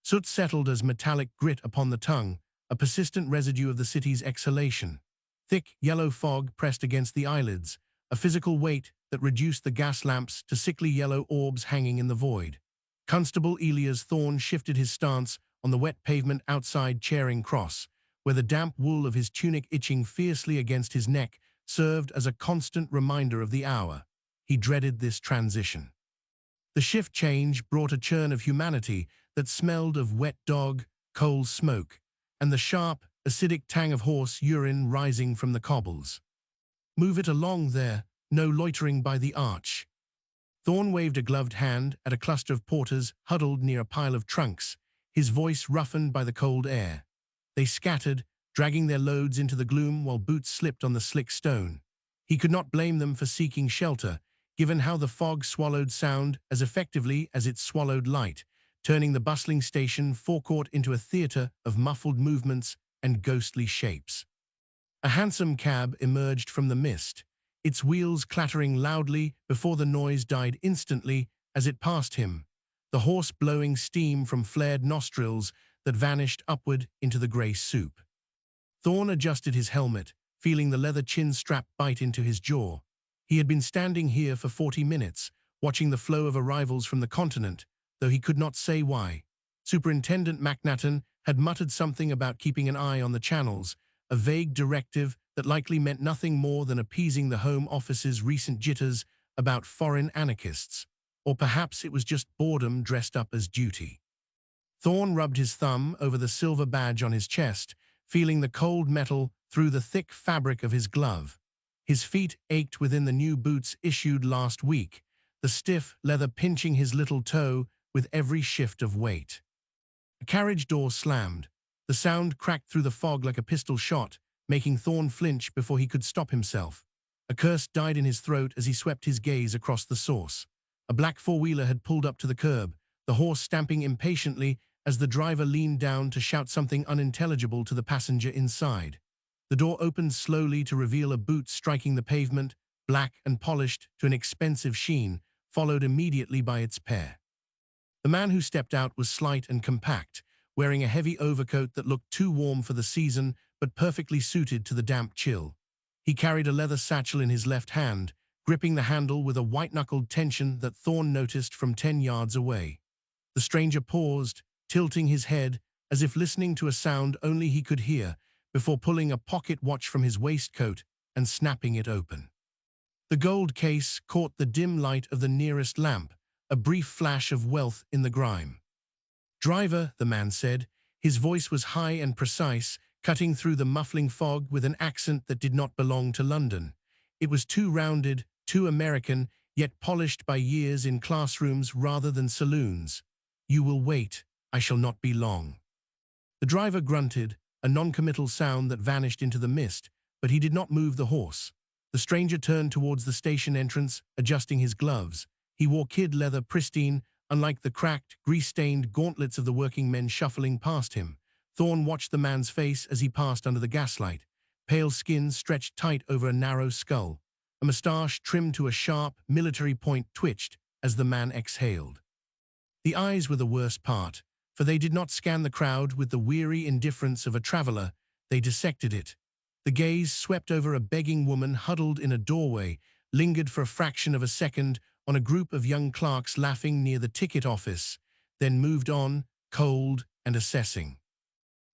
Soot settled as metallic grit upon the tongue, a persistent residue of the city's exhalation. Thick, yellow fog pressed against the eyelids, a physical weight that reduced the gas lamps to sickly yellow orbs hanging in the void. Constable Elias Thorne shifted his stance on the wet pavement outside Charing Cross, where the damp wool of his tunic itching fiercely against his neck served as a constant reminder of the hour. He dreaded this transition. The shift change brought a churn of humanity that smelled of wet dog, coal smoke, and the sharp, acidic tang of horse urine rising from the cobbles. "Move it along there, no loitering by the arch." Thorne waved a gloved hand at a cluster of porters huddled near a pile of trunks, his voice roughened by the cold air. They scattered, dragging their loads into the gloom while boots slipped on the slick stone. He could not blame them for seeking shelter, given how the fog swallowed sound as effectively as it swallowed light, turning the bustling station forecourt into a theatre of muffled movements and ghostly shapes. A hansom cab emerged from the mist, its wheels clattering loudly before the noise died instantly as it passed him, the horse blowing steam from flared nostrils that vanished upward into the grey soup. Thorne adjusted his helmet, feeling the leather chin strap bite into his jaw. He had been standing here for 40 minutes, watching the flow of arrivals from the continent, though he could not say why. Superintendent Macnaghten had muttered something about keeping an eye on the channels, a vague directive that likely meant nothing more than appeasing the Home Office's recent jitters about foreign anarchists. Or perhaps it was just boredom dressed up as duty. Thorne rubbed his thumb over the silver badge on his chest, feeling the cold metal through the thick fabric of his glove. His feet ached within the new boots issued last week, the stiff leather pinching his little toe with every shift of weight. A carriage door slammed. The sound cracked through the fog like a pistol shot, making Thorne flinch before he could stop himself. A curse died in his throat as he swept his gaze across the source. A black four-wheeler had pulled up to the curb, the horse stamping impatiently as the driver leaned down to shout something unintelligible to the passenger inside. The door opened slowly to reveal a boot striking the pavement, black and polished to an expensive sheen, followed immediately by its pair. The man who stepped out was slight and compact, wearing a heavy overcoat that looked too warm for the season but perfectly suited to the damp chill. He carried a leather satchel in his left hand, gripping the handle with a white-knuckled tension that Thorne noticed from 10 yards away. The stranger paused, tilting his head as if listening to a sound only he could hear, before pulling a pocket watch from his waistcoat and snapping it open. The gold case caught the dim light of the nearest lamp, a brief flash of wealth in the grime. "Driver," the man said. His voice was high and precise, cutting through the muffling fog with an accent that did not belong to London. It was too rounded, too American, yet polished by years in classrooms rather than saloons. "You will wait. I shall not be long." The driver grunted, a non-committal sound that vanished into the mist, but he did not move the horse. The stranger turned towards the station entrance, adjusting his gloves. He wore kid leather pristine, unlike the cracked, grease-stained gauntlets of the working men shuffling past him. Thorne watched the man's face as he passed under the gaslight. Pale skin stretched tight over a narrow skull. A moustache trimmed to a sharp, military point twitched as the man exhaled. The eyes were the worst part, for they did not scan the crowd with the weary indifference of a traveler, they dissected it. The gaze swept over a begging woman huddled in a doorway, lingered for a fraction of a second on a group of young clerks laughing near the ticket office, then moved on, cold and assessing.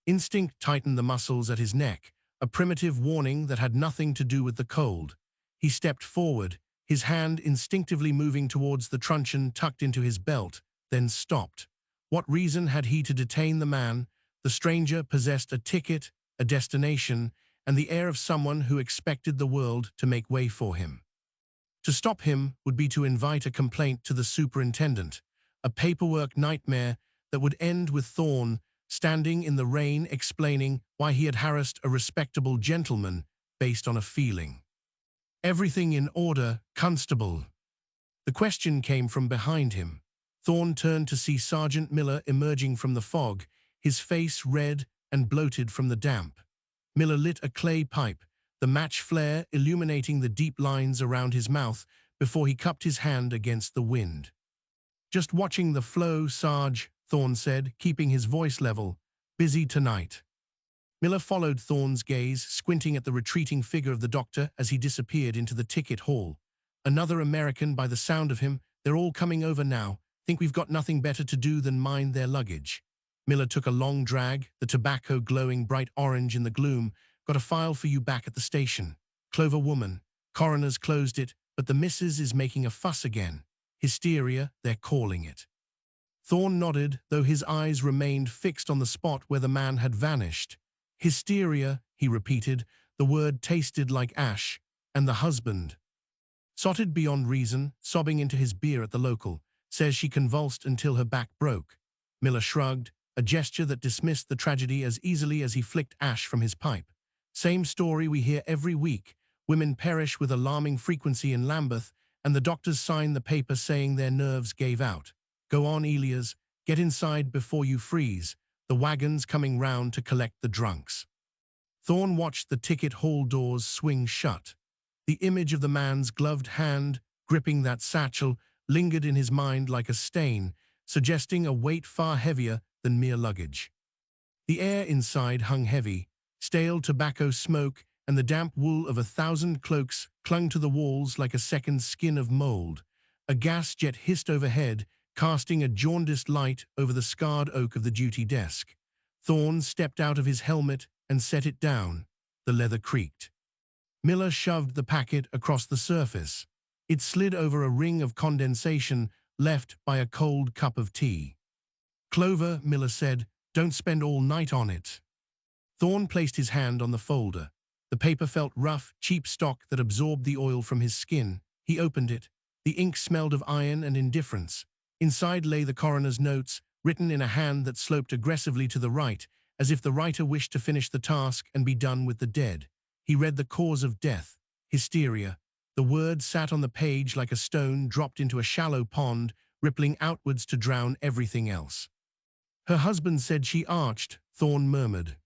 Instinct tightened the muscles at his neck, a primitive warning that had nothing to do with the cold. He stepped forward, his hand instinctively moving towards the truncheon tucked into his belt, then stopped. What reason had he to detain the man? The stranger possessed a ticket, a destination, and the air of someone who expected the world to make way for him. To stop him would be to invite a complaint to the superintendent, a paperwork nightmare that would end with Thorne standing in the rain explaining why he had harassed a respectable gentleman based on a feeling. "Everything in order, Constable?" The question came from behind him. Thorne turned to see Sergeant Miller emerging from the fog, his face red and bloated from the damp. Miller lit a clay pipe, the match flare illuminating the deep lines around his mouth before he cupped his hand against the wind. "Just watching the flow, Sarge," Thorne said, keeping his voice level. Busy tonight. Miller followed Thorne's gaze, squinting at the retreating figure of the doctor as he disappeared into the ticket hall. Another American by the sound of him. They're all coming over now. Think we've got nothing better to do than mind their luggage. Miller took a long drag, the tobacco glowing bright orange in the gloom. Got a file for you back at the station. Clover woman. Coroner's closed it, but the missus is making a fuss again. Hysteria, they're calling it. Thorne nodded, though his eyes remained fixed on the spot where the man had vanished. Hysteria, he repeated, the word tasted like ash, and the husband. Sotted beyond reason, sobbing into his beer at the local, says she convulsed until her back broke. Miller shrugged, a gesture that dismissed the tragedy as easily as he flicked ash from his pipe. Same story we hear every week. Women perish with alarming frequency in Lambeth, and the doctors sign the paper saying their nerves gave out. Go on, Elias, get inside before you freeze. The wagon's coming round to collect the drunks. Thorne watched the ticket hall doors swing shut. The image of the man's gloved hand, gripping that satchel, lingered in his mind like a stain, suggesting a weight far heavier than mere luggage. The air inside hung heavy, stale tobacco smoke and the damp wool of 1,000 cloaks clung to the walls like a second skin of mold. A gas jet hissed overhead, casting a jaundiced light over the scarred oak of the duty desk. Thorne stepped out of his helmet and set it down. The leather creaked. Miller shoved the packet across the surface. It slid over a ring of condensation left by a cold cup of tea. Clover, Miller said, don't spend all night on it. Thorne placed his hand on the folder. The paper felt rough, cheap stock that absorbed the oil from his skin. He opened it. The ink smelled of iron and indifference. Inside lay the coroner's notes, written in a hand that sloped aggressively to the right, as if the writer wished to finish the task and be done with the dead. He read the cause of death, hysteria. The word sat on the page like a stone dropped into a shallow pond, rippling outwards to drown everything else. Her husband said she arched, Thorne murmured.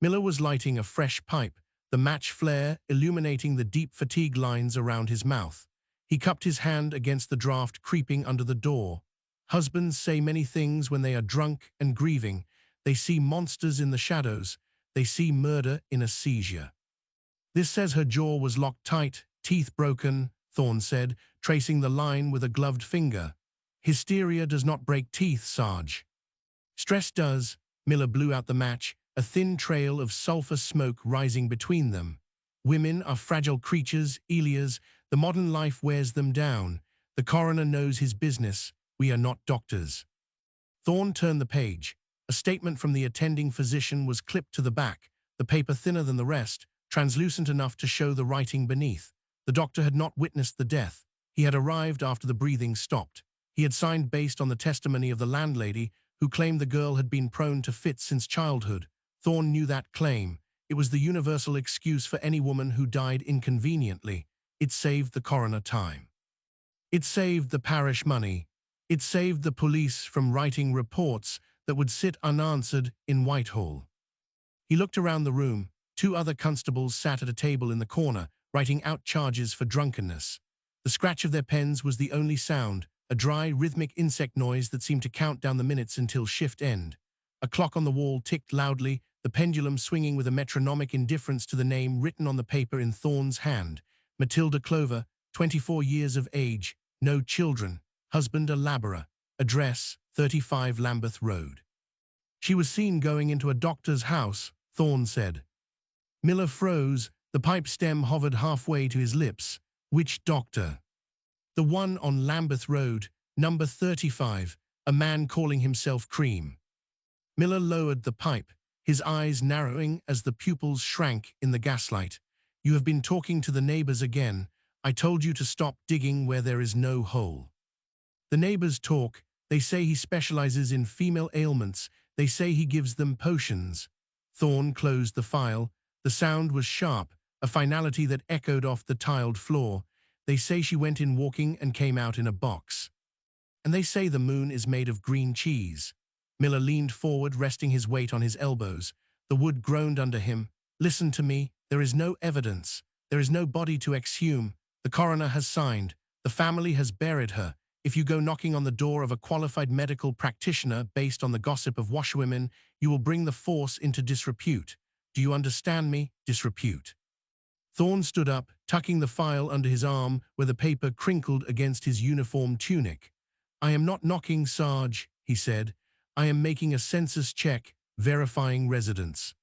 Miller was lighting a fresh pipe, the match flare illuminating the deep fatigue lines around his mouth. He cupped his hand against the draft creeping under the door. Husbands say many things when they are drunk and grieving. They see monsters in the shadows. They see murder in a seizure. This says her jaw was locked tight, teeth broken, Thorne said, tracing the line with a gloved finger. Hysteria does not break teeth, Sarge. Stress does. Miller blew out the match, a thin trail of sulfur smoke rising between them. Women are fragile creatures, Elias. The modern life wears them down. The coroner knows his business. We are not doctors. Thorne turned the page. A statement from the attending physician was clipped to the back, the paper thinner than the rest, translucent enough to show the writing beneath. The doctor had not witnessed the death. He had arrived after the breathing stopped. He had signed based on the testimony of the landlady, who claimed the girl had been prone to fits since childhood. Thorne knew that claim. It was the universal excuse for any woman who died inconveniently. It saved the coroner time. It saved the parish money. It saved the police from writing reports that would sit unanswered in Whitehall. He looked around the room. 2 other constables sat at a table in the corner, writing out charges for drunkenness. The scratch of their pens was the only sound, a dry, rhythmic insect noise that seemed to count down the minutes until shift end. A clock on the wall ticked loudly, the pendulum swinging with a metronomic indifference to the name written on the paper in Thorne's hand. Matilda Clover, 24 years of age, no children, husband a labourer, address 35 Lambeth Road. She was seen going into a doctor's house, Thorne said. Miller froze, the pipe stem hovered halfway to his lips. Which doctor? The one on Lambeth Road, number 35, a man calling himself Cream. Miller lowered the pipe, his eyes narrowing as the pupils shrank in the gaslight. You have been talking to the neighbors again. I told you to stop digging where there is no hole. The neighbors talk. They say he specializes in female ailments. They say he gives them potions. Thorne closed the file. The sound was sharp, a finality that echoed off the tiled floor. They say she went in walking and came out in a box. And they say the moon is made of green cheese. Miller leaned forward, resting his weight on his elbows. The wood groaned under him. Listen to me. There is no evidence. There is no body to exhume. The coroner has signed. The family has buried her. If you go knocking on the door of a qualified medical practitioner based on the gossip of washwomen, you will bring the force into disrepute. Do you understand me? Disrepute. Thorne stood up, tucking the file under his arm where the paper crinkled against his uniform tunic. I am not knocking, Sarge, he said. I am making a census check, verifying residence.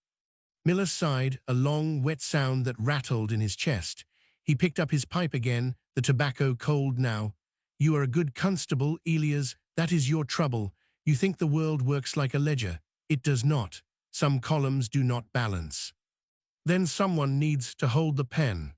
Miller sighed, a long, wet sound that rattled in his chest. He picked up his pipe again, the tobacco cold now. You are a good constable, Elias. That is your trouble. You think the world works like a ledger. It does not. Some columns do not balance. Then someone needs to hold the pen.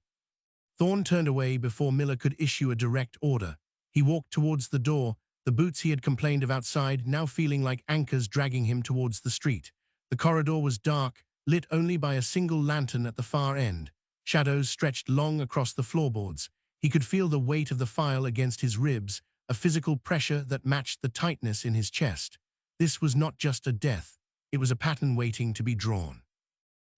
Thorne turned away before Miller could issue a direct order. He walked towards the door, the boots he had complained of outside now feeling like anchors dragging him towards the street. The corridor was dark, lit only by a single lantern at the far end. Shadows stretched long across the floorboards. He could feel the weight of the file against his ribs, a physical pressure that matched the tightness in his chest. This was not just a death. It was a pattern waiting to be drawn.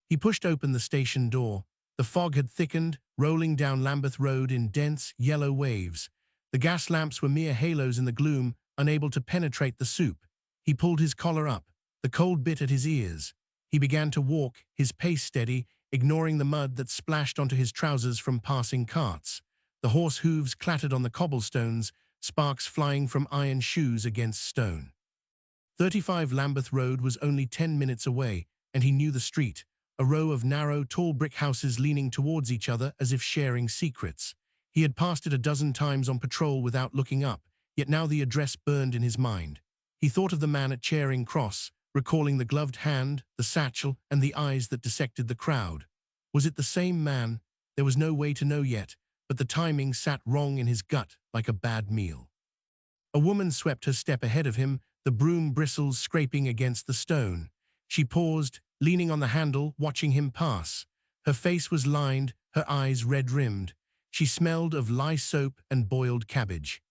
He pushed open the station door. The fog had thickened, rolling down Lambeth Road in dense, yellow waves. The gas lamps were mere halos in the gloom, unable to penetrate the soup. He pulled his collar up. The cold bit at his ears. He began to walk, his pace steady, ignoring the mud that splashed onto his trousers from passing carts. The horse hooves clattered on the cobblestones, sparks flying from iron shoes against stone. 35 Lambeth Road was only 10 minutes away, and he knew the street, a row of narrow, tall brick houses leaning towards each other as if sharing secrets. He had passed it a dozen times on patrol without looking up, yet now the address burned in his mind. He thought of the man at Charing Cross, recalling the gloved hand, the satchel, and the eyes that dissected the crowd. Was it the same man? There was no way to know yet, but the timing sat wrong in his gut like a bad meal. A woman swept her step ahead of him, the broom bristles scraping against the stone. She paused, leaning on the handle, watching him pass. Her face was lined, her eyes red-rimmed. She smelled of lye soap and boiled cabbage.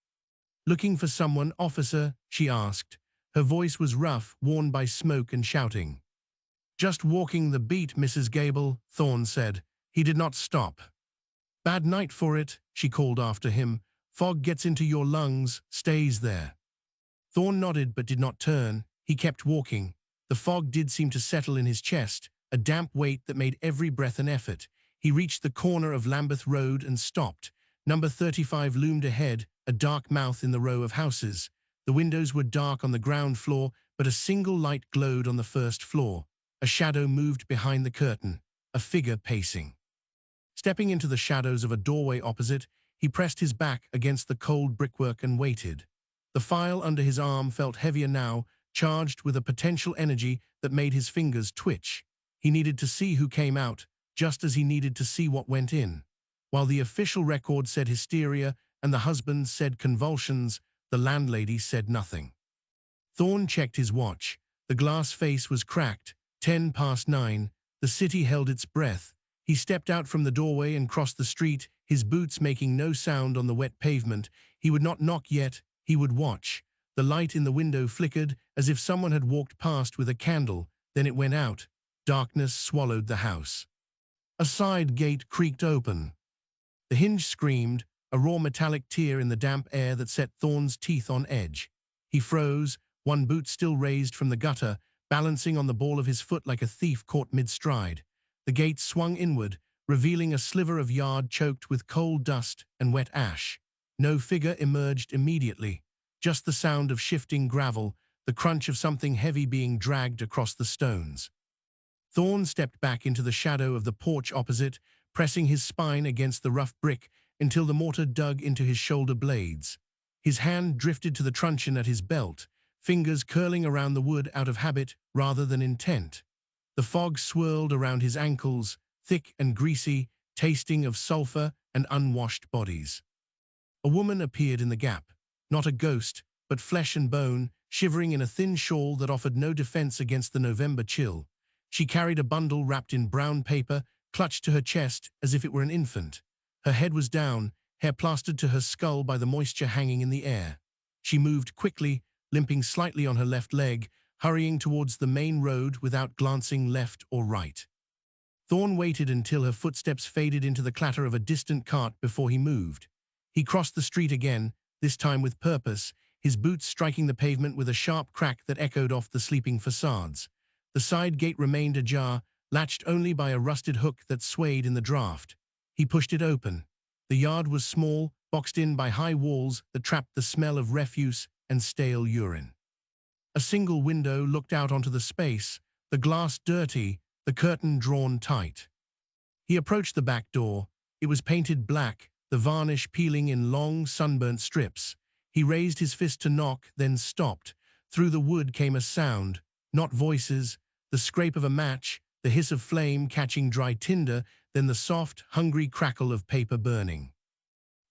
Looking for someone, officer? She asked. Her voice was rough, worn by smoke and shouting. Just walking the beat, Mrs. Gable, Thorne said. He did not stop. Bad night for it, she called after him. Fog gets into your lungs, stays there. Thorne nodded but did not turn. He kept walking. The fog did seem to settle in his chest, a damp weight that made every breath an effort. He reached the corner of Lambeth Road and stopped. Number 35 loomed ahead, a dark mouth in the row of houses. The windows were dark on the ground floor, but a single light glowed on the first floor. A shadow moved behind the curtain, a figure pacing. Stepping into the shadows of a doorway opposite, he pressed his back against the cold brickwork and waited. The file under his arm felt heavier now, charged with a potential energy that made his fingers twitch. He needed to see who came out, just as he needed to see what went in. While the official record said hysteria and the husband said convulsions, the landlady said nothing. Thorne checked his watch. The glass face was cracked. 9:10. The city held its breath. He stepped out from the doorway and crossed the street, his boots making no sound on the wet pavement. He would not knock yet, he would watch. The light in the window flickered, as if someone had walked past with a candle, then it went out. Darkness swallowed the house. A side gate creaked open. The hinge screamed, a raw metallic tear in the damp air that set Thorne's teeth on edge. He froze, one boot still raised from the gutter, balancing on the ball of his foot like a thief caught mid-stride. The gate swung inward, revealing a sliver of yard choked with coal dust and wet ash. No figure emerged immediately, just the sound of shifting gravel, the crunch of something heavy being dragged across the stones. Thorne stepped back into the shadow of the porch opposite, pressing his spine against the rough brick until the mortar dug into his shoulder blades. His hand drifted to the truncheon at his belt, fingers curling around the wood out of habit rather than intent. The fog swirled around his ankles, thick and greasy, tasting of sulfur and unwashed bodies. A woman appeared in the gap, not a ghost, but flesh and bone, shivering in a thin shawl that offered no defense against the November chill. She carried a bundle wrapped in brown paper, clutched to her chest as if it were an infant. Her head was down, hair plastered to her skull by the moisture hanging in the air. She moved quickly, limping slightly on her left leg, hurrying towards the main road without glancing left or right. Thorne waited until her footsteps faded into the clatter of a distant cart before he moved. He crossed the street again, this time with purpose, his boots striking the pavement with a sharp crack that echoed off the sleeping facades. The side gate remained ajar, latched only by a rusted hook that swayed in the draught. He pushed it open. The yard was small, boxed in by high walls that trapped the smell of refuse and stale urine. A single window looked out onto the space, the glass dirty, the curtain drawn tight. He approached the back door. It was painted black, the varnish peeling in long, sunburnt strips. He raised his fist to knock, then stopped. Through the wood came a sound, not voices, the scrape of a match, the hiss of flame catching dry tinder, then the soft, hungry crackle of paper burning.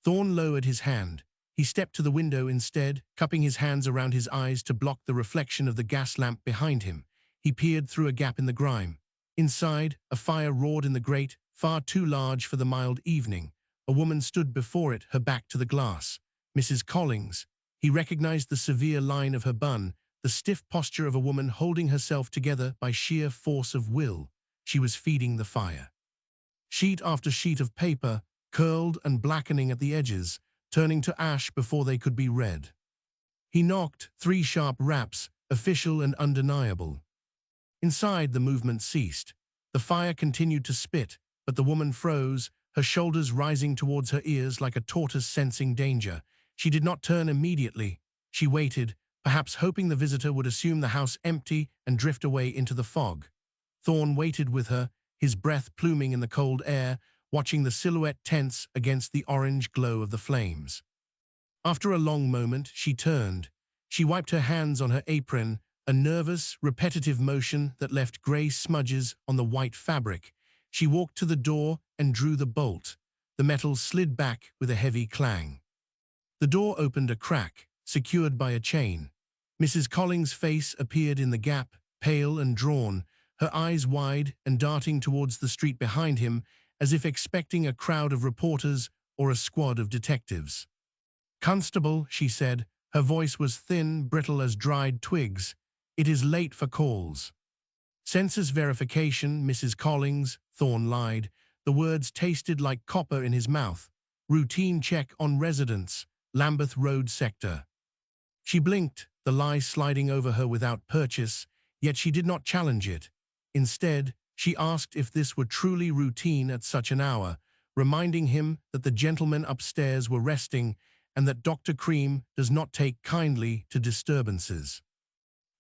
Thorne lowered his hand. He stepped to the window instead, cupping his hands around his eyes to block the reflection of the gas lamp behind him. He peered through a gap in the grime. Inside, a fire roared in the grate, far too large for the mild evening. A woman stood before it, her back to the glass. Mrs. Collins. He recognized the severe line of her bun, the stiff posture of a woman holding herself together by sheer force of will. She was feeding the fire. Sheet after sheet of paper, curled and blackening at the edges, turning to ash before they could be read. He knocked, 3 sharp raps, official and undeniable. Inside, the movement ceased. The fire continued to spit, but the woman froze, her shoulders rising towards her ears like a tortoise sensing danger. She did not turn immediately. She waited, perhaps hoping the visitor would assume the house empty and drift away into the fog. Thorne waited with her, his breath pluming in the cold air, watching the silhouette tense against the orange glow of the flames. After a long moment, she turned. She wiped her hands on her apron, a nervous, repetitive motion that left grey smudges on the white fabric. She walked to the door and drew the bolt. The metal slid back with a heavy clang. The door opened a crack, secured by a chain. Mrs. Collins' face appeared in the gap, pale and drawn, her eyes wide and darting towards the street behind him, as if expecting a crowd of reporters or a squad of detectives. "Constable," she said. Her voice was thin, brittle as dried twigs. "It is late for calls." "Census verification, Mrs. Collins," Thorne lied. The words tasted like copper in his mouth. "Routine check on residents, Lambeth Road sector." She blinked, the lie sliding over her without purchase, yet she did not challenge it. Instead, she asked if this were truly routine at such an hour, reminding him that the gentlemen upstairs were resting and that Dr. Cream does not take kindly to disturbances.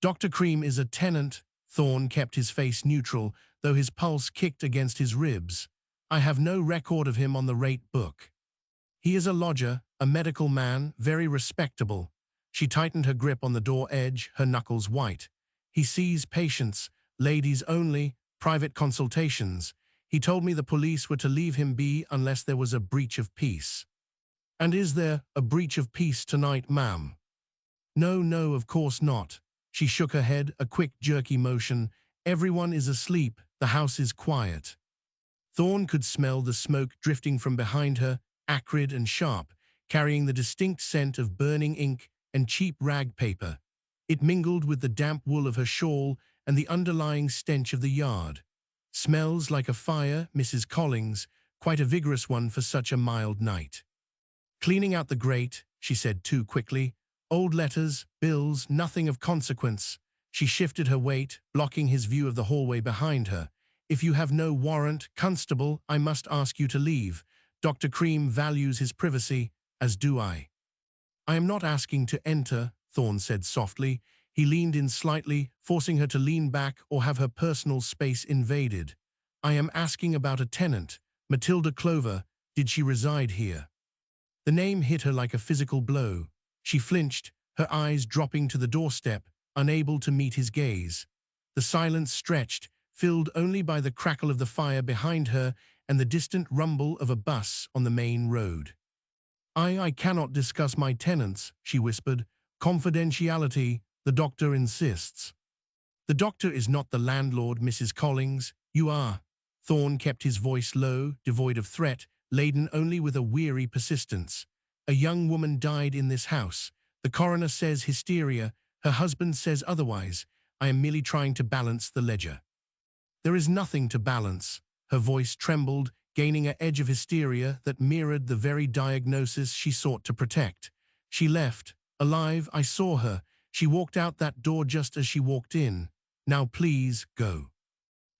"Dr. Cream is a tenant." Thorne kept his face neutral, though his pulse kicked against his ribs. "I have no record of him on the rate book. He is a lodger, a medical man, very respectable." She tightened her grip on the door edge, her knuckles white. "He sees patients, ladies only, private consultations. He told me the police were to leave him be unless there was a breach of peace." "And is there a breach of peace tonight, ma'am?" No, of course not." She shook her head, a quick, jerky motion. "Everyone is asleep. The house is quiet." Thorne could smell the smoke drifting from behind her, acrid and sharp, carrying the distinct scent of burning ink and cheap rag paper. It mingled with the damp wool of her shawl and the underlying stench of the yard. "Smells like a fire, Mrs. Collins, quite a vigorous one for such a mild night." "Cleaning out the grate," she said too quickly. "Old letters, bills, nothing of consequence." She shifted her weight, blocking his view of the hallway behind her. "If you have no warrant, Constable, I must ask you to leave. Dr. Cream values his privacy, as do I." "I am not asking to enter," Thorne said softly. He leaned in slightly, forcing her to lean back or have her personal space invaded. "I am asking about a tenant, Matilda Clover. Did she reside here?" The name hit her like a physical blow. She flinched, her eyes dropping to the doorstep, unable to meet his gaze. The silence stretched, filled only by the crackle of the fire behind her and the distant rumble of a bus on the main road. I cannot discuss my tenants," she whispered. "Confidentiality, the doctor insists." "The doctor is not the landlord, Mrs. Collins. You are." Thorne kept his voice low, devoid of threat, laden only with a weary persistence. "A young woman died in this house. The coroner says hysteria. Her husband says otherwise. I am merely trying to balance the ledger." "There is nothing to balance." Her voice trembled, gaining an edge of hysteria that mirrored the very diagnosis she sought to protect. She left. Alive, I saw her. She walked out that door just as she walked in. Now please, go.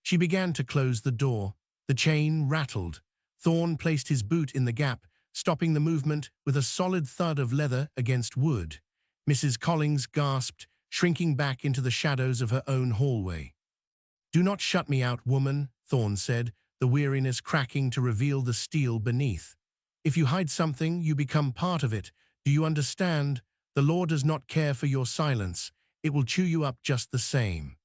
She began to close the door. The chain rattled. Thorne placed his boot in the gap, stopping the movement with a solid thud of leather against wood. Mrs. Collins gasped, shrinking back into the shadows of her own hallway. "Do not shut me out, woman," Thorne said, the weariness cracking to reveal the steel beneath. "If you hide something, you become part of it. Do you understand? The law does not care for your silence. It will chew you up just the same."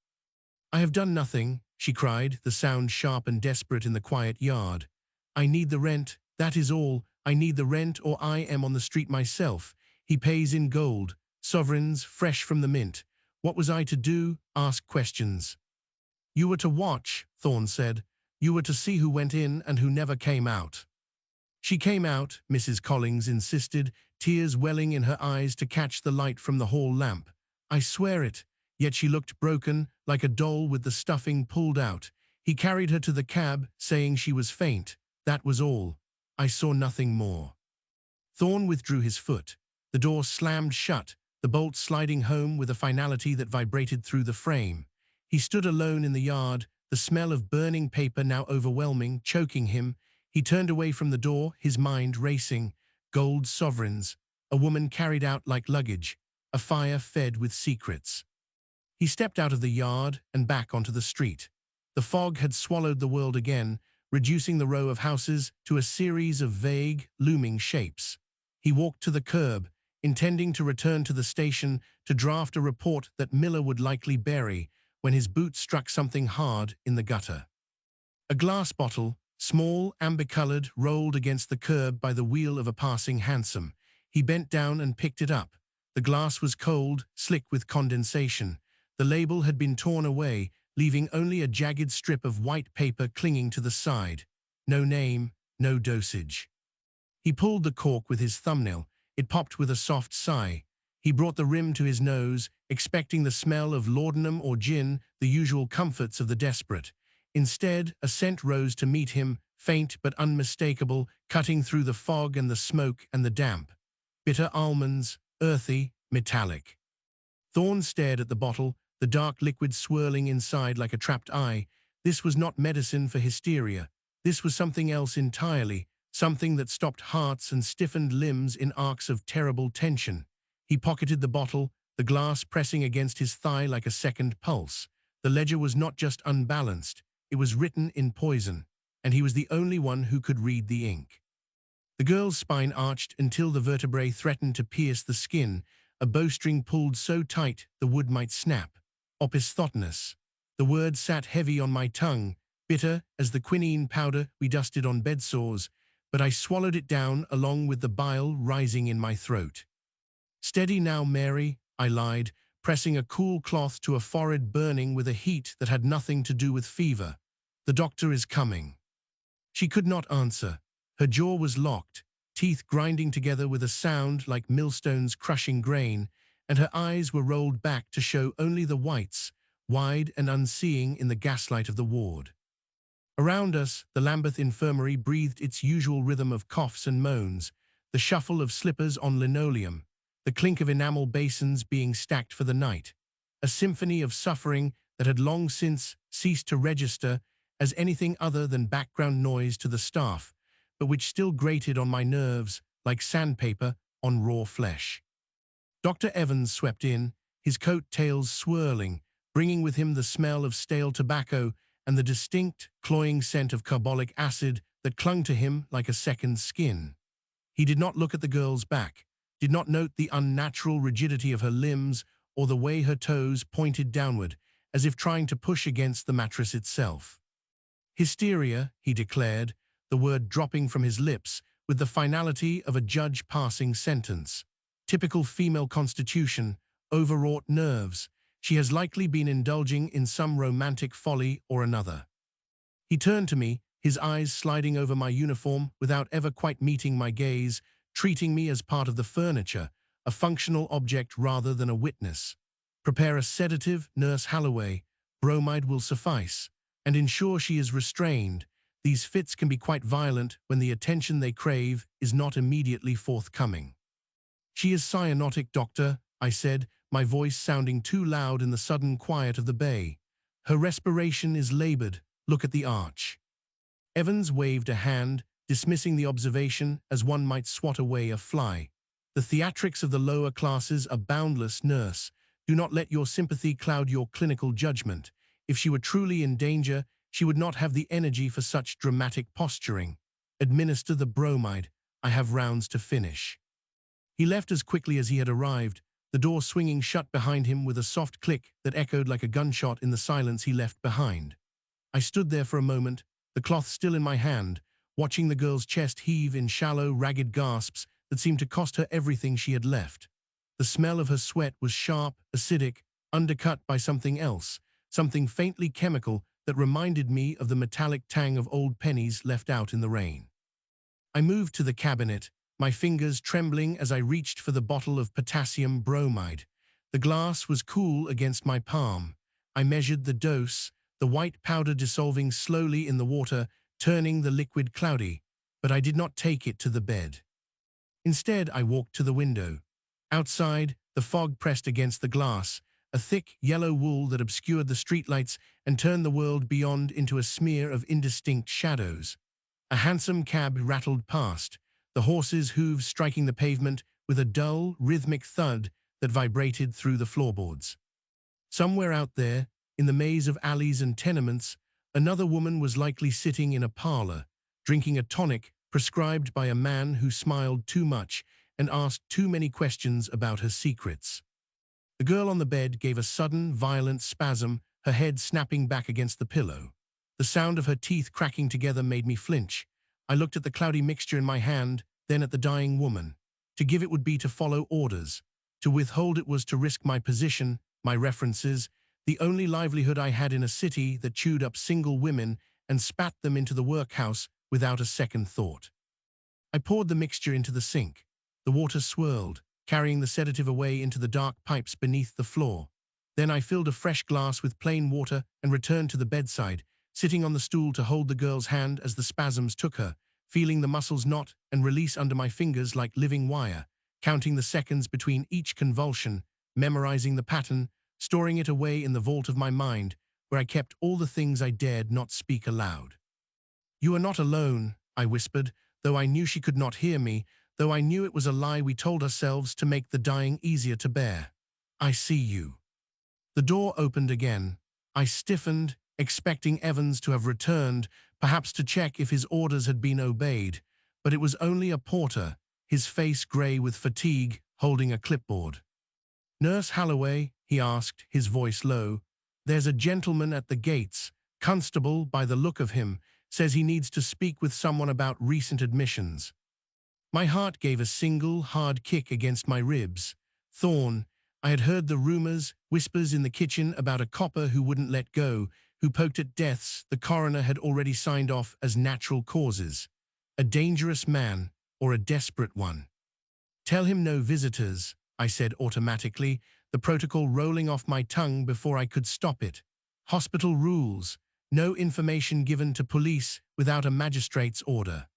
"I have done nothing," she cried, the sound sharp and desperate in the quiet yard. "I need the rent, that is all. I need the rent or I am on the street myself. He pays in gold, sovereigns fresh from the mint. What was I to do? Ask questions." "You were to watch," Thorne said. "You were to see who went in and who never came out." "She came out," Mrs. Collins insisted, tears welling in her eyes to catch the light from the hall lamp. "I swear it." Yet she looked broken, like a doll with the stuffing pulled out. He carried her to the cab, saying she was faint. That was all. I saw nothing more. Thorne withdrew his foot. The door slammed shut, the bolt sliding home with a finality that vibrated through the frame. He stood alone in the yard, the smell of burning paper now overwhelming, choking him. He turned away from the door, his mind racing. Gold sovereigns, a woman carried out like luggage, a fire fed with secrets. He stepped out of the yard and back onto the street. The fog had swallowed the world again, reducing the row of houses to a series of vague, looming shapes. He walked to the curb, intending to return to the station to draft a report that Miller would likely bury, when his boot struck something hard in the gutter. A glass bottle, small, amber-colored, rolled against the curb by the wheel of a passing hansom. He bent down and picked it up. The glass was cold, slick with condensation. The label had been torn away, leaving only a jagged strip of white paper clinging to the side. No name, no dosage. He pulled the cork with his thumbnail. It popped with a soft sigh. He brought the rim to his nose, expecting the smell of laudanum or gin, the usual comforts of the desperate. Instead, a scent rose to meet him, faint but unmistakable, cutting through the fog and the smoke and the damp. Bitter almonds, earthy, metallic. Thorne stared at the bottle, the dark liquid swirling inside like a trapped eye. This was not medicine for hysteria. This was something else entirely, something that stopped hearts and stiffened limbs in arcs of terrible tension. He pocketed the bottle, the glass pressing against his thigh like a second pulse. The ledger was not just unbalanced, it was written in poison, and he was the only one who could read the ink. The girl's spine arched until the vertebrae threatened to pierce the skin, a bowstring pulled so tight the wood might snap. Opisthotonus. The word sat heavy on my tongue, bitter as the quinine powder we dusted on bed sores, but I swallowed it down along with the bile rising in my throat. "Steady now, Mary," I lied, pressing a cool cloth to a forehead burning with a heat that had nothing to do with fever. "The doctor is coming." She could not answer. Her jaw was locked, teeth grinding together with a sound like millstones crushing grain, and her eyes were rolled back to show only the whites, wide and unseeing in the gaslight of the ward. Around us, the Lambeth infirmary breathed its usual rhythm of coughs and moans, the shuffle of slippers on linoleum, the clink of enamel basins being stacked for the night, a symphony of suffering that had long since ceased to register as anything other than background noise to the staff, but which still grated on my nerves like sandpaper on raw flesh. Dr. Evans swept in, his coat tails swirling, bringing with him the smell of stale tobacco and the distinct, cloying scent of carbolic acid that clung to him like a second skin. He did not look at the girl's back, did not note the unnatural rigidity of her limbs or the way her toes pointed downward, as if trying to push against the mattress itself. "Hysteria," he declared, the word dropping from his lips with the finality of a judge passing sentence. "Typical female constitution, overwrought nerves. She has likely been indulging in some romantic folly or another." He turned to me, his eyes sliding over my uniform without ever quite meeting my gaze, treating me as part of the furniture, a functional object rather than a witness. "Prepare a sedative, Nurse Halloway. Bromide will suffice. And ensure she is restrained. These fits can be quite violent when the attention they crave is not immediately forthcoming." "She is cyanotic, doctor," I said, my voice sounding too loud in the sudden quiet of the bay. "Her respiration is labored. Look at the arch." Evans waved a hand, dismissing the observation as one might swat away a fly. "The theatrics of the lower classes are boundless, nurse. Do not let your sympathy cloud your clinical judgment. If she were truly in danger, she would not have the energy for such dramatic posturing. Administer the bromide. I have rounds to finish." He left as quickly as he had arrived, the door swinging shut behind him with a soft click that echoed like a gunshot in the silence he left behind. I stood there for a moment, the cloth still in my hand, watching the girl's chest heave in shallow, ragged gasps that seemed to cost her everything she had left. The smell of her sweat was sharp, acidic, undercut by something else, something faintly chemical that reminded me of the metallic tang of old pennies left out in the rain. I moved to the cabinet, my fingers trembling as I reached for the bottle of potassium bromide. The glass was cool against my palm. I measured the dose, the white powder dissolving slowly in the water, turning the liquid cloudy, but I did not take it to the bed. Instead, I walked to the window. Outside, the fog pressed against the glass, a thick yellow wool that obscured the streetlights and turned the world beyond into a smear of indistinct shadows. A hansom cab rattled past, the horses' hooves striking the pavement with a dull, rhythmic thud that vibrated through the floorboards. Somewhere out there, in the maze of alleys and tenements, another woman was likely sitting in a parlor, drinking a tonic prescribed by a man who smiled too much and asked too many questions about her secrets. The girl on the bed gave a sudden, violent spasm, her head snapping back against the pillow. The sound of her teeth cracking together made me flinch. I looked at the cloudy mixture in my hand, then at the dying woman. To give it would be to follow orders. To withhold it was to risk my position, my references, the only livelihood I had in a city that chewed up single women and spat them into the workhouse without a second thought. I poured the mixture into the sink. The water swirled, carrying the sedative away into the dark pipes beneath the floor. Then I filled a fresh glass with plain water and returned to the bedside, sitting on the stool to hold the girl's hand as the spasms took her, feeling the muscles knot and release under my fingers like living wire, counting the seconds between each convulsion, memorizing the pattern, storing it away in the vault of my mind, where I kept all the things I dared not speak aloud. "You are not alone," I whispered, though I knew she could not hear me, though I knew it was a lie we told ourselves to make the dying easier to bear. "I see you." The door opened again. I stiffened, expecting Evans to have returned, perhaps to check if his orders had been obeyed, but it was only a porter, his face grey with fatigue, holding a clipboard. "Nurse Holloway," he asked, his voice low, "there's a gentleman at the gates. Constable, by the look of him, says he needs to speak with someone about recent admissions." My heart gave a single, hard kick against my ribs. Thorne. I had heard the rumors, whispers in the kitchen about a copper who wouldn't let go, who poked at deaths the coroner had already signed off as natural causes. A dangerous man, or a desperate one. "Tell him no visitors," I said automatically, the protocol rolling off my tongue before I could stop it. "Hospital rules. No information given to police without a magistrate's order."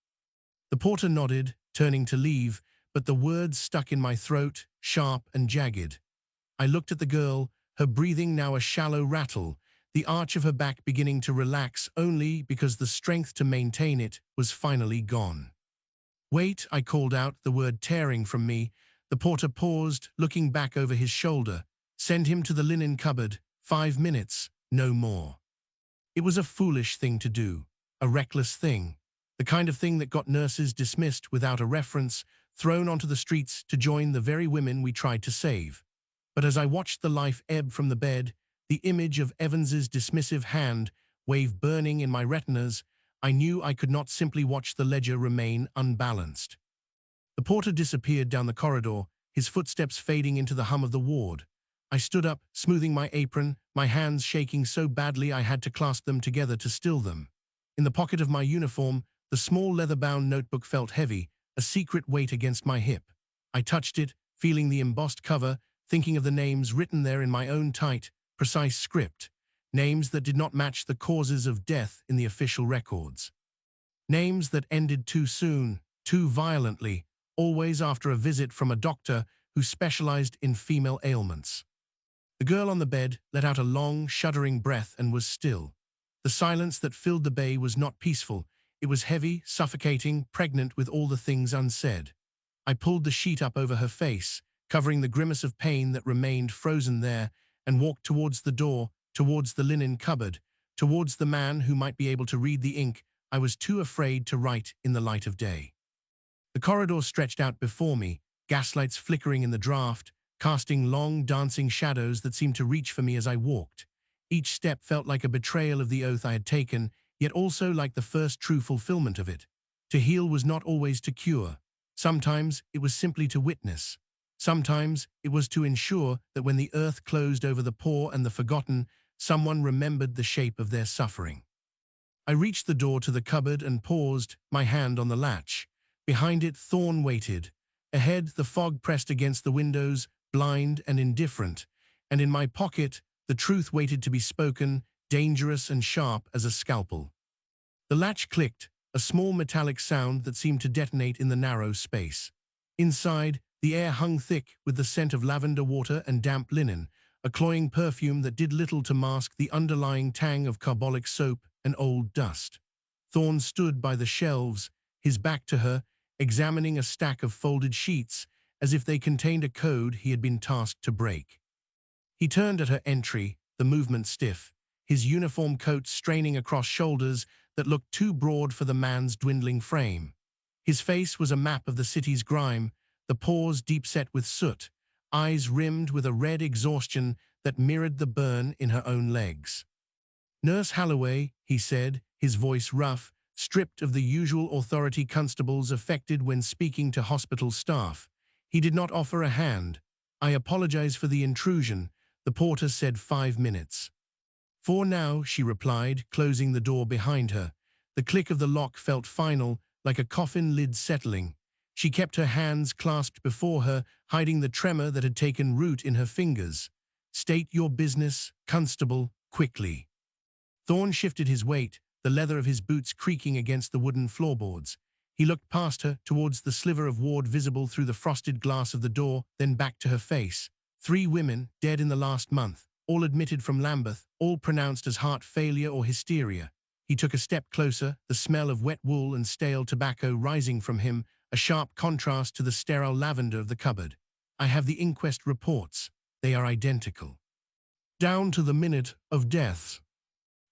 The porter nodded, turning to leave, but the words stuck in my throat, sharp and jagged. I looked at the girl, her breathing now a shallow rattle, the arch of her back beginning to relax only because the strength to maintain it was finally gone. "Wait," I called out, the word tearing from me. The porter paused, looking back over his shoulder. "Send him to the linen cupboard. 5 minutes, no more." It was a foolish thing to do, a reckless thing, the kind of thing that got nurses dismissed without a reference, thrown onto the streets to join the very women we tried to save. But as I watched the life ebb from the bed, the image of Evans's dismissive hand wave burning in my retinas, I knew I could not simply watch the ledger remain unbalanced. The porter disappeared down the corridor, his footsteps fading into the hum of the ward. I stood up, smoothing my apron, my hands shaking so badly I had to clasp them together to still them. In the pocket of my uniform, the small leather-bound notebook felt heavy, a secret weight against my hip. I touched it, feeling the embossed cover, thinking of the names written there in my own tight, precise script, names that did not match the causes of death in the official records. Names that ended too soon, too violently, always after a visit from a doctor who specialized in female ailments. The girl on the bed let out a long, shuddering breath and was still. The silence that filled the bay was not peaceful. It was heavy, suffocating, pregnant with all the things unsaid. I pulled the sheet up over her face, covering the grimace of pain that remained frozen there, and walked towards the door, towards the linen cupboard, towards the man who might be able to read the ink I was too afraid to write in the light of day. The corridor stretched out before me, gaslights flickering in the draught, casting long, dancing shadows that seemed to reach for me as I walked. Each step felt like a betrayal of the oath I had taken, yet also like the first true fulfillment of it. To heal was not always to cure. Sometimes it was simply to witness. Sometimes it was to ensure that when the earth closed over the poor and the forgotten, someone remembered the shape of their suffering. I reached the door to the cupboard and paused, my hand on the latch. Behind it, Thorne waited. Ahead, the fog pressed against the windows, blind and indifferent. And in my pocket, the truth waited to be spoken, dangerous and sharp as a scalpel. The latch clicked, a small metallic sound that seemed to detonate in the narrow space. Inside, the air hung thick with the scent of lavender water and damp linen, a cloying perfume that did little to mask the underlying tang of carbolic soap and old dust. Thorne stood by the shelves, his back to her, examining a stack of folded sheets, as if they contained a code he had been tasked to break. He turned at her entry, the movement stiff, his uniform coat straining across shoulders that looked too broad for the man's dwindling frame. His face was a map of the city's grime, the pores deep-set with soot, eyes rimmed with a red exhaustion that mirrored the burn in her own legs. "Nurse Holloway," he said, his voice rough, stripped of the usual authority constables affected when speaking to hospital staff. He did not offer a hand. "I apologize for the intrusion," the porter said. 5 minutes. "For now," she replied, closing the door behind her. The click of the lock felt final, like a coffin lid settling. She kept her hands clasped before her, hiding the tremor that had taken root in her fingers. "State your business, Constable, quickly." Thorne shifted his weight, the leather of his boots creaking against the wooden floorboards. He looked past her, towards the sliver of ward visible through the frosted glass of the door, then back to her face. 3 women, dead in the last month, all admitted from Lambeth, all pronounced as heart failure or hysteria. He took a step closer, the smell of wet wool and stale tobacco rising from him, a sharp contrast to the sterile lavender of the cupboard. "I have the inquest reports. They are identical. Down to the minute of deaths."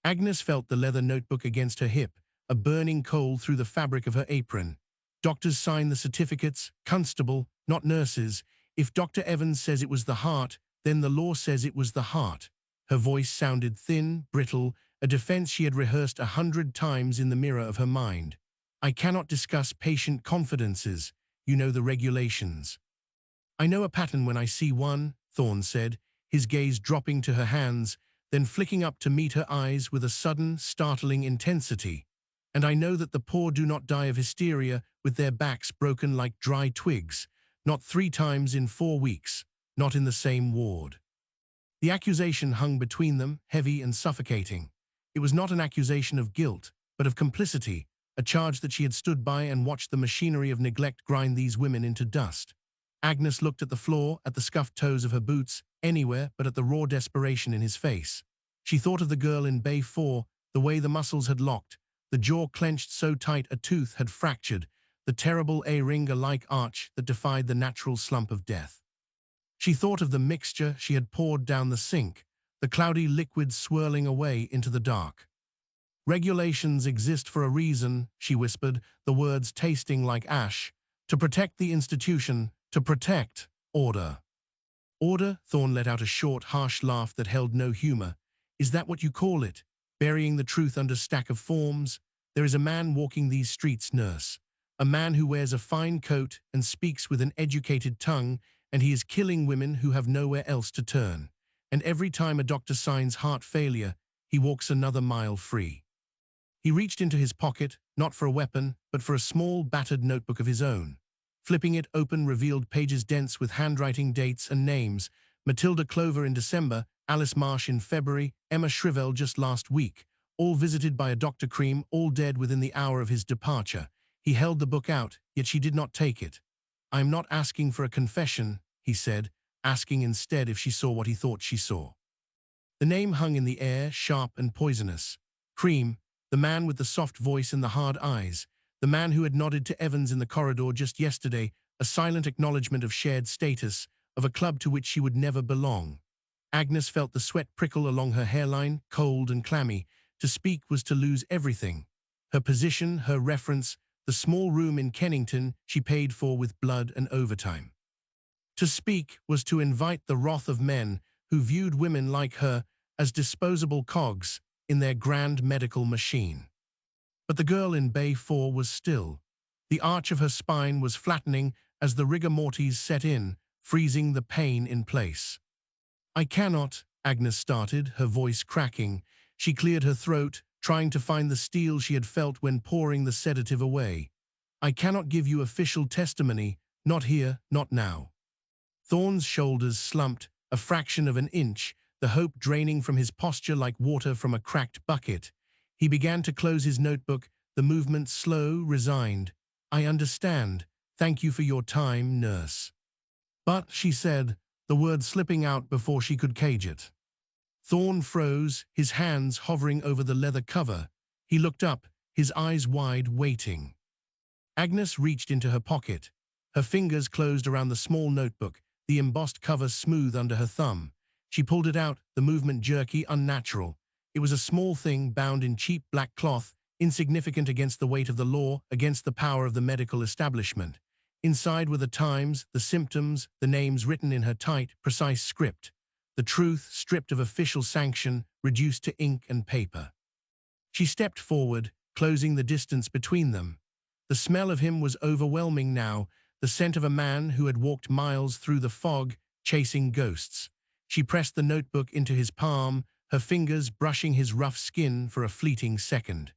Agnes felt the leather notebook against her hip, a burning coal through the fabric of her apron. "Doctors sign the certificates, Constable, not nurses. If Dr. Evans says it was the heart, then the law says it was the heart." Her voice sounded thin, brittle, a defense she had rehearsed 100 times in the mirror of her mind. "I cannot discuss patient confidences. You know the regulations." "I know a pattern when I see one," Thorne said, his gaze dropping to her hands, then flicking up to meet her eyes with a sudden, startling intensity. "And I know that the poor do not die of hysteria with their backs broken like dry twigs, not 3 times in 4 weeks, not in the same ward." The accusation hung between them, heavy and suffocating. It was not an accusation of guilt, but of complicity, a charge that she had stood by and watched the machinery of neglect grind these women into dust. Agnes looked at the floor, at the scuffed toes of her boots, anywhere but at the raw desperation in his face. She thought of the girl in Bay 4, the way the muscles had locked, the jaw clenched so tight a tooth had fractured, the terrible A-ringer-like arch that defied the natural slump of death. She thought of the mixture she had poured down the sink, the cloudy liquid swirling away into the dark. "Regulations exist for a reason," she whispered, the words tasting like ash. "To protect the institution, to protect order." "Order?" Thorne let out a short, harsh laugh that held no humor. "Is that what you call it? Burying the truth under stack of forms? There is a man walking these streets, nurse. A man who wears a fine coat and speaks with an educated tongue, and he is killing women who have nowhere else to turn. And every time a doctor signs heart failure, he walks another mile free." He reached into his pocket, not for a weapon, but for a small, battered notebook of his own. Flipping it open revealed pages dense with handwriting, dates, and names. Matilda Clover in December, Alice Marsh in February, Emma Shrivell just last week, all visited by a Dr. Cream, all dead within the hour of his departure. He held the book out, yet she did not take it. "I am not asking for a confession," he said, asking instead if she saw what he thought she saw. The name hung in the air, sharp and poisonous. Cream, the man with the soft voice and the hard eyes, the man who had nodded to Evans in the corridor just yesterday, a silent acknowledgement of shared status, of a club to which she would never belong. Agnes felt the sweat prickle along her hairline, cold and clammy. To speak was to lose everything. Her position, her reference, the small room in Kennington she paid for with blood and overtime. To speak was to invite the wrath of men who viewed women like her as disposable cogs in their grand medical machine. But the girl in Bay 4 was still. The arch of her spine was flattening as the rigor mortis set in, freezing the pain in place. "I cannot," Agnes started, her voice cracking. She cleared her throat, trying to find the steel she had felt when pouring the sedative away. "I cannot give you official testimony, not here, not now." Thorne's shoulders slumped a fraction of an inch, the hope draining from his posture like water from a cracked bucket. He began to close his notebook, the movement slow, resigned. "I understand. Thank you for your time, nurse." "But," she said, the word slipping out before she could cage it. Thorne froze, his hands hovering over the leather cover. He looked up, his eyes wide, waiting. Agnes reached into her pocket. Her fingers closed around the small notebook, the embossed cover smooth under her thumb. She pulled it out, the movement jerky, unnatural. It was a small thing bound in cheap black cloth, insignificant against the weight of the law, against the power of the medical establishment. Inside were the times, the symptoms, the names written in her tight, precise script. The truth, stripped of official sanction, reduced to ink and paper. She stepped forward, closing the distance between them. The smell of him was overwhelming now, the scent of a man who had walked miles through the fog, chasing ghosts. She pressed the notebook into his palm, her fingers brushing his rough skin for a fleeting second.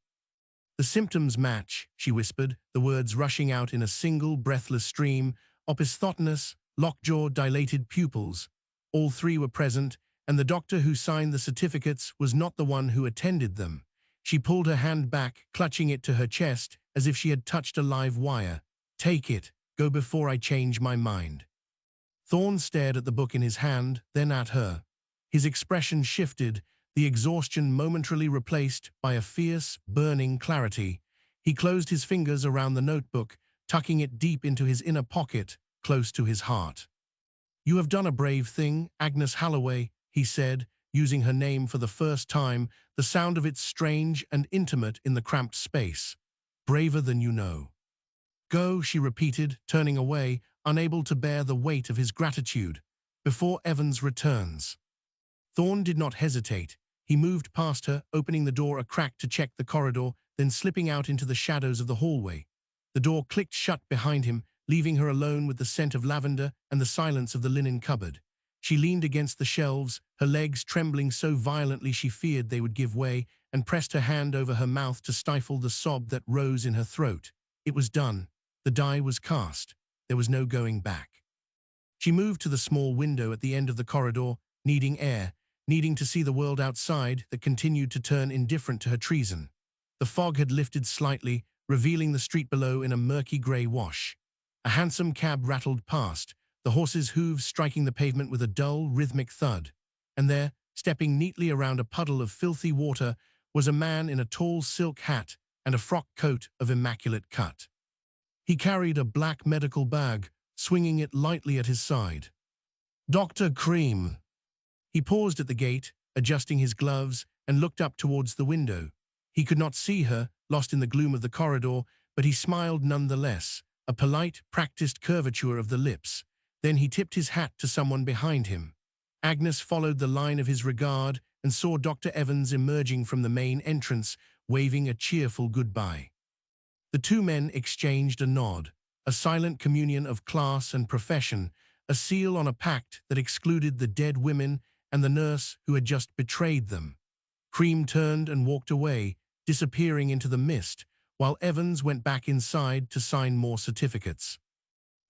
"The symptoms match," she whispered, the words rushing out in a single, breathless stream. Opisthotonous, lockjaw, dilated pupils. All three were present, and the doctor who signed the certificates was not the one who attended them. She pulled her hand back, clutching it to her chest, as if she had touched a live wire. "Take it. Go before I change my mind." Thorne stared at the book in his hand, then at her. His expression shifted, the exhaustion momentarily replaced by a fierce, burning clarity. He closed his fingers around the notebook, tucking it deep into his inner pocket, close to his heart. "You have done a brave thing, Agnes Halloway," he said, using her name for the first time, the sound of it strange and intimate in the cramped space. "Braver than you know." "Go," she repeated, turning away, unable to bear the weight of his gratitude. "Before Evans returns." Thorne did not hesitate. He moved past her, opening the door a crack to check the corridor, then slipping out into the shadows of the hallway. The door clicked shut behind him, leaving her alone with the scent of lavender and the silence of the linen cupboard. She leaned against the shelves, her legs trembling so violently she feared they would give way, and pressed her hand over her mouth to stifle the sob that rose in her throat. It was done. The die was cast. There was no going back. She moved to the small window at the end of the corridor, needing air, needing to see the world outside that continued to turn indifferent to her treason. The fog had lifted slightly, revealing the street below in a murky grey wash. A hansom cab rattled past, the horse's hooves striking the pavement with a dull, rhythmic thud. And there, stepping neatly around a puddle of filthy water, was a man in a tall silk hat and a frock coat of immaculate cut. He carried a black medical bag, swinging it lightly at his side. "Dr. Cream." He paused at the gate, adjusting his gloves, and looked up towards the window. He could not see her, lost in the gloom of the corridor, but he smiled nonetheless, a polite, practiced curvature of the lips. Then he tipped his hat to someone behind him. Agnes followed the line of his regard and saw Dr. Evans emerging from the main entrance, waving a cheerful goodbye. The two men exchanged a nod, a silent communion of class and profession, a seal on a pact that excluded the dead women and the nurse who had just betrayed them. Cream turned and walked away, disappearing into the mist, while Evans went back inside to sign more certificates.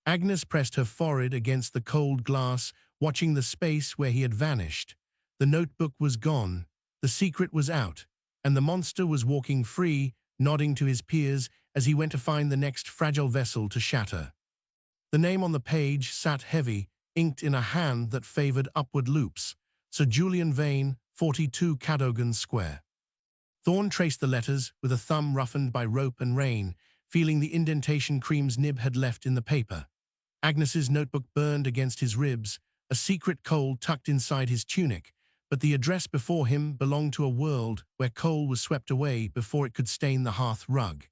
Agnes pressed her forehead against the cold glass, watching the space where he had vanished. The notebook was gone, the secret was out, and the monster was walking free, nodding to his peers as he went to find the next fragile vessel to shatter. The name on the page sat heavy, inked in a hand that favoured upward loops. Sir Julian Vane, 42 Cadogan Square. Thorne traced the letters with a thumb roughened by rope and rain, feeling the indentation Cream's nib had left in the paper. Agnes's notebook burned against his ribs, a secret coal tucked inside his tunic, but the address before him belonged to a world where coal was swept away before it could stain the hearth rug.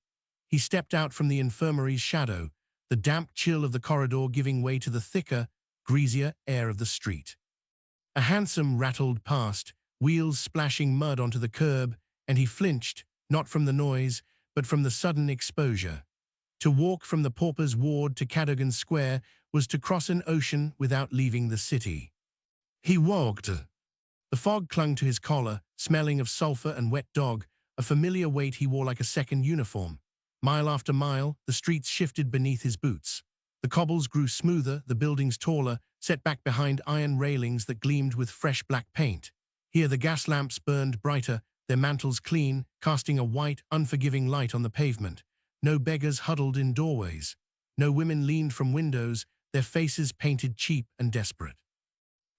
He stepped out from the infirmary's shadow, the damp chill of the corridor giving way to the thicker, greasier air of the street. A hansom rattled past, wheels splashing mud onto the curb, and he flinched, not from the noise, but from the sudden exposure. To walk from the pauper's ward to Cadogan Square was to cross an ocean without leaving the city. He walked. The fog clung to his collar, smelling of sulphur and wet dog, a familiar weight he wore like a second uniform. Mile after mile, the streets shifted beneath his boots. The cobbles grew smoother, the buildings taller, set back behind iron railings that gleamed with fresh black paint. Here the gas lamps burned brighter, their mantles clean, casting a white, unforgiving light on the pavement. No beggars huddled in doorways. No women leaned from windows, their faces painted cheap and desperate.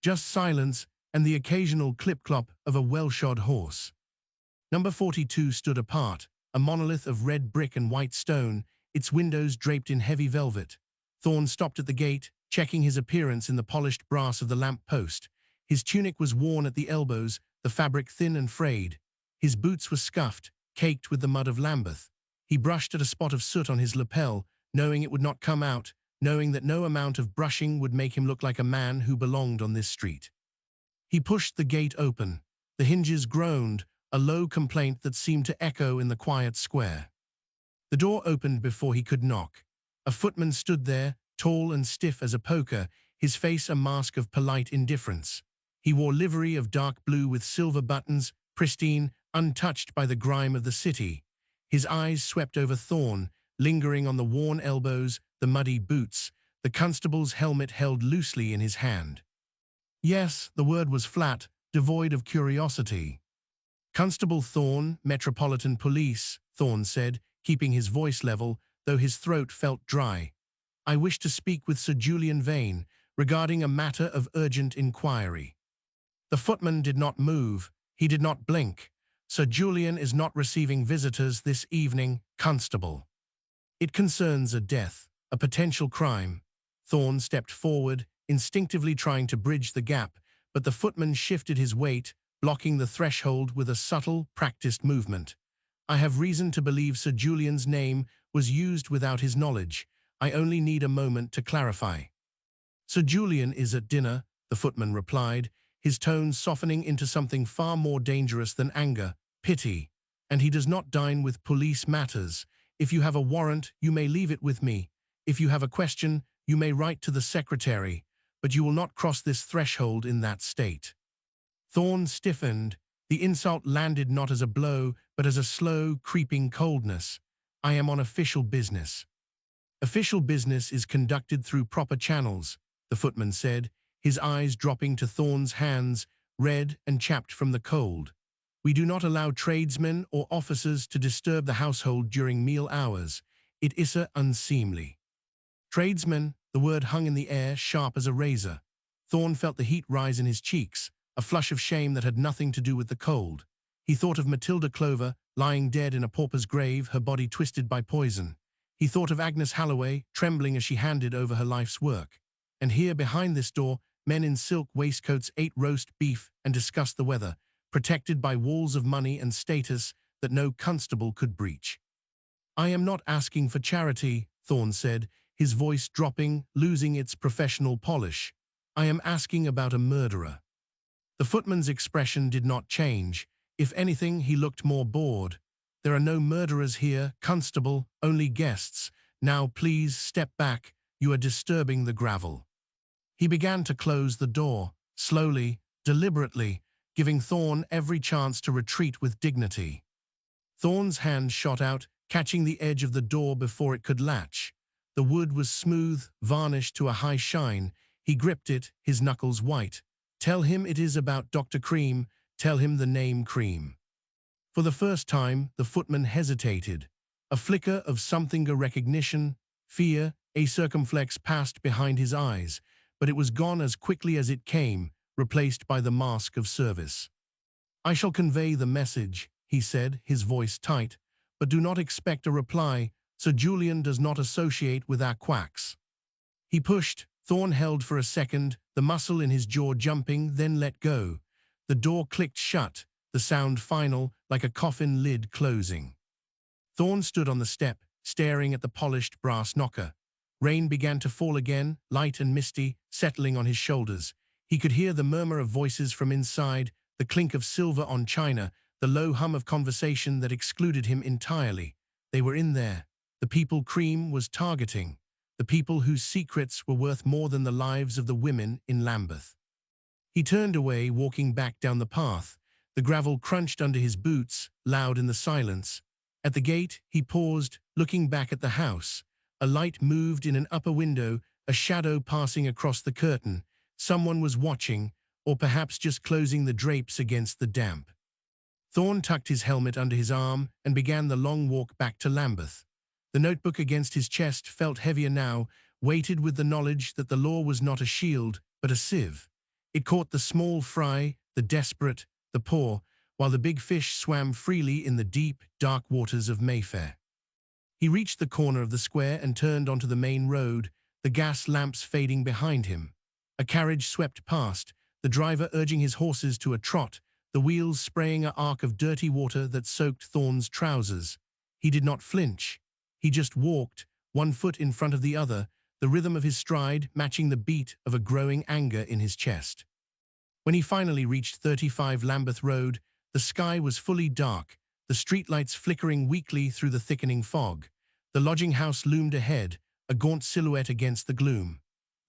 Just silence and the occasional clip-clop of a well-shod horse. Number 42 stood apart, a monolith of red brick and white stone, its windows draped in heavy velvet. Thorne stopped at the gate, checking his appearance in the polished brass of the lamp post. His tunic was worn at the elbows, the fabric thin and frayed. His boots were scuffed, caked with the mud of Lambeth. He brushed at a spot of soot on his lapel, knowing it would not come out, knowing that no amount of brushing would make him look like a man who belonged on this street. He pushed the gate open. The hinges groaned, a low complaint that seemed to echo in the quiet square. The door opened before he could knock. A footman stood there, tall and stiff as a poker, his face a mask of polite indifference. He wore livery of dark blue with silver buttons, pristine, untouched by the grime of the city. His eyes swept over Thorne, lingering on the worn elbows, the muddy boots, the constable's helmet held loosely in his hand. Yes, the word was flat, devoid of curiosity. Constable Thorne, Metropolitan Police, Thorne said, keeping his voice level, though his throat felt dry. I wish to speak with Sir Julian Vane, regarding a matter of urgent inquiry. The footman did not move. He did not blink. Sir Julian is not receiving visitors this evening, Constable. It concerns a death, a potential crime. Thorne stepped forward, instinctively trying to bridge the gap, but the footman shifted his weight, blocking the threshold with a subtle, practiced movement. I have reason to believe Sir Julian's name was used without his knowledge. I only need a moment to clarify. Sir Julian is at dinner, the footman replied, his tone softening into something far more dangerous than anger, pity. And he does not dine with police matters. If you have a warrant, you may leave it with me. If you have a question, you may write to the secretary, but you will not cross this threshold in that state. Thorne stiffened. The insult landed not as a blow, but as a slow, creeping coldness. I am on official business. Official business is conducted through proper channels, the footman said, his eyes dropping to Thorne's hands, red and chapped from the cold. We do not allow tradesmen or officers to disturb the household during meal hours. It is unseemly. Tradesmen, the word hung in the air, sharp as a razor. Thorne felt the heat rise in his cheeks, a flush of shame that had nothing to do with the cold. He thought of Matilda Clover, lying dead in a pauper's grave, her body twisted by poison. He thought of Agnes Holloway, trembling as she handed over her life's work. And here, behind this door, men in silk waistcoats ate roast beef and discussed the weather, protected by walls of money and status that no constable could breach. I am not asking for charity, Thorne said, his voice dropping, losing its professional polish. I am asking about a murderer. The footman's expression did not change. If anything, he looked more bored. There are no murderers here, Constable, only guests. Now please step back, you are disturbing the gravel. He began to close the door, slowly, deliberately, giving Thorne every chance to retreat with dignity. Thorne's hand shot out, catching the edge of the door before it could latch. The wood was smooth, varnished to a high shine. He gripped it, his knuckles white. Tell him it is about Dr. Cream. Tell him the name Cream. For the first time, the footman hesitated. A flicker of something, a recognition, fear, A circumflex passed behind his eyes, but it was gone as quickly as it came, replaced by the mask of service. "I shall convey the message," he said, his voice tight, "but do not expect a reply. Sir Julian does not associate with our quacks." He pushed. Thorne held for a second, the muscle in his jaw jumping, then let go. The door clicked shut, the sound final, like a coffin lid closing. Thorne stood on the step, staring at the polished brass knocker. Rain began to fall again, light and misty, settling on his shoulders. He could hear the murmur of voices from inside, the clink of silver on china, the low hum of conversation that excluded him entirely. They were in there. The people Cream was targeting. The people whose secrets were worth more than the lives of the women in Lambeth. He turned away, walking back down the path. The gravel crunched under his boots, loud in the silence. At the gate, he paused, looking back at the house. A light moved in an upper window, a shadow passing across the curtain. Someone was watching, or perhaps just closing the drapes against the damp. Thorne tucked his helmet under his arm and began the long walk back to Lambeth. The notebook against his chest felt heavier now, weighted with the knowledge that the law was not a shield, but a sieve. It caught the small fry, the desperate, the poor, while the big fish swam freely in the deep, dark waters of Mayfair. He reached the corner of the square and turned onto the main road, the gas lamps fading behind him. A carriage swept past, the driver urging his horses to a trot, the wheels spraying an arc of dirty water that soaked Thorne's trousers. He did not flinch. He just walked, one foot in front of the other, the rhythm of his stride matching the beat of a growing anger in his chest. When he finally reached 35 Lambeth Road, the sky was fully dark, the streetlights flickering weakly through the thickening fog. The lodging house loomed ahead, a gaunt silhouette against the gloom.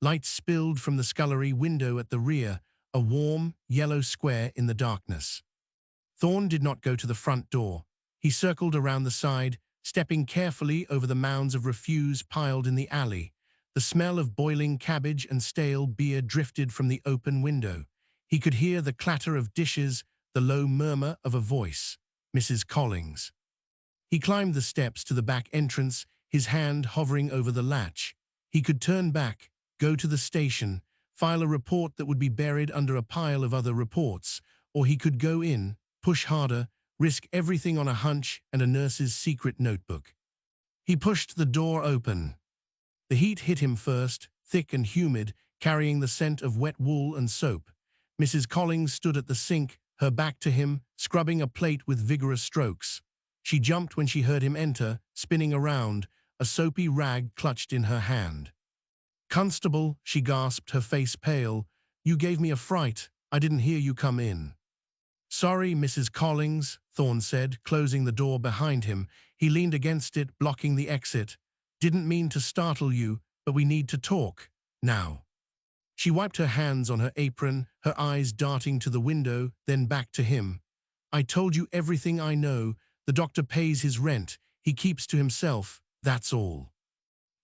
Light spilled from the scullery window at the rear, a warm, yellow square in the darkness. Thorne did not go to the front door. He circled around the side, stepping carefully over the mounds of refuse piled in the alley. The smell of boiling cabbage and stale beer drifted from the open window. He could hear the clatter of dishes, the low murmur of a voice, Mrs. Collins. He climbed the steps to the back entrance, his hand hovering over the latch. He could turn back, go to the station, file a report that would be buried under a pile of other reports, or he could go in, push harder, risk everything on a hunch and a nurse's secret notebook. He pushed the door open. The heat hit him first, thick and humid, carrying the scent of wet wool and soap. Mrs. Collins stood at the sink, her back to him, scrubbing a plate with vigorous strokes. She jumped when she heard him enter, spinning around, a soapy rag clutched in her hand. "Constable," she gasped, her face pale. "You gave me a fright. I didn't hear you come in." "Sorry, Mrs. Collins," Thorne said, closing the door behind him. He leaned against it, blocking the exit. "Didn't mean to startle you, but we need to talk, now." She wiped her hands on her apron, her eyes darting to the window, then back to him. "I told you everything I know. The doctor pays his rent. He keeps to himself. That's all."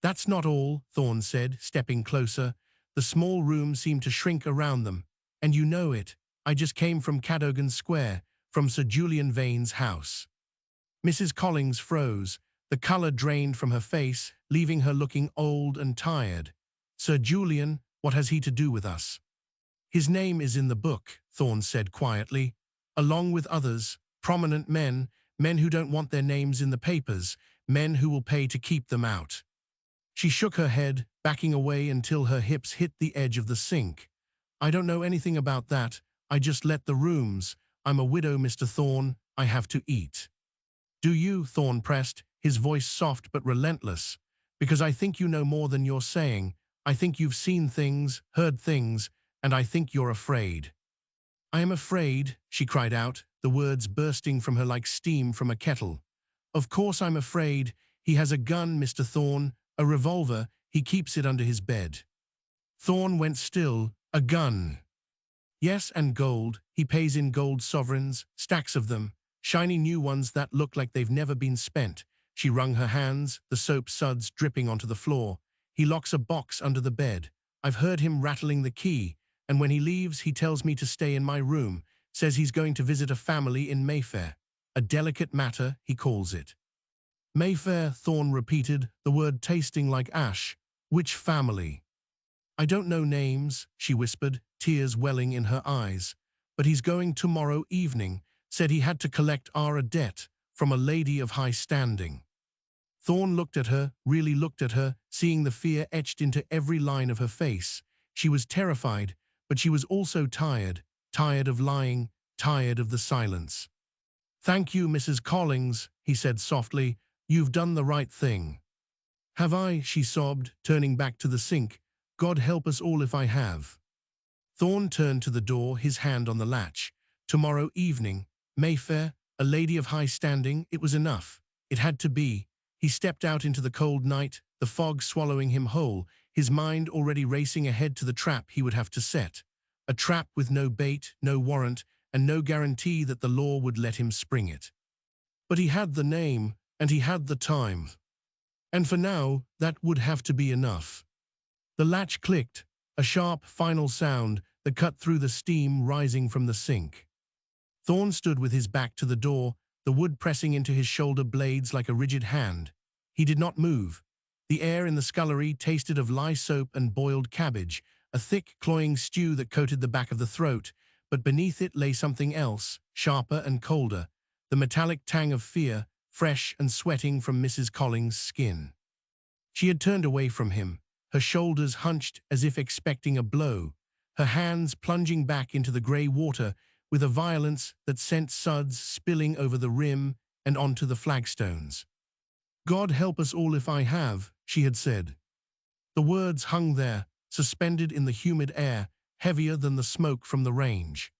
"That's not all," Thorne said, stepping closer. The small room seemed to shrink around them. "And you know it. I just came from Cadogan Square, from Sir Julian Vane's house." Mrs. Collins froze. The colour drained from her face, leaving her looking old and tired. "Sir Julian, what has he to do with us?" "His name is in the book," Thorne said quietly, "along with others, prominent men, men who don't want their names in the papers, men who will pay to keep them out." She shook her head, backing away until her hips hit the edge of the sink. "I don't know anything about that. I just let the rooms. I'm a widow, Mr. Thorne. I have to eat." "Do you?" Thorne pressed, his voice soft but relentless. "Because I think you know more than you're saying. I think you've seen things, heard things, and I think you're afraid." "I am afraid," she cried out, the words bursting from her like steam from a kettle. "Of course I'm afraid. He has a gun, Mr. Thorne, a revolver. He keeps it under his bed." Thorne went still. "A gun?" "Yes, and gold. He pays in gold sovereigns, stacks of them, shiny new ones that look like they've never been spent." She wrung her hands, the soap suds dripping onto the floor. "He locks a box under the bed. I've heard him rattling the key, and when he leaves he tells me to stay in my room, says he's going to visit a family in Mayfair. A delicate matter, he calls it." "Mayfair," Thorne repeated, the word tasting like ash. Which family? I don't know names, she whispered, tears welling in her eyes. But he's going tomorrow evening, said he had to collect a debt from a lady of high standing. Thorne looked at her, really looked at her, seeing the fear etched into every line of her face. She was terrified, but she was also tired, tired of lying, tired of the silence. Thank you, Mrs. Collins, he said softly. You've done the right thing. Have I? She sobbed, turning back to the sink. God help us all if I have. Thorne turned to the door, his hand on the latch. Tomorrow evening, Mayfair, a lady of high standing, it was enough. It had to be. He stepped out into the cold night, the fog swallowing him whole, his mind already racing ahead to the trap he would have to set. A trap with no bait, no warrant, and no guarantee that the law would let him spring it. But he had the name, and he had the time. And for now, that would have to be enough. The latch clicked, a sharp, final sound that cut through the steam rising from the sink. Thorne stood with his back to the door, the wood pressing into his shoulder blades like a rigid hand. He did not move. The air in the scullery tasted of lye soap and boiled cabbage, a thick, cloying stew that coated the back of the throat, but beneath it lay something else, sharper and colder, the metallic tang of fear, fresh and sweating from Mrs. Collins' skin. She had turned away from him, her shoulders hunched as if expecting a blow, her hands plunging back into the grey water with a violence that sent suds spilling over the rim and onto the flagstones. God help us all if I have, she had said. The words hung there, suspended in the humid air, heavier than the smoke from the range.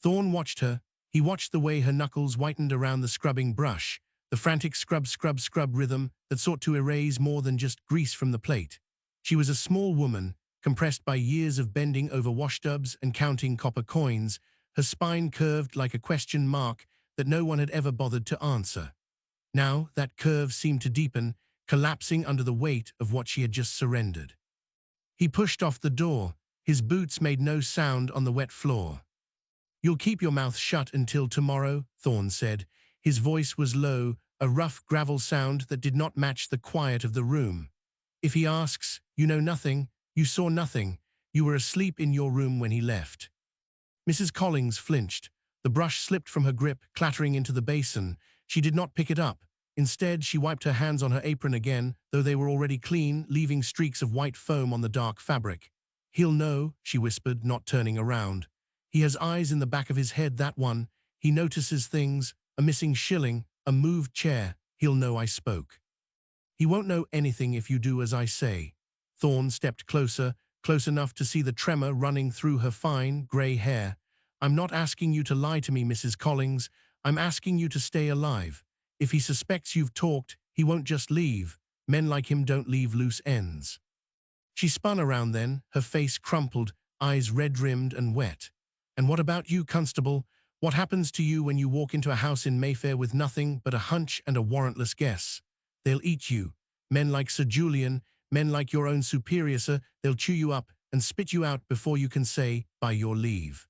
Thorne watched her. He watched the way her knuckles whitened around the scrubbing brush, the frantic scrub, scrub, scrub rhythm that sought to erase more than just grease from the plate. She was a small woman, compressed by years of bending over washtubs and counting copper coins, her spine curved like a question mark that no one had ever bothered to answer. Now that curve seemed to deepen, collapsing under the weight of what she had just surrendered. He pushed off the door. His boots made no sound on the wet floor. You'll keep your mouth shut until tomorrow, Thorne said. His voice was low, a rough gravel sound that did not match the quiet of the room. If he asks, you know nothing, you saw nothing, you were asleep in your room when he left. Mrs. Collins flinched. The brush slipped from her grip, clattering into the basin. She did not pick it up. Instead, she wiped her hands on her apron again, though they were already clean, leaving streaks of white foam on the dark fabric. He'll know, she whispered, not turning around. He has eyes in the back of his head, that one. He notices things, a missing shilling, a moved chair. He'll know I spoke. He won't know anything if you do as I say. Thorne stepped closer, close enough to see the tremor running through her fine, grey hair. I'm not asking you to lie to me, Mrs. Collins. I'm asking you to stay alive. If he suspects you've talked, he won't just leave. Men like him don't leave loose ends. She spun around then, her face crumpled, eyes red-rimmed and wet. And what about you, Constable? What happens to you when you walk into a house in Mayfair with nothing but a hunch and a warrantless guess? They'll eat you. Men like Sir Julian, men like your own superior, sir, they'll chew you up and spit you out before you can say, by your leave.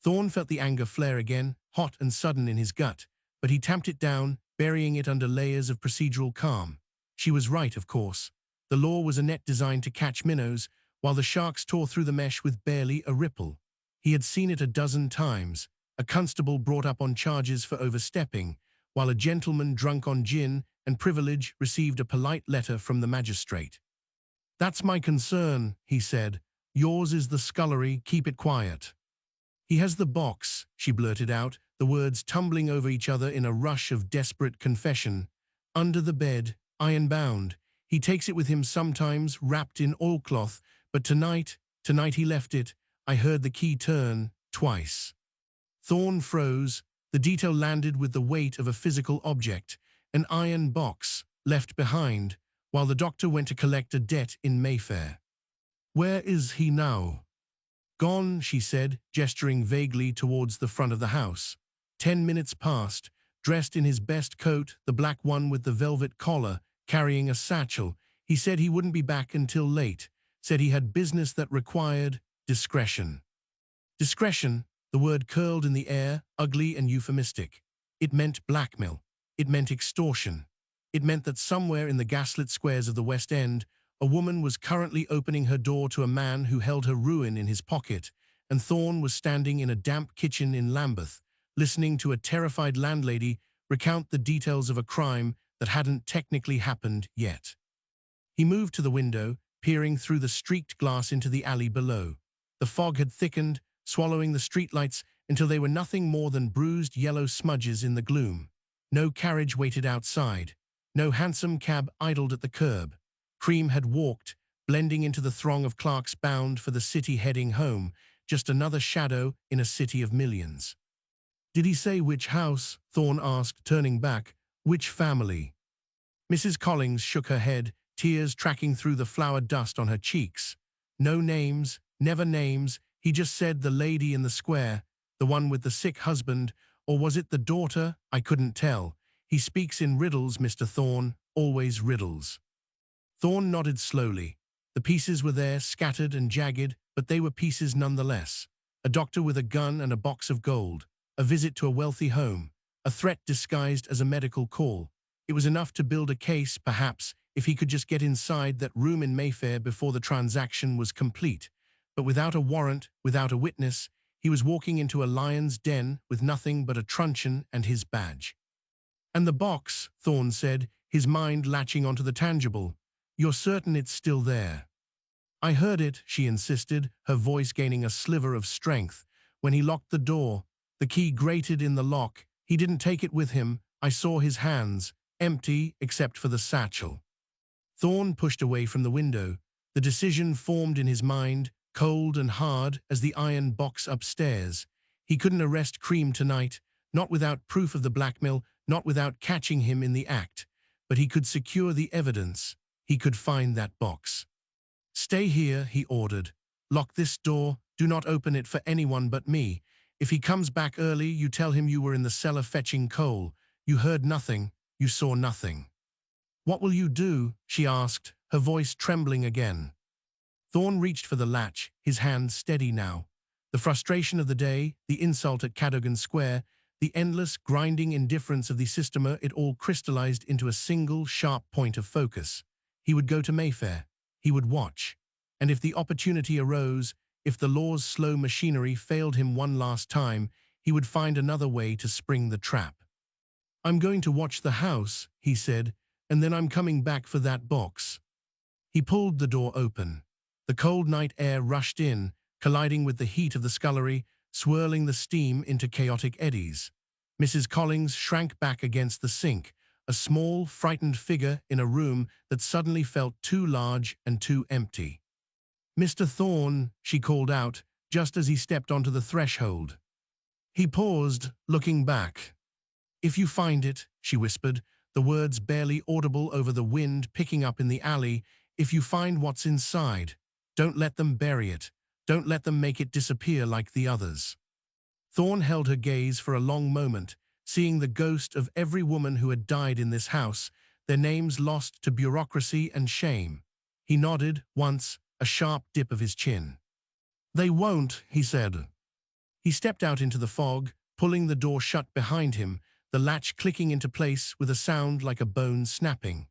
Thorne felt the anger flare again, hot and sudden in his gut, but he tamped it down, burying it under layers of procedural calm. She was right, of course. The law was a net designed to catch minnows, while the sharks tore through the mesh with barely a ripple. He had seen it a dozen times. A constable brought up on charges for overstepping, while a gentleman drunk on gin and privilege received a polite letter from the magistrate. That's my concern, he said. Yours is the scullery, keep it quiet. He has the box, she blurted out, the words tumbling over each other in a rush of desperate confession. Under the bed, iron-bound. He takes it with him sometimes, wrapped in oilcloth, but tonight he left it. I heard the key turn, twice. Thorne froze. The detail landed with the weight of a physical object, an iron box, left behind, while the doctor went to collect a debt in Mayfair. Where is he now? Gone, she said, gesturing vaguely towards the front of the house. 10 minutes passed, dressed in his best coat, the black one with the velvet collar, carrying a satchel. He said he wouldn't be back until late, said he had business that required discretion. Discretion, the word curled in the air, ugly and euphemistic. It meant blackmail. It meant extortion. It meant that somewhere in the gaslit squares of the West End, A woman was currently opening her door to a man who held her ruin in his pocket, and Thorne was standing in a damp kitchen in Lambeth, listening to a terrified landlady recount the details of a crime that hadn't technically happened yet. He moved to the window, peering through the streaked glass into the alley below. The fog had thickened, swallowing the streetlights until they were nothing more than bruised yellow smudges in the gloom. No carriage waited outside. No hansom cab idled at the curb. Cream had walked, blending into the throng of clerks bound for the city heading home, just another shadow in a city of millions. "Did he say which house?" Thorne asked, turning back. "Which family?" Mrs. Collins shook her head, tears tracking through the flour dust on her cheeks. "No names, never names. He just said the lady in the square, the one with the sick husband, or was it the daughter? I couldn't tell. He speaks in riddles, Mr. Thorne, always riddles." Thorne nodded slowly. The pieces were there, scattered and jagged, but they were pieces nonetheless. A doctor with a gun and a box of gold. A visit to a wealthy home. A threat disguised as a medical call. It was enough to build a case, perhaps, if he could just get inside that room in Mayfair before the transaction was complete. But without a warrant, without a witness, he was walking into a lion's den with nothing but a truncheon and his badge. "And the box," Thorne said, his mind latching onto the tangible. "You're certain it's still there?" "I heard it," she insisted, her voice gaining a sliver of strength. "When he locked the door, the key grated in the lock. He didn't take it with him. I saw his hands, empty except for the satchel." Thorne pushed away from the window. The decision formed in his mind, cold and hard as the iron box upstairs. He couldn't arrest Cream tonight, not without proof of the blackmail, not without catching him in the act. But he could secure the evidence. He could find that box. "Stay here," he ordered. "Lock this door. Do not open it for anyone but me. If he comes back early, you tell him you were in the cellar fetching coal. You heard nothing. You saw nothing." "What will you do?" she asked, her voice trembling again. Thorne reached for the latch, his hand steady now. The frustration of the day, the insult at Cadogan Square, the endless, grinding indifference of the system, it all crystallized into a single, sharp point of focus. He would go to Mayfair. He would watch. And if the opportunity arose, if the law's slow machinery failed him one last time, he would find another way to spring the trap. "I'm going to watch the house," he said, "and then I'm coming back for that box." He pulled the door open. The cold night air rushed in, colliding with the heat of the scullery, swirling the steam into chaotic eddies. Mrs. Collins shrank back against the sink, a small, frightened figure in a room that suddenly felt too large and too empty. "Mr. Thorne," she called out, just as he stepped onto the threshold. He paused, looking back. "If you find it," she whispered, the words barely audible over the wind picking up in the alley, "if you find what's inside, don't let them bury it. Don't let them make it disappear like the others." Thorne held her gaze for a long moment, seeing the ghost of every woman who had died in this house, their names lost to bureaucracy and shame. He nodded, once, a sharp dip of his chin. "They won't," he said. He stepped out into the fog, pulling the door shut behind him, the latch clicking into place with a sound like a bone snapping.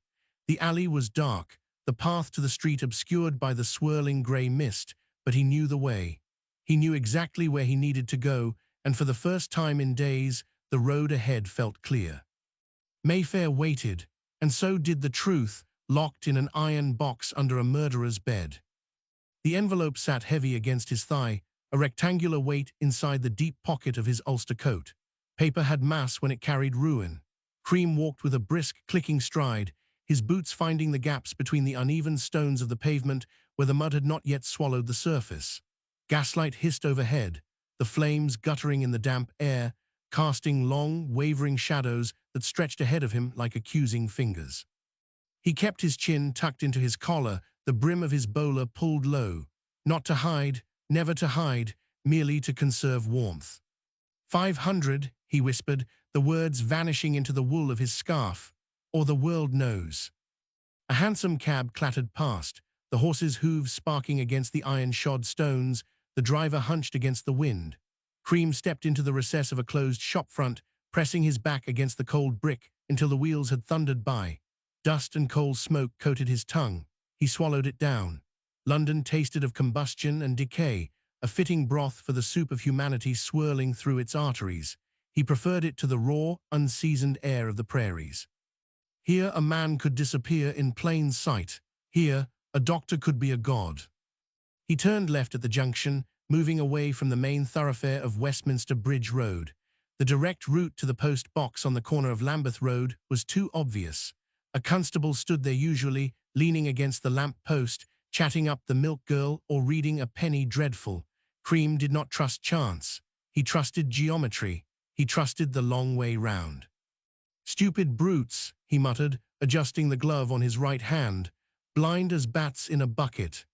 The alley was dark, the path to the street obscured by the swirling grey mist, but he knew the way. He knew exactly where he needed to go, and for the first time in days, the road ahead felt clear. Mayfair waited, and so did the truth, locked in an iron box under a murderer's bed. The envelope sat heavy against his thigh, a rectangular weight inside the deep pocket of his ulster coat. Paper had mass when it carried ruin. Cream walked with a brisk, clicking stride, his boots finding the gaps between the uneven stones of the pavement where the mud had not yet swallowed the surface. Gaslight hissed overhead, the flames guttering in the damp air, casting long, wavering shadows that stretched ahead of him like accusing fingers. He kept his chin tucked into his collar, the brim of his bowler pulled low, not to hide, never to hide, merely to conserve warmth. 500, he whispered, the words vanishing into the wool of his scarf. Or the world knows. A hansom cab clattered past, the horse's hooves sparking against the iron-shod stones, the driver hunched against the wind. Cream stepped into the recess of a closed shop front, pressing his back against the cold brick until the wheels had thundered by. Dust and coal smoke coated his tongue. He swallowed it down. London tasted of combustion and decay, a fitting broth for the soup of humanity swirling through its arteries. He preferred it to the raw, unseasoned air of the prairies. Here a man could disappear in plain sight. Here a doctor could be a god. He turned left at the junction, moving away from the main thoroughfare of Westminster Bridge Road. The direct route to the post box on the corner of Lambeth Road was too obvious. A constable stood there usually, leaning against the lamp post, chatting up the milk girl or reading a penny dreadful. Cream did not trust chance. He trusted geometry. He trusted the long way round. "Stupid brutes," he muttered, adjusting the glove on his right hand, "blind as bats in a bucket."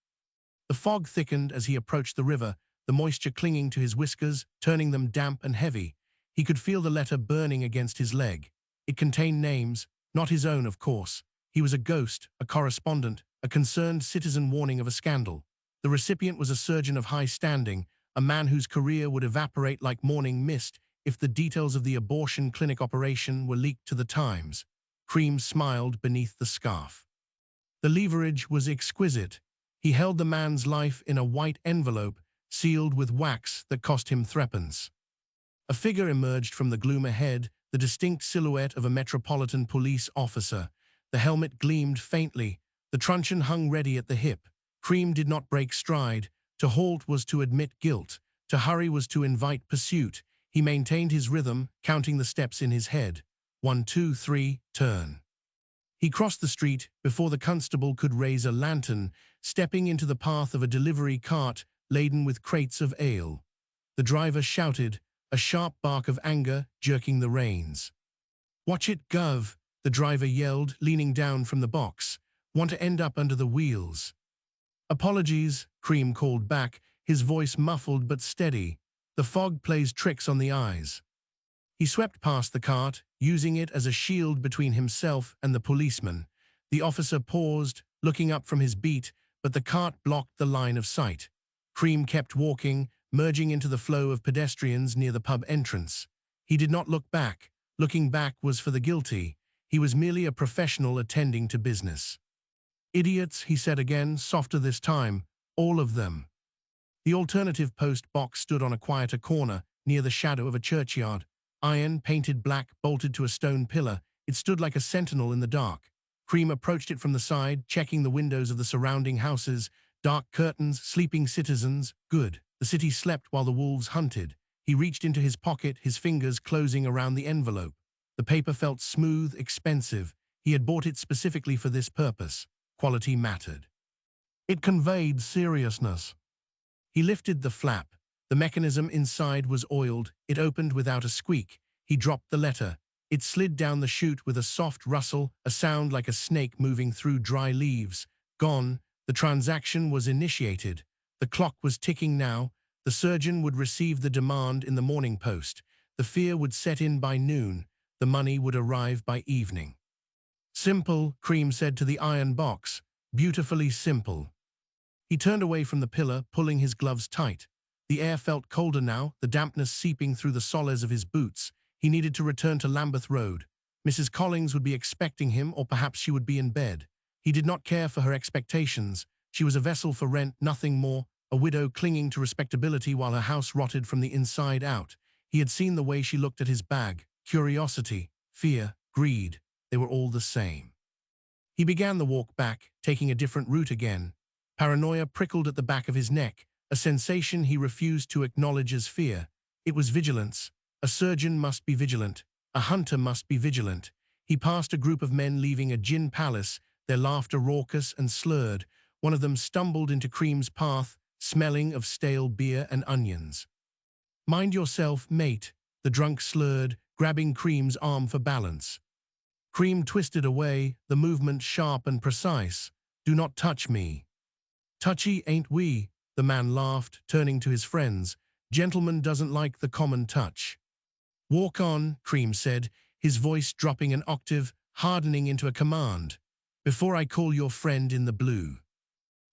The fog thickened as he approached the river, the moisture clinging to his whiskers, turning them damp and heavy. He could feel the letter burning against his leg. It contained names, not his own, of course. He was a ghost, a correspondent, a concerned citizen warning of a scandal. The recipient was a surgeon of high standing, a man whose career would evaporate like morning mist if the details of the abortion clinic operation were leaked to the Times. Cream smiled beneath the scarf. The leverage was exquisite. He held the man's life in a white envelope, sealed with wax that cost him threepence. A figure emerged from the gloom ahead, the distinct silhouette of a Metropolitan Police officer. The helmet gleamed faintly. The truncheon hung ready at the hip. Cream did not break stride. To halt was to admit guilt. To hurry was to invite pursuit. He maintained his rhythm, counting the steps in his head. 1, 2, 3, turn. He crossed the street before the constable could raise a lantern, stepping into the path of a delivery cart laden with crates of ale. The driver shouted, a sharp bark of anger jerking the reins. "Watch it, Gov," the driver yelled, leaning down from the box. "Want to end up under the wheels." "Apologies," Cream called back, his voice muffled but steady. "The fog plays tricks on the eyes." He swept past the cart, using it as a shield between himself and the policeman. The officer paused, looking up from his beat, but the cart blocked the line of sight. Cream kept walking, merging into the flow of pedestrians near the pub entrance. He did not look back. Looking back was for the guilty. He was merely a professional attending to business. "Idiots," he said again, softer this time. "All of them." The alternative post box stood on a quieter corner, near the shadow of a churchyard. Iron, painted black, bolted to a stone pillar, it stood like a sentinel in the dark. Cream approached it from the side, checking the windows of the surrounding houses. Dark curtains, sleeping citizens. Good. The city slept while the wolves hunted. He reached into his pocket, his fingers closing around the envelope. The paper felt smooth, expensive. He had bought it specifically for this purpose. Quality mattered. It conveyed seriousness. He lifted the flap. The mechanism inside was oiled. It opened without a squeak. He dropped the letter. It slid down the chute with a soft rustle, a sound like a snake moving through dry leaves. Gone. The transaction was initiated. The clock was ticking now. The surgeon would receive the demand in the Morning Post. The fear would set in by noon. The money would arrive by evening. "Simple," Cream said to the iron box. "Beautifully simple." He turned away from the pillar, pulling his gloves tight. The air felt colder now, the dampness seeping through the soles of his boots. He needed to return to Lambeth Road. Mrs. Collins would be expecting him, or perhaps she would be in bed. He did not care for her expectations. She was a vessel for rent, nothing more, a widow clinging to respectability while her house rotted from the inside out. He had seen the way she looked at his bag. Curiosity, fear, greed, they were all the same. He began the walk back, taking a different route again. Paranoia prickled at the back of his neck, a sensation he refused to acknowledge as fear. It was vigilance. A surgeon must be vigilant. A hunter must be vigilant. He passed a group of men leaving a gin palace, their laughter raucous and slurred. One of them stumbled into Cream's path, smelling of stale beer and onions. "Mind yourself, mate," the drunk slurred, grabbing Cream's arm for balance. Cream twisted away, the movement sharp and precise. "Do not touch me." "Touchy, ain't we?" The man laughed, turning to his friends. "Gentleman doesn't like the common touch." "Walk on," Cream said, his voice dropping an octave, hardening into a command. "Before I call your friend in the blue."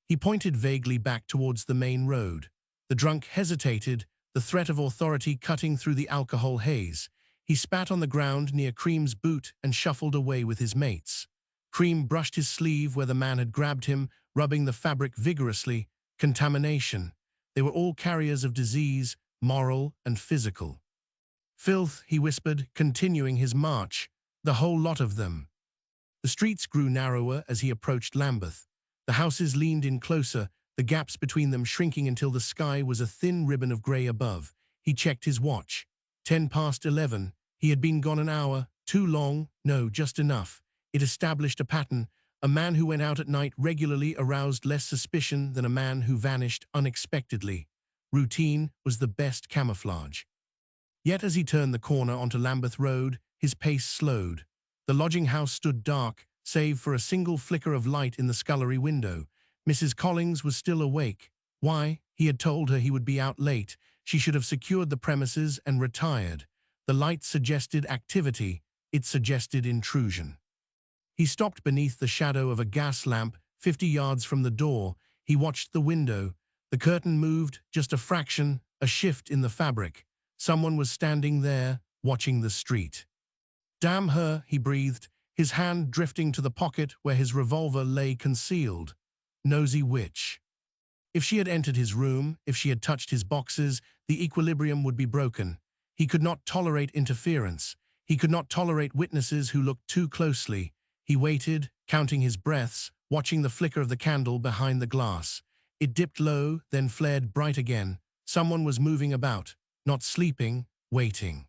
He pointed vaguely back towards the main road. The drunk hesitated, the threat of authority cutting through the alcohol haze. He spat on the ground near Cream's boot and shuffled away with his mates. Cream brushed his sleeve where the man had grabbed him, rubbing the fabric vigorously. Contamination. They were all carriers of disease, moral and physical. Filth, he whispered, continuing his march. The whole lot of them. The streets grew narrower as he approached Lambeth. The houses leaned in closer, the gaps between them shrinking until the sky was a thin ribbon of grey above. He checked his watch. 11:10. He had been gone an hour. Too long? No, just enough. It established a pattern. A man who went out at night regularly aroused less suspicion than a man who vanished unexpectedly. Routine was the best camouflage. Yet as he turned the corner onto Lambeth Road, his pace slowed. The lodging house stood dark, save for a single flicker of light in the scullery window. Mrs. Collins was still awake. Why? He had told her he would be out late. She should have secured the premises and retired. The light suggested activity. It suggested intrusion. He stopped beneath the shadow of a gas lamp, 50 yards from the door. He watched the window. The curtain moved, just a fraction, a shift in the fabric. Someone was standing there, watching the street. Damn her, he breathed, his hand drifting to the pocket where his revolver lay concealed. Nosy witch. If she had entered his room, if she had touched his boxes, the equilibrium would be broken. He could not tolerate interference. He could not tolerate witnesses who looked too closely. He waited, counting his breaths, watching the flicker of the candle behind the glass. It dipped low, then flared bright again. Someone was moving about, not sleeping, waiting.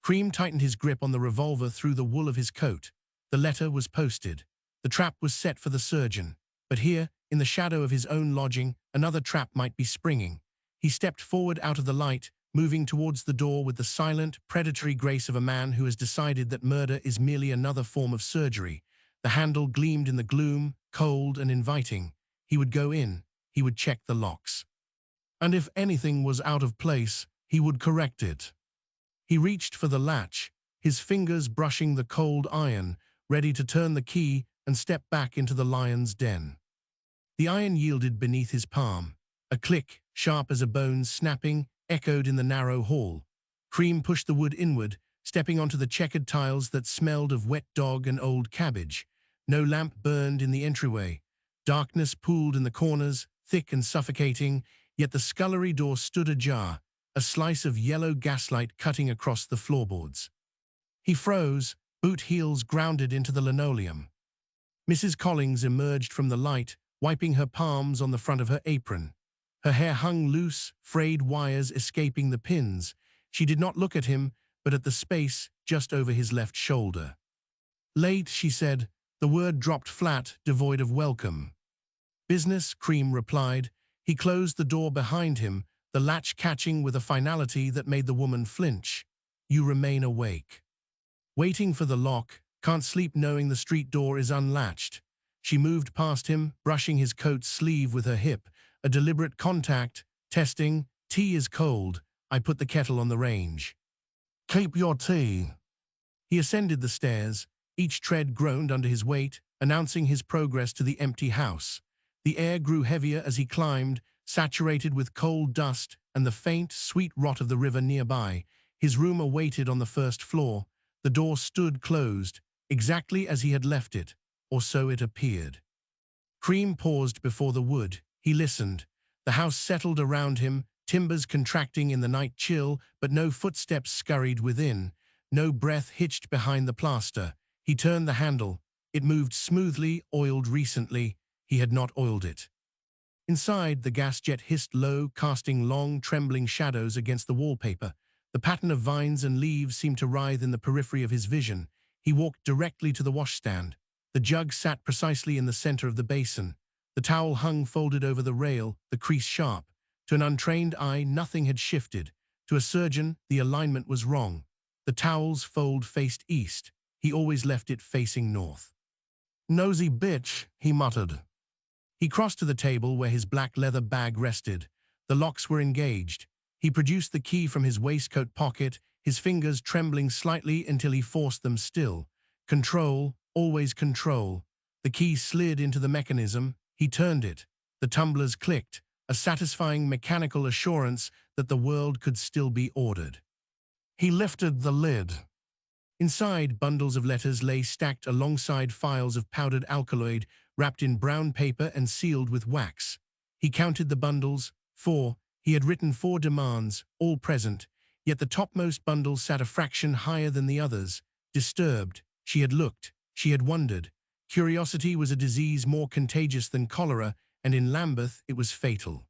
Cream tightened his grip on the revolver through the wool of his coat. The letter was posted. The trap was set for the surgeon. But here, in the shadow of his own lodging, another trap might be springing. He stepped forward out of the light, moving towards the door with the silent, predatory grace of a man who has decided that murder is merely another form of surgery. The handle gleamed in the gloom, cold and inviting. He would go in. He would check the locks. And if anything was out of place, he would correct it. He reached for the latch, his fingers brushing the cold iron, ready to turn the key and step back into the lion's den. The iron yielded beneath his palm. A click, sharp as a bone snapping, echoed in the narrow hall. Cream pushed the wood inward, stepping onto the checkered tiles that smelled of wet dog and old cabbage. No lamp burned in the entryway. Darkness pooled in the corners, thick and suffocating, yet the scullery door stood ajar, a slice of yellow gaslight cutting across the floorboards. He froze, boot heels grounded into the linoleum. Mrs. Collins emerged from the light, wiping her palms on the front of her apron. Her hair hung loose, frayed wires escaping the pins. She did not look at him, but at the space just over his left shoulder. Late, she said, the word dropped flat, devoid of welcome. Business, Cream replied. He closed the door behind him, the latch catching with a finality that made the woman flinch. You remain awake. Waiting for the lock, can't sleep knowing the street door is unlatched. She moved past him, brushing his coat sleeve with her hip. A deliberate contact, testing, tea is cold. I put the kettle on the range. Keep your tea. He ascended the stairs. Each tread groaned under his weight, announcing his progress to the empty house. The air grew heavier as he climbed, saturated with cold dust and the faint, sweet rot of the river nearby. His room awaited on the first floor. The door stood closed, exactly as he had left it, or so it appeared. Cream paused before the wood. He listened. The house settled around him, timbers contracting in the night chill, but no footsteps scurried within, no breath hitched behind the plaster. He turned the handle. It moved smoothly, oiled recently. He had not oiled it. Inside, the gas jet hissed low, casting long, trembling shadows against the wallpaper. The pattern of vines and leaves seemed to writhe in the periphery of his vision. He walked directly to the washstand. The jug sat precisely in the center of the basin. The towel hung folded over the rail, the crease sharp. To an untrained eye, nothing had shifted. To a surgeon, the alignment was wrong. The towel's fold faced east. He always left it facing north. Nosy bitch, he muttered. He crossed to the table where his black leather bag rested. The locks were engaged. He produced the key from his waistcoat pocket, his fingers trembling slightly until he forced them still. Control, always control. The key slid into the mechanism. He turned it. The tumblers clicked, a satisfying mechanical assurance that the world could still be ordered. He lifted the lid. Inside, bundles of letters lay stacked alongside files of powdered alkaloid wrapped in brown paper and sealed with wax. He counted the bundles, 4. He had written 4 demands, all present, yet the topmost bundle sat a fraction higher than the others. Disturbed, she had looked, she had wondered. Curiosity was a disease more contagious than cholera, and in Lambeth it was fatal.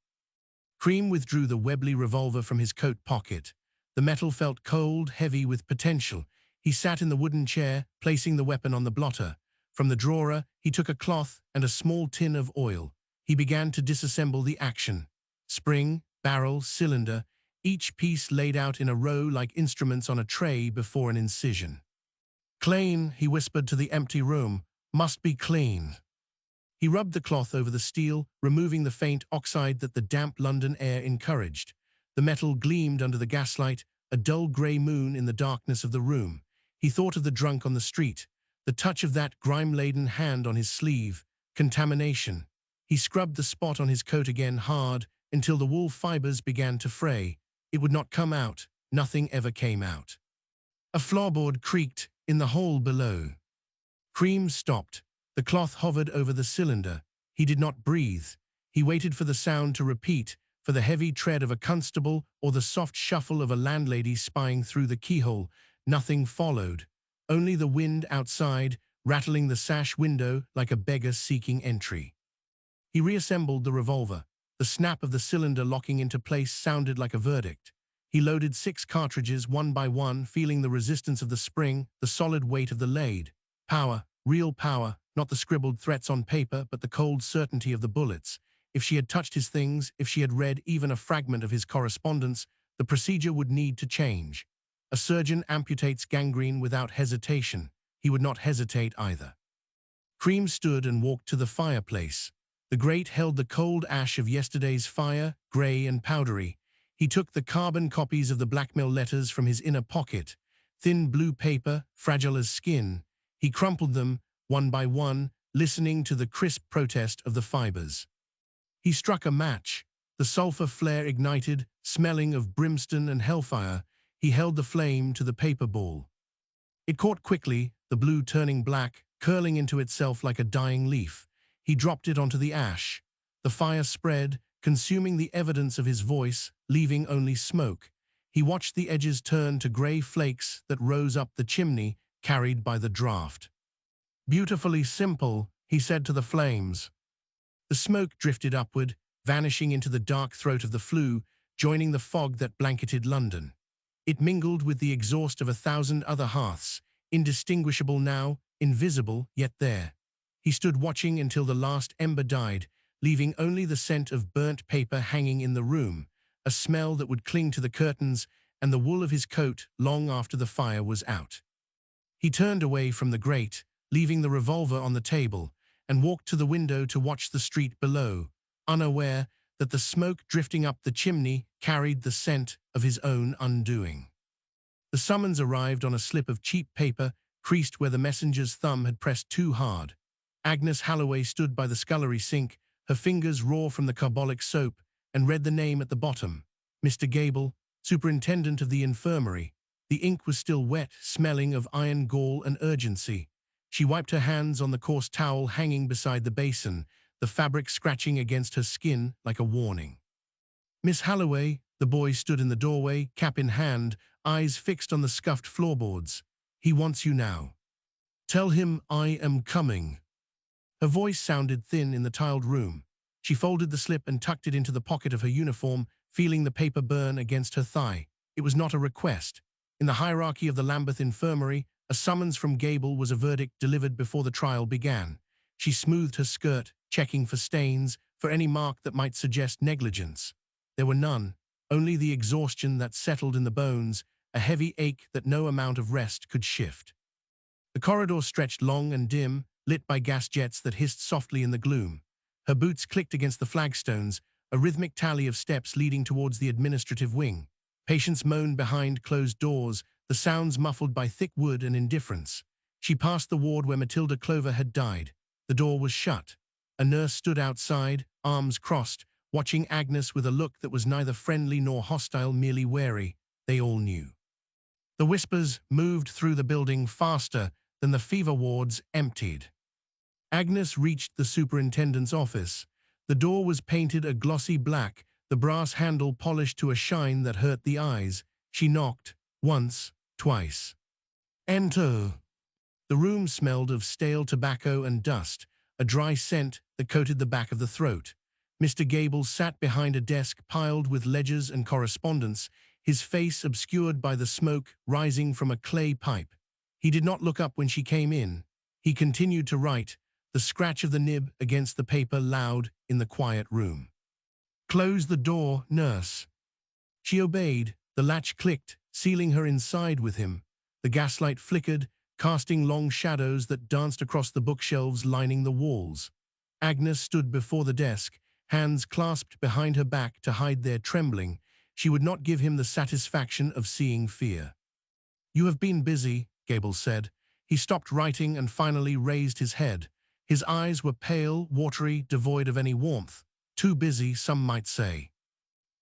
Cream withdrew the Webley revolver from his coat pocket. The metal felt cold, heavy with potential. He sat in the wooden chair, placing the weapon on the blotter. From the drawer, he took a cloth and a small tin of oil. He began to disassemble the action. Spring, barrel, cylinder, each piece laid out in a row like instruments on a tray before an incision. "Clean," he whispered to the empty room. "Must be clean." He rubbed the cloth over the steel, removing the faint oxide that the damp London air encouraged. The metal gleamed under the gaslight, a dull grey moon in the darkness of the room. He thought of the drunk on the street, the touch of that grime-laden hand on his sleeve. Contamination. He scrubbed the spot on his coat again hard until the wool fibers began to fray. It would not come out. Nothing ever came out. A floorboard creaked in the hole below. Cream stopped. The cloth hovered over the cylinder. He did not breathe. He waited for the sound to repeat, for the heavy tread of a constable or the soft shuffle of a landlady spying through the keyhole. Nothing followed. Only the wind outside, rattling the sash window like a beggar seeking entry. He reassembled the revolver. The snap of the cylinder locking into place sounded like a verdict. He loaded 6 cartridges one by one, feeling the resistance of the spring, the solid weight of the lead. Power, real power, not the scribbled threats on paper, but the cold certainty of the bullets. If she had touched his things, if she had read even a fragment of his correspondence, the procedure would need to change. A surgeon amputates gangrene without hesitation. He would not hesitate either. Cream stood and walked to the fireplace. The grate held the cold ash of yesterday's fire, grey and powdery. He took the carbon copies of the blackmail letters from his inner pocket. Thin blue paper, fragile as skin. He crumpled them, one by one, listening to the crisp protest of the fibers. He struck a match. The sulphur flare ignited, smelling of brimstone and hellfire. He held the flame to the paper ball. It caught quickly, the blue turning black, curling into itself like a dying leaf. He dropped it onto the ash. The fire spread, consuming the evidence of his voice, leaving only smoke. He watched the edges turn to grey flakes that rose up the chimney, carried by the draught. "Beautifully simple," he said to the flames. The smoke drifted upward, vanishing into the dark throat of the flue, joining the fog that blanketed London. It mingled with the exhaust of 1,000 other hearths, indistinguishable now, invisible, yet there. He stood watching until the last ember died, leaving only the scent of burnt paper hanging in the room, a smell that would cling to the curtains and the wool of his coat long after the fire was out. He turned away from the grate, leaving the revolver on the table, and walked to the window to watch the street below, unaware that the smoke drifting up the chimney carried the scent of his own undoing. The summons arrived on a slip of cheap paper, creased where the messenger's thumb had pressed too hard. Agnes Halloway stood by the scullery sink, her fingers raw from the carbolic soap, and read the name at the bottom. Mr. Gable, Superintendent of the Infirmary. The ink was still wet, smelling of iron gall and urgency. She wiped her hands on the coarse towel hanging beside the basin, the fabric scratching against her skin like a warning. "Miss Halloway," the boy stood in the doorway, cap in hand, eyes fixed on the scuffed floorboards. "He wants you now. Tell him I am coming." Her voice sounded thin in the tiled room. She folded the slip and tucked it into the pocket of her uniform, feeling the paper burn against her thigh. It was not a request. In the hierarchy of the Lambeth Infirmary, a summons from Gable was a verdict delivered before the trial began. She smoothed her skirt, checking for stains, for any mark that might suggest negligence. There were none, only the exhaustion that settled in the bones, a heavy ache that no amount of rest could shift. The corridor stretched long and dim, lit by gas jets that hissed softly in the gloom. Her boots clicked against the flagstones, a rhythmic tally of steps leading towards the administrative wing. Patients moaned behind closed doors, the sounds muffled by thick wood and indifference. She passed the ward where Matilda Clover had died. The door was shut. A nurse stood outside, arms crossed, watching Agnes with a look that was neither friendly nor hostile, merely wary. They all knew. The whispers moved through the building faster than the fever wards emptied. Agnes reached the superintendent's office. The door was painted a glossy black, the brass handle polished to a shine that hurt the eyes. She knocked, once, twice. "Enter." The room smelled of stale tobacco and dust, a dry scent that coated the back of the throat. Mr. Gable sat behind a desk piled with ledgers and correspondence, his face obscured by the smoke rising from a clay pipe. He did not look up when she came in. He continued to write, the scratch of the nib against the paper loud in the quiet room. "Close the door, nurse." She obeyed. The latch clicked, sealing her inside with him. The gaslight flickered, casting long shadows that danced across the bookshelves lining the walls. Agnes stood before the desk, hands clasped behind her back to hide their trembling. She would not give him the satisfaction of seeing fear. "You have been busy," Gable said. He stopped writing and finally raised his head. His eyes were pale, watery, devoid of any warmth. Too busy, some might say.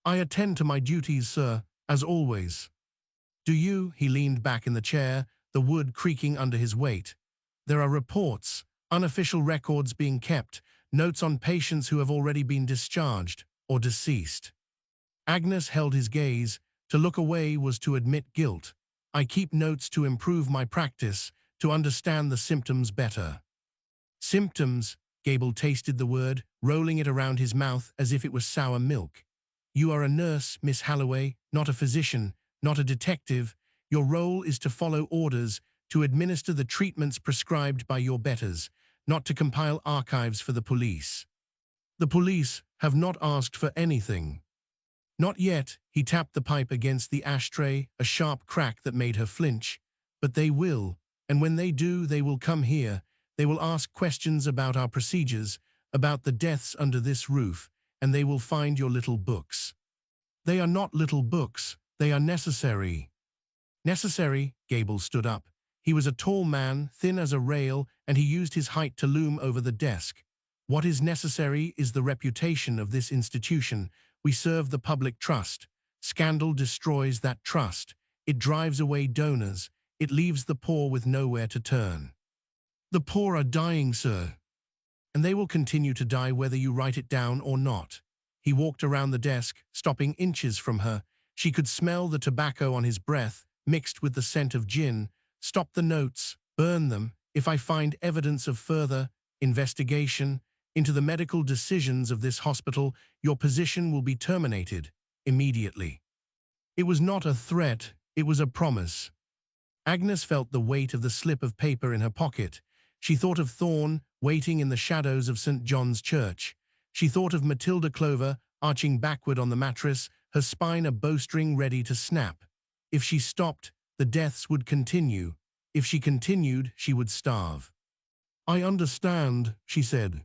"I attend to my duties, sir, as always." "Do you?" He leaned back in the chair, the wood creaking under his weight. "There are reports, unofficial records being kept, notes on patients who have already been discharged or deceased." Agnes held his gaze. To look away was to admit guilt. "I keep notes to improve my practice, to understand the symptoms better." "Symptoms," Gable tasted the word, rolling it around his mouth as if it was sour milk. "You are a nurse, Miss Halloway, not a physician, not a detective. Your role is to follow orders, to administer the treatments prescribed by your betters, not to compile archives for the police." "The police have not asked for anything." "Not yet." He tapped the pipe against the ashtray, a sharp crack that made her flinch. "But they will, and when they do, they will come here. They will ask questions about our procedures, about the deaths under this roof, and they will find your little books." "They are not little books. They are necessary." "Necessary?" Gable stood up. He was a tall man, thin as a rail, and he used his height to loom over the desk. "What is necessary is the reputation of this institution. We serve the public trust. Scandal destroys that trust. It drives away donors. It leaves the poor with nowhere to turn." "The poor are dying, sir." "And they will continue to die whether you write it down or not." He walked around the desk, stopping inches from her. She could smell the tobacco on his breath, mixed with the scent of gin. "Stop the notes, burn them. If I find evidence of further investigation into the medical decisions of this hospital, your position will be terminated immediately." It was not a threat, it was a promise. Agnes felt the weight of the slip of paper in her pocket. She thought of Thorne, waiting in the shadows of St. John's Church. She thought of Matilda Clover, arching backward on the mattress, her spine a bowstring ready to snap. If she stopped, the deaths would continue. If she continued, she would starve. "I understand," she said.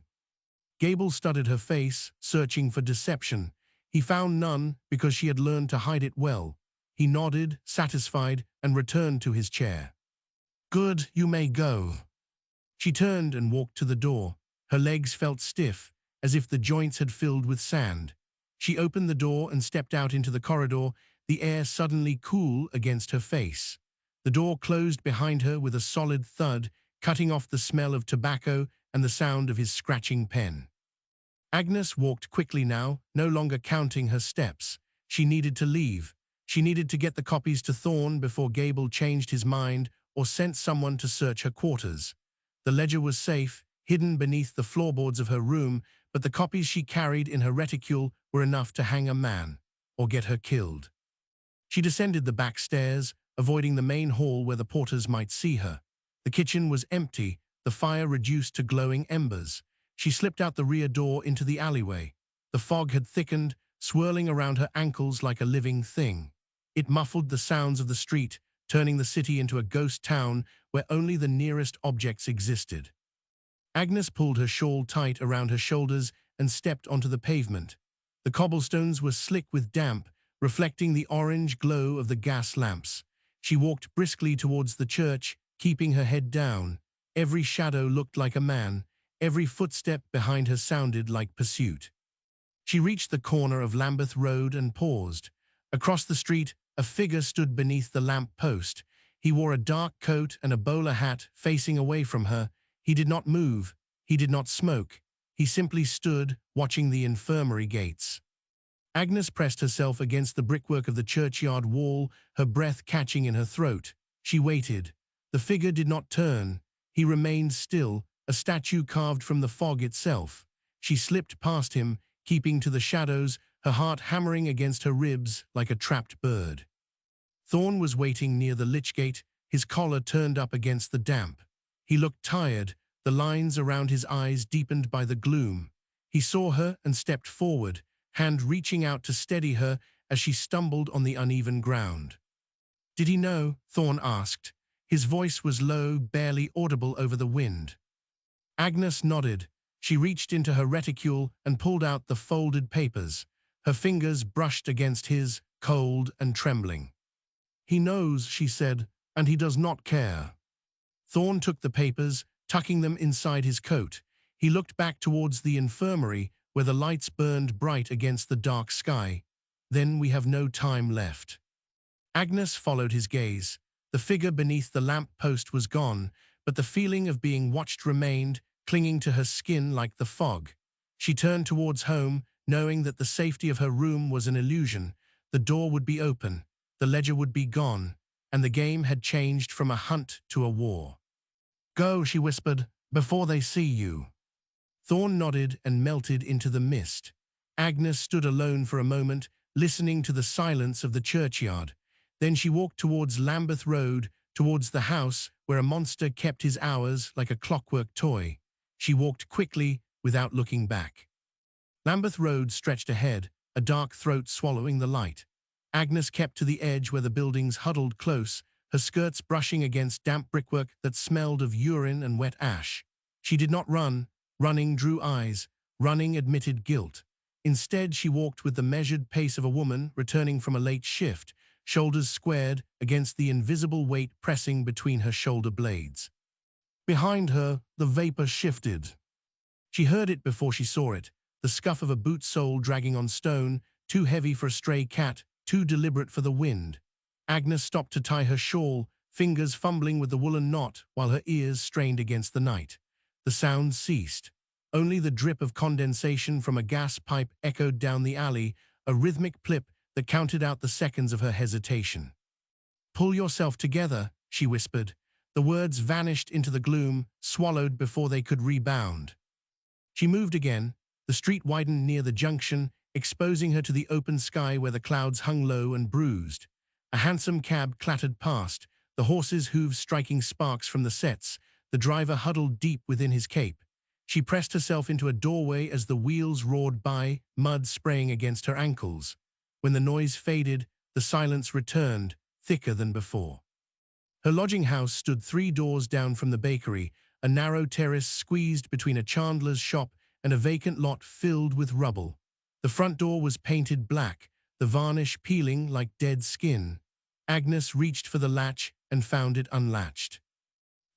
Gable studied her face, searching for deception. He found none because she had learned to hide it well. He nodded, satisfied, and returned to his chair. "Good, you may go." She turned and walked to the door. Her legs felt stiff, as if the joints had filled with sand. She opened the door and stepped out into the corridor, the air suddenly cool against her face. The door closed behind her with a solid thud, cutting off the smell of tobacco and the sound of his scratching pen. Agnes walked quickly now, no longer counting her steps. She needed to leave. She needed to get the copies to Thorne before Gable changed his mind or sent someone to search her quarters. The ledger was safe, hidden beneath the floorboards of her room, but the copies she carried in her reticule were enough to hang a man or get her killed. She descended the back stairs, avoiding the main hall where the porters might see her. The kitchen was empty, the fire reduced to glowing embers. She slipped out the rear door into the alleyway. The fog had thickened, swirling around her ankles like a living thing. It muffled the sounds of the street, turning the city into a ghost town where only the nearest objects existed. Agnes pulled her shawl tight around her shoulders and stepped onto the pavement. The cobblestones were slick with damp, reflecting the orange glow of the gas lamps. She walked briskly towards the church, keeping her head down. Every shadow looked like a man. Every footstep behind her sounded like pursuit. She reached the corner of Lambeth Road and paused. Across the street, a figure stood beneath the lamp post. He wore a dark coat and a bowler hat, facing away from her. He did not move. He did not smoke. He simply stood, watching the infirmary gates. Agnes pressed herself against the brickwork of the churchyard wall, her breath catching in her throat. She waited. The figure did not turn. He remained still, a statue carved from the fog itself. She slipped past him, keeping to the shadows, her heart hammering against her ribs like a trapped bird. Thorne was waiting near the lich gate, his collar turned up against the damp. He looked tired, the lines around his eyes deepened by the gloom. He saw her and stepped forward, hand reaching out to steady her as she stumbled on the uneven ground. "Did he know?" Thorne asked. His voice was low, barely audible over the wind. Agnes nodded. She reached into her reticule and pulled out the folded papers. Her fingers brushed against his, cold and trembling. "He knows," she said, "and he does not care." Thorne took the papers, tucking them inside his coat. He looked back towards the infirmary, where the lights burned bright against the dark sky. "Then we have no time left." Agnes followed his gaze. The figure beneath the lamp post was gone, but the feeling of being watched remained, clinging to her skin like the fog. She turned towards home, knowing that the safety of her room was an illusion. The door would be open, the ledger would be gone, and the game had changed from a hunt to a war. "Go," she whispered, "before they see you." Thorne nodded and melted into the mist. Agnes stood alone for a moment, listening to the silence of the churchyard. Then she walked towards Lambeth Road, towards the house where a monster kept his hours like a clockwork toy. She walked quickly, without looking back. Lambeth Road stretched ahead, a dark throat swallowing the light. Agnes kept to the edge where the buildings huddled close, her skirts brushing against damp brickwork that smelled of urine and wet ash. She did not run. Running drew eyes. Running admitted guilt. Instead, she walked with the measured pace of a woman returning from a late shift, shoulders squared against the invisible weight pressing between her shoulder blades. Behind her, the vapor shifted. She heard it before she saw it, the scuff of a boot sole dragging on stone, too heavy for a stray cat, too deliberate for the wind. Agnes stopped to tie her shawl, fingers fumbling with the woolen knot while her ears strained against the night. The sound ceased. Only the drip of condensation from a gas pipe echoed down the alley, a rhythmic plip that counted out the seconds of her hesitation. "Pull yourself together," she whispered. The words vanished into the gloom, swallowed before they could rebound. She moved again. The street widened near the junction, exposing her to the open sky where the clouds hung low and bruised. A hansom cab clattered past, the horses' hooves striking sparks from the sets, the driver huddled deep within his cape. She pressed herself into a doorway as the wheels roared by, mud spraying against her ankles. When the noise faded, the silence returned, thicker than before. Her lodging house stood 3 doors down from the bakery, a narrow terrace squeezed between a chandler's shop and a vacant lot filled with rubble. The front door was painted black, the varnish peeling like dead skin. Agnes reached for the latch and found it unlatched.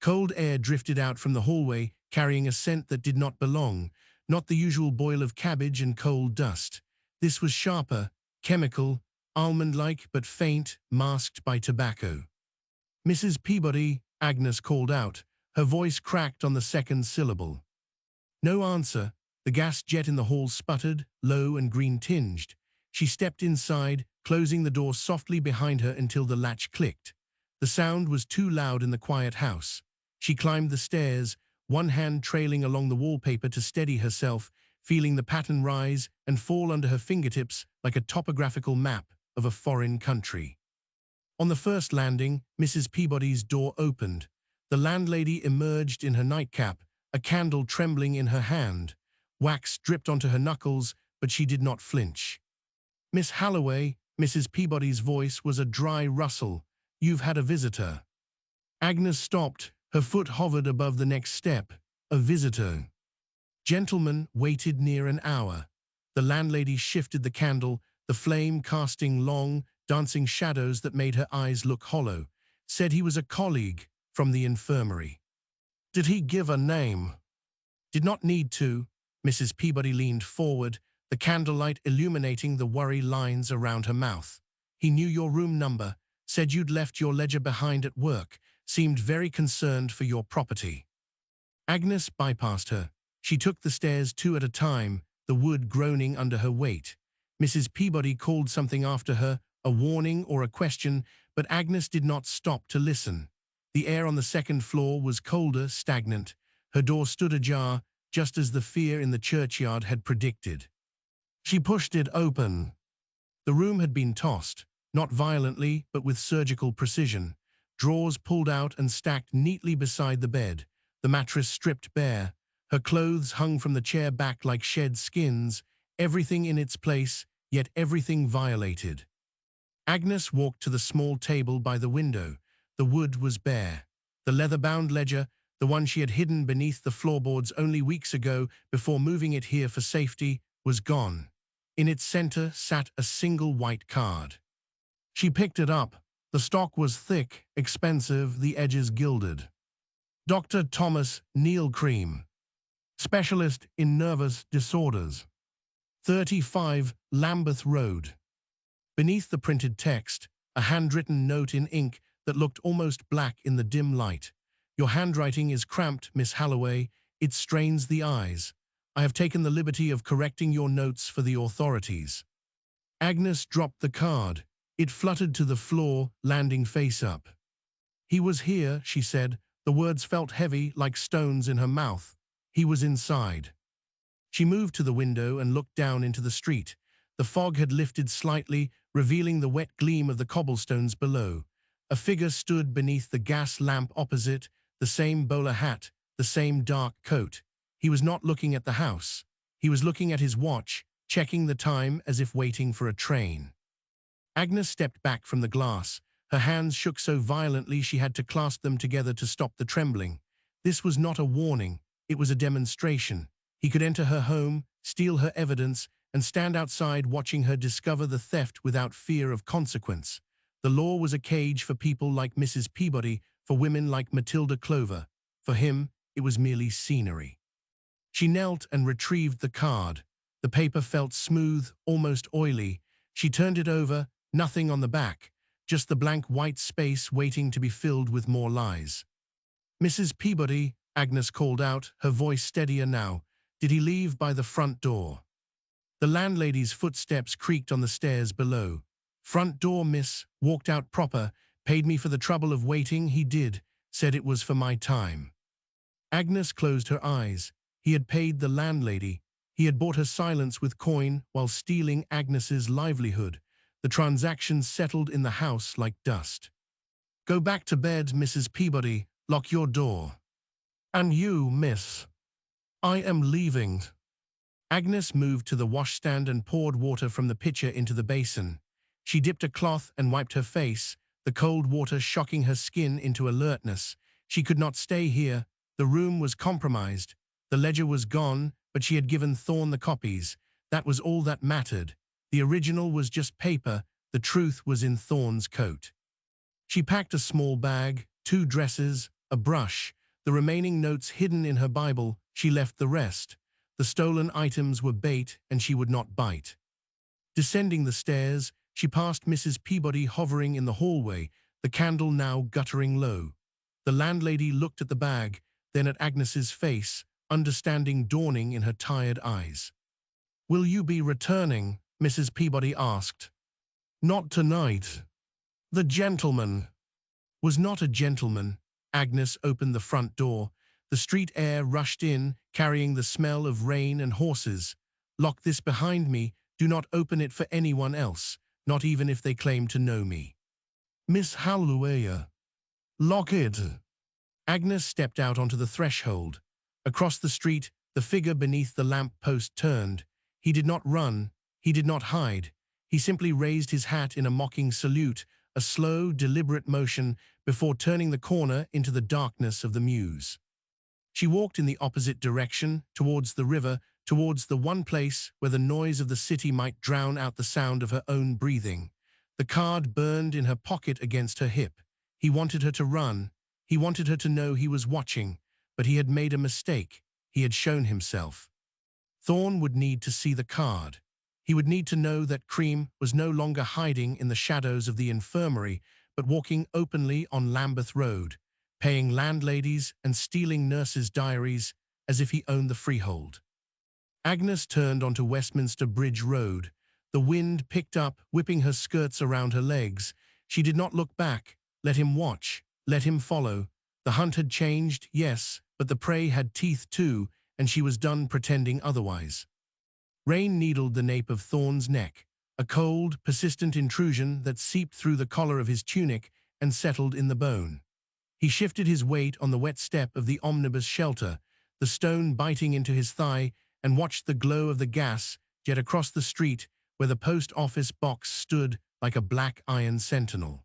Cold air drifted out from the hallway, carrying a scent that did not belong, not the usual boil of cabbage and coal dust. This was sharper, chemical, almond-like but faint, masked by tobacco. "Mrs. Peabody," Agnes called out. Her voice cracked on the second syllable. No answer. The gas jet in the hall sputtered, low and green-tinged. She stepped inside, closing the door softly behind her until the latch clicked. The sound was too loud in the quiet house. She climbed the stairs, one hand trailing along the wallpaper to steady herself, feeling the pattern rise and fall under her fingertips like a topographical map of a foreign country. On the first landing, Mrs. Peabody's door opened. The landlady emerged in her nightcap, a candle trembling in her hand. Wax dripped onto her knuckles, but she did not flinch. "Miss Halloway," Mrs. Peabody's voice was a dry rustle. "You've had a visitor." Agnes stopped. Her foot hovered above the next step. A visitor. Gentleman waited near an hour. The landlady shifted the candle, the flame casting long, dancing shadows that made her eyes look hollow. Said he was a colleague from the infirmary. "Did he give a name?" "Did not need to." Mrs. Peabody leaned forward, the candlelight illuminating the worry lines around her mouth. He knew your room number, said you'd left your ledger behind at work, seemed very concerned for your property. Agnes bypassed her. She took the stairs two at a time, the wood groaning under her weight. Mrs. Peabody called something after her, a warning or a question, but Agnes did not stop to listen. The air on the second floor was colder, stagnant. Her door stood ajar, just as the fear in the churchyard had predicted. She pushed it open. The room had been tossed, not violently, but with surgical precision. Drawers pulled out and stacked neatly beside the bed, the mattress stripped bare. Her clothes hung from the chair back like shed skins, everything in its place, yet everything violated. Agnes walked to the small table by the window. The wood was bare. The leather-bound ledger, the one she had hidden beneath the floorboards only weeks ago before moving it here for safety, was gone. In its center sat a single white card. She picked it up. The stock was thick, expensive, the edges gilded. Dr. Thomas Neill Cream, specialist in nervous disorders. 35 Lambeth Road. Beneath the printed text, a handwritten note in ink that looked almost black in the dim light. Your handwriting is cramped, Miss Halloway. It strains the eyes. I have taken the liberty of correcting your notes for the authorities. Agnes dropped the card. It fluttered to the floor, landing face up. He was here, she said. The words felt heavy, like stones in her mouth. He was inside. She moved to the window and looked down into the street. The fog had lifted slightly, revealing the wet gleam of the cobblestones below. A figure stood beneath the gas lamp opposite, the same bowler hat, the same dark coat. He was not looking at the house. He was looking at his watch, checking the time as if waiting for a train. Agnes stepped back from the glass. Her hands shook so violently she had to clasp them together to stop the trembling. This was not a warning. It was a demonstration. He could enter her home, steal her evidence, and stand outside watching her discover the theft without fear of consequence. The law was a cage for people like Mrs. Peabody, for women like Matilda Clover. For him, it was merely scenery. She knelt and retrieved the card. The paper felt smooth, almost oily. She turned it over, nothing on the back, just the blank white space waiting to be filled with more lies. Mrs. Peabody, Agnes called out, her voice steadier now. Did he leave by the front door? The landlady's footsteps creaked on the stairs below. Front door, miss, walked out proper, paid me for the trouble of waiting, he did, said it was for my time. Agnes closed her eyes. He had paid the landlady. He had bought her silence with coin while stealing Agnes's livelihood. The transaction settled in the house like dust. Go back to bed, Mrs. Peabody. Lock your door. And you, miss. I am leaving. Agnes moved to the washstand and poured water from the pitcher into the basin. She dipped a cloth and wiped her face, the cold water shocking her skin into alertness. She could not stay here. The room was compromised. The ledger was gone, but she had given Thorne the copies. That was all that mattered. The original was just paper. The truth was in Thorne's coat. She packed a small bag, 2 dresses, a brush, the remaining notes hidden in her Bible. She left the rest. The stolen items were bait, and she would not bite. Descending the stairs, she passed Mrs. Peabody hovering in the hallway, the candle now guttering low. The landlady looked at the bag, then at Agnes's face, understanding dawning in her tired eyes. Will you be returning? Mrs. Peabody asked. Not tonight. The gentleman was not a gentleman. Agnes opened the front door. The street air rushed in, carrying the smell of rain and horses. Lock this behind me. Do not open it for anyone else, not even if they claim to know me. Miss Halloway. Lock it. Agnes stepped out onto the threshold. Across the street, the figure beneath the lamp post turned. He did not run. He did not hide. He simply raised his hat in a mocking salute, a slow, deliberate motion before turning the corner into the darkness of the mews. She walked in the opposite direction, towards the river, towards the one place where the noise of the city might drown out the sound of her own breathing. The card burned in her pocket against her hip. He wanted her to run. He wanted her to know he was watching, but he had made a mistake. He had shown himself. Thorne would need to see the card. He would need to know that Cream was no longer hiding in the shadows of the infirmary, but walking openly on Lambeth Road, paying landladies and stealing nurses' diaries as if he owned the freehold. Agnes turned onto Westminster Bridge Road. The wind picked up, whipping her skirts around her legs. She did not look back. Let him watch. Let him follow. The hunt had changed, yes, but the prey had teeth too, and she was done pretending otherwise. Rain needled the nape of Thorne's neck, a cold, persistent intrusion that seeped through the collar of his tunic and settled in the bone. He shifted his weight on the wet step of the omnibus shelter, the stone biting into his thigh, and watched the glow of the gas jet across the street where the post office box stood like a black iron sentinel.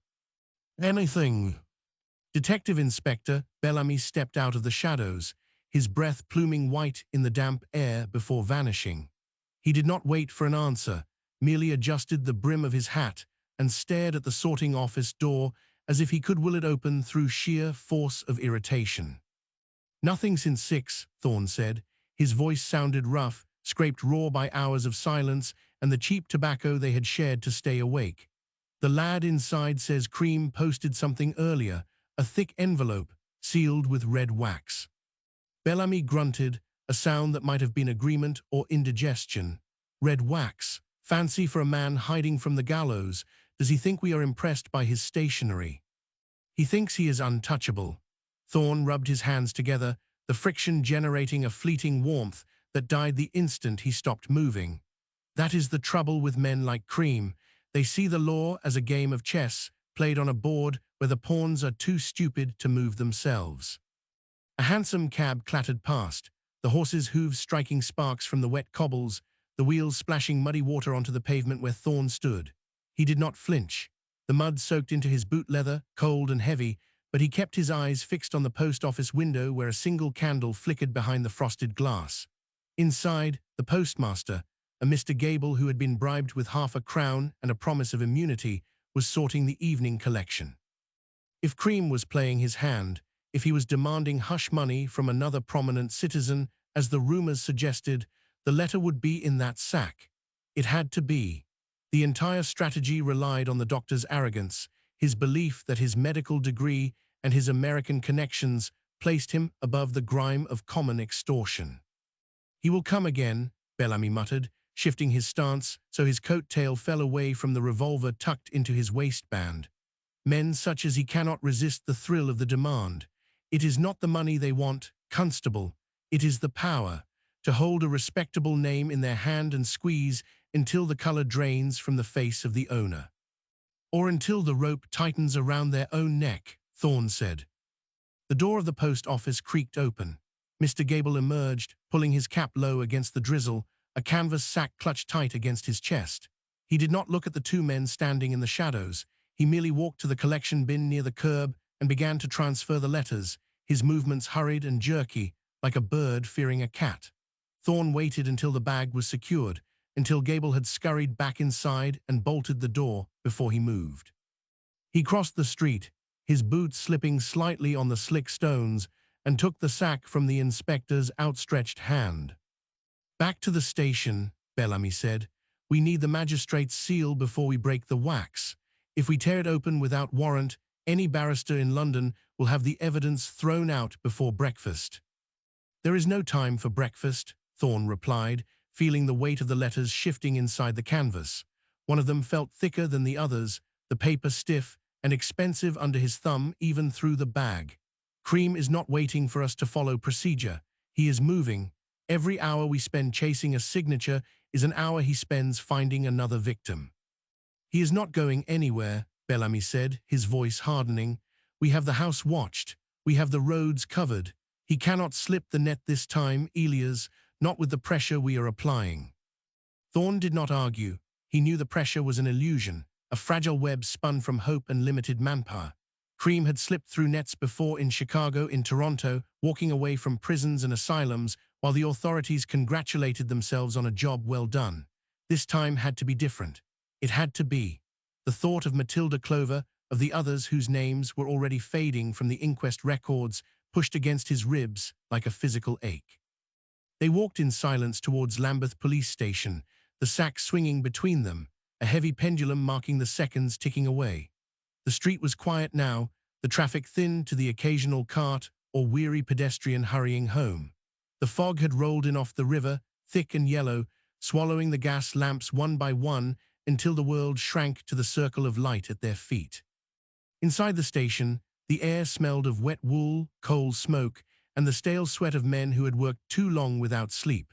Anything. Detective Inspector Bellamy stepped out of the shadows, his breath pluming white in the damp air before vanishing. He did not wait for an answer, merely adjusted the brim of his hat and stared at the sorting office door as if he could will it open through sheer force of irritation. Nothing since 6, Thorne said. His voice sounded rough, scraped raw by hours of silence and the cheap tobacco they had shared to stay awake. The lad inside says Cream posted something earlier, a thick envelope, sealed with red wax. Bellamy grunted, a sound that might have been agreement or indigestion. Red wax. Fancy for a man hiding from the gallows. Does he think we are impressed by his stationery? He thinks he is untouchable. Thorne rubbed his hands together, the friction generating a fleeting warmth that died the instant he stopped moving. That is the trouble with men like Cream. They see the law as a game of chess, played on a board where the pawns are too stupid to move themselves. A hansom cab clattered past, the horse's hooves striking sparks from the wet cobbles, the wheels splashing muddy water onto the pavement where Thorne stood. He did not flinch. The mud soaked into his boot leather, cold and heavy, but he kept his eyes fixed on the post office window where a single candle flickered behind the frosted glass. Inside, the postmaster, a Mr. Gable who had been bribed with half a crown and a promise of immunity, was sorting the evening collection. If Cream was playing his hand, if he was demanding hush money from another prominent citizen, as the rumors suggested, the letter would be in that sack. It had to be. The entire strategy relied on the doctor's arrogance, his belief that his medical degree and his American connections placed him above the grime of common extortion. He will come again, Bellamy muttered, shifting his stance so his coat tail fell away from the revolver tucked into his waistband. Men such as he cannot resist the thrill of the demand. It is not the money they want, Constable. It is the power, to hold a respectable name in their hand and squeeze until the color drains from the face of the owner. Or until the rope tightens around their own neck, Thorne said. The door of the post office creaked open. Mr. Gable emerged, pulling his cap low against the drizzle, a canvas sack clutched tight against his chest. He did not look at the two men standing in the shadows. He merely walked to the collection bin near the curb and began to transfer the letters, his movements hurried and jerky, like a bird fearing a cat. Thorne waited until the bag was secured, until Gable had scurried back inside and bolted the door before he moved. He crossed the street, his boots slipping slightly on the slick stones, and took the sack from the inspector's outstretched hand. "Back to the station," Bellamy said. "We need the magistrate's seal before we break the wax. If we tear it open without warrant, any barrister in London will have the evidence thrown out before breakfast." "There is no time for breakfast," Thorne replied, feeling the weight of the letters shifting inside the canvas. One of them felt thicker than the others, the paper stiff and expensive under his thumb even through the bag. "Cream is not waiting for us to follow procedure. He is moving. Every hour we spend chasing a signature is an hour he spends finding another victim." "He is not going anywhere," Bellamy said, his voice hardening. "We have the house watched. We have the roads covered. He cannot slip the net this time, Elias, not with the pressure we are applying." Thorne did not argue. He knew the pressure was an illusion, a fragile web spun from hope and limited manpower. Cream had slipped through nets before in Chicago, in Toronto, walking away from prisons and asylums, while the authorities congratulated themselves on a job well done. This time had to be different. It had to be. The thought of Matilda Clover, of the others whose names were already fading from the inquest records, pushed against his ribs like a physical ache. They walked in silence towards Lambeth police station, the sack swinging between them, a heavy pendulum marking the seconds ticking away. The street was quiet now, the traffic thin to the occasional cart or weary pedestrian hurrying home. The fog had rolled in off the river, thick and yellow, swallowing the gas lamps one by one until the world shrank to the circle of light at their feet. Inside the station, the air smelled of wet wool, coal smoke, and the stale sweat of men who had worked too long without sleep.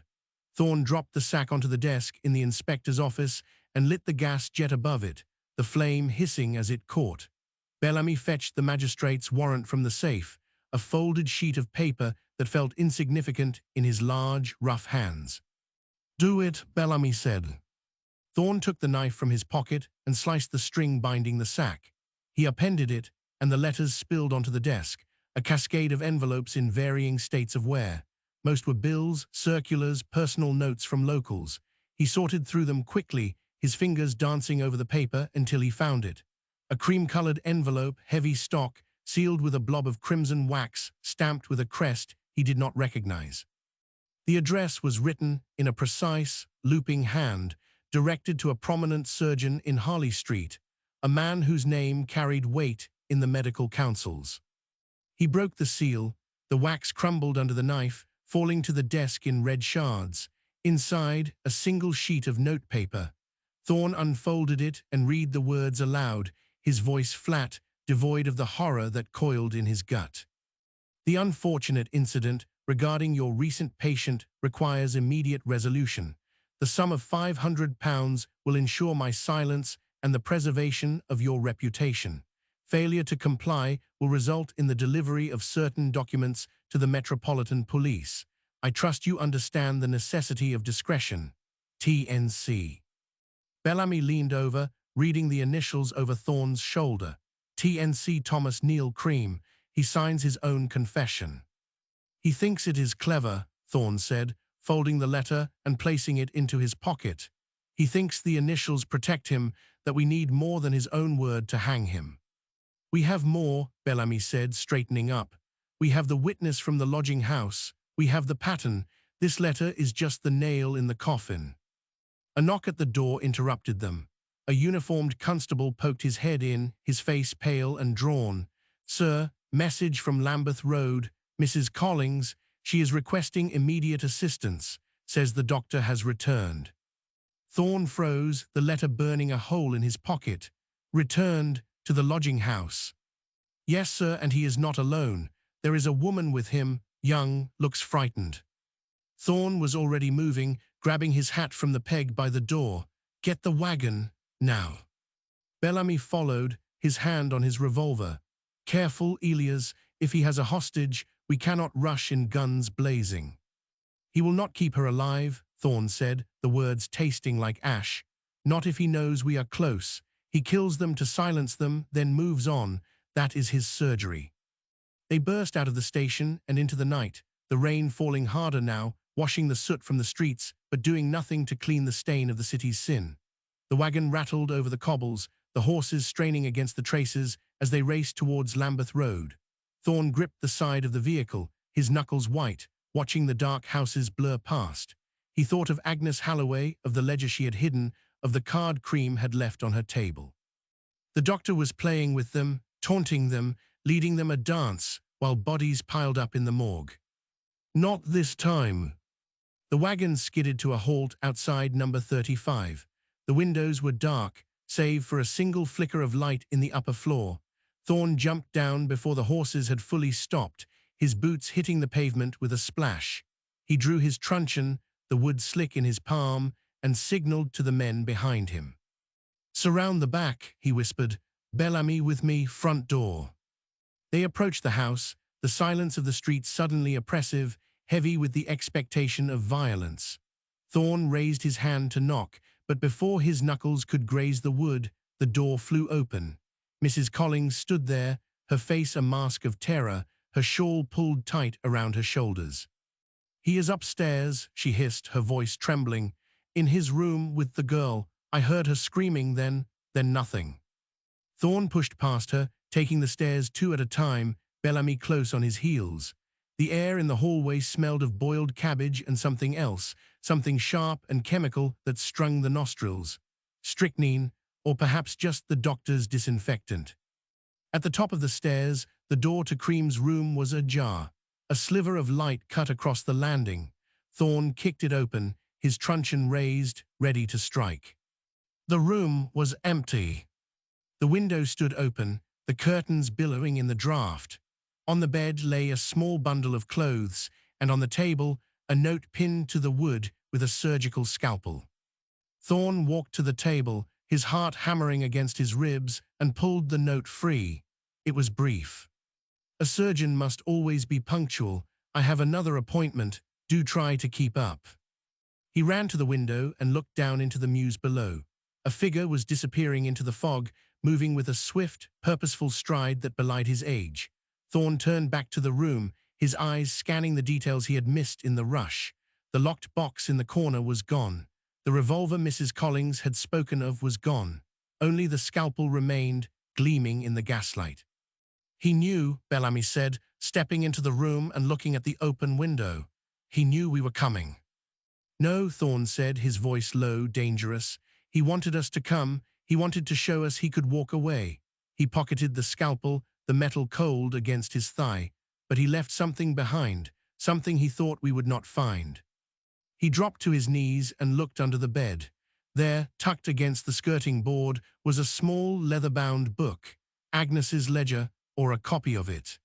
Thorne dropped the sack onto the desk in the inspector's office and lit the gas jet above it, the flame hissing as it caught. Bellamy fetched the magistrate's warrant from the safe, a folded sheet of paper that felt insignificant in his large, rough hands. "Do it," Bellamy said. Thorne took the knife from his pocket and sliced the string binding the sack. He appended it, and the letters spilled onto the desk, a cascade of envelopes in varying states of wear. Most were bills, circulars, personal notes from locals. He sorted through them quickly, his fingers dancing over the paper until he found it. A cream-colored envelope, heavy stock, sealed with a blob of crimson wax, stamped with a crest he did not recognize. The address was written in a precise, looping hand, directed to a prominent surgeon in Harley Street, a man whose name carried weight in the medical councils. He broke the seal, the wax crumbled under the knife, falling to the desk in red shards. Inside, a single sheet of notepaper. Thorne unfolded it and read the words aloud, his voice flat, devoid of the horror that coiled in his gut. "The unfortunate incident regarding your recent patient requires immediate resolution. The sum of £500 will ensure my silence and the preservation of your reputation. Failure to comply will result in the delivery of certain documents to the Metropolitan Police. I trust you understand the necessity of discretion. TNC." Bellamy leaned over, reading the initials over Thorne's shoulder. TNC Thomas Neill Cream. He signs his own confession. "He thinks it is clever," Thorne said, folding the letter and placing it into his pocket. "He thinks the initials protect him, that we need more than his own word to hang him." "We have more," Bellamy said, straightening up. "We have the witness from the lodging house. We have the pattern. This letter is just the nail in the coffin." A knock at the door interrupted them. A uniformed constable poked his head in, his face pale and drawn. "Sir, message from Lambeth Road. Mrs. Collins. She is requesting immediate assistance. Says the doctor has returned." Thorne froze, the letter burning a hole in his pocket. "Returned to the lodging house." "Yes, sir, and he is not alone. There is a woman with him, young, looks frightened." Thorne was already moving, grabbing his hat from the peg by the door. "Get the wagon, now." Bellamy followed, his hand on his revolver. "Careful, Elias. If he has a hostage, we cannot rush in guns blazing." "He will not keep her alive," Thorne said, the words tasting like ash. "Not if he knows we are close. He kills them to silence them, then moves on. That is his surgery." They burst out of the station and into the night, the rain falling harder now, washing the soot from the streets, but doing nothing to clean the stain of the city's sin. The wagon rattled over the cobbles, the horses straining against the traces as they raced towards Lambeth Road. Thorne gripped the side of the vehicle, his knuckles white, watching the dark houses blur past. He thought of Agnes Halloway, of the ledger she had hidden, of the card Cream had left on her table. The doctor was playing with them, taunting them, leading them a dance, while bodies piled up in the morgue. "Not this time." The wagon skidded to a halt outside number 35. The windows were dark, save for a single flicker of light in the upper floor. Thorne jumped down before the horses had fully stopped, his boots hitting the pavement with a splash. He drew his truncheon, the wood slick in his palm, and signaled to the men behind him. "Surround the back," he whispered. "Bellamy with me, front door." They approached the house, the silence of the street suddenly oppressive, heavy with the expectation of violence. Thorne raised his hand to knock, but before his knuckles could graze the wood, the door flew open. Mrs. Collins stood there, her face a mask of terror, her shawl pulled tight around her shoulders. "He is upstairs," she hissed, her voice trembling. "In his room with the girl. I heard her screaming then nothing." Thorne pushed past her, taking the stairs two at a time, Bellamy close on his heels. The air in the hallway smelled of boiled cabbage and something else, something sharp and chemical that strung the nostrils. Strychnine, or perhaps just the doctor's disinfectant. At the top of the stairs, the door to Cream's room was ajar. A sliver of light cut across the landing. Thorne kicked it open, his truncheon raised, ready to strike. The room was empty. The window stood open, the curtains billowing in the draught. On the bed lay a small bundle of clothes, and on the table, a note pinned to the wood with a surgical scalpel. Thorne walked to the table, his heart hammering against his ribs, and pulled the note free. It was brief. A surgeon must always be punctual. I have another appointment. Do try to keep up. He ran to the window and looked down into the mews below. A figure was disappearing into the fog, moving with a swift, purposeful stride that belied his age. Thorne turned back to the room, his eyes scanning the details he had missed in the rush. The locked box in the corner was gone. The revolver Mrs. Collins had spoken of was gone. Only the scalpel remained, gleaming in the gaslight. He knew, Bellamy said, stepping into the room and looking at the open window. He knew we were coming. No, Thorne said, his voice low, dangerous. He wanted us to come. He wanted to show us he could walk away. He pocketed the scalpel, the metal cold against his thigh, but he left something behind, something he thought we would not find. He dropped to his knees and looked under the bed. There, tucked against the skirting board, was a small leather-bound book, Agnes's ledger, or a copy of it.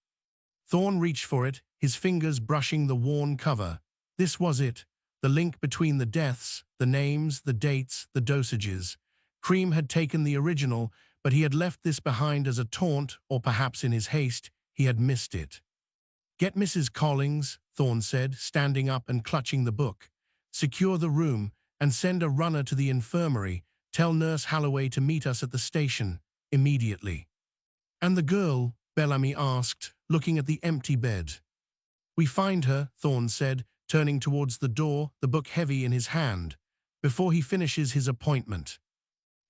Thorne reached for it, his fingers brushing the worn cover. This was it, the link between the deaths, the names, the dates, the dosages. Cream had taken the original, but he had left this behind as a taunt, or perhaps in his haste, he had missed it. Get Mrs. Collins, Thorne said, standing up and clutching the book. Secure the room, and send a runner to the infirmary. Tell Nurse Halloway to meet us at the station, immediately. And the girl, Bellamy asked, looking at the empty bed. We find her, Thorne said, turning towards the door, the book heavy in his hand, before he finishes his appointment.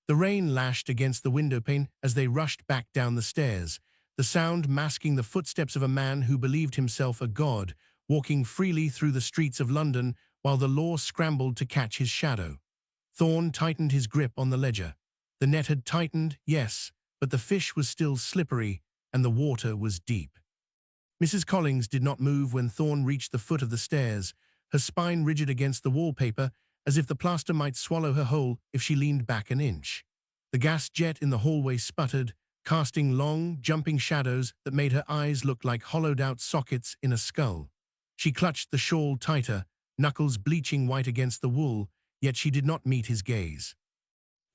The rain lashed against the windowpane as they rushed back down the stairs, the sound masking the footsteps of a man who believed himself a god, walking freely through the streets of London while the law scrambled to catch his shadow. Thorne tightened his grip on the ledger. The net had tightened, yes, but the fish was still slippery, and the water was deep. Mrs. Collins did not move when Thorne reached the foot of the stairs, her spine rigid against the wallpaper, as if the plaster might swallow her whole if she leaned back an inch. The gas jet in the hallway sputtered, casting long, jumping shadows that made her eyes look like hollowed-out sockets in a skull. She clutched the shawl tighter, knuckles bleaching white against the wool, yet she did not meet his gaze.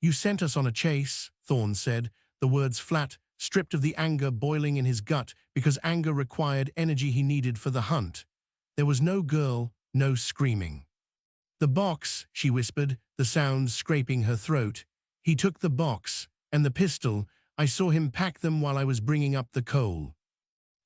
You sent us on a chase, Thorne said, the words flat, stripped of the anger boiling in his gut because anger required energy he needed for the hunt. There was no girl, no screaming. The box, she whispered, the sound scraping her throat. He took the box, and the pistol. I saw him pack them while I was bringing up the coal.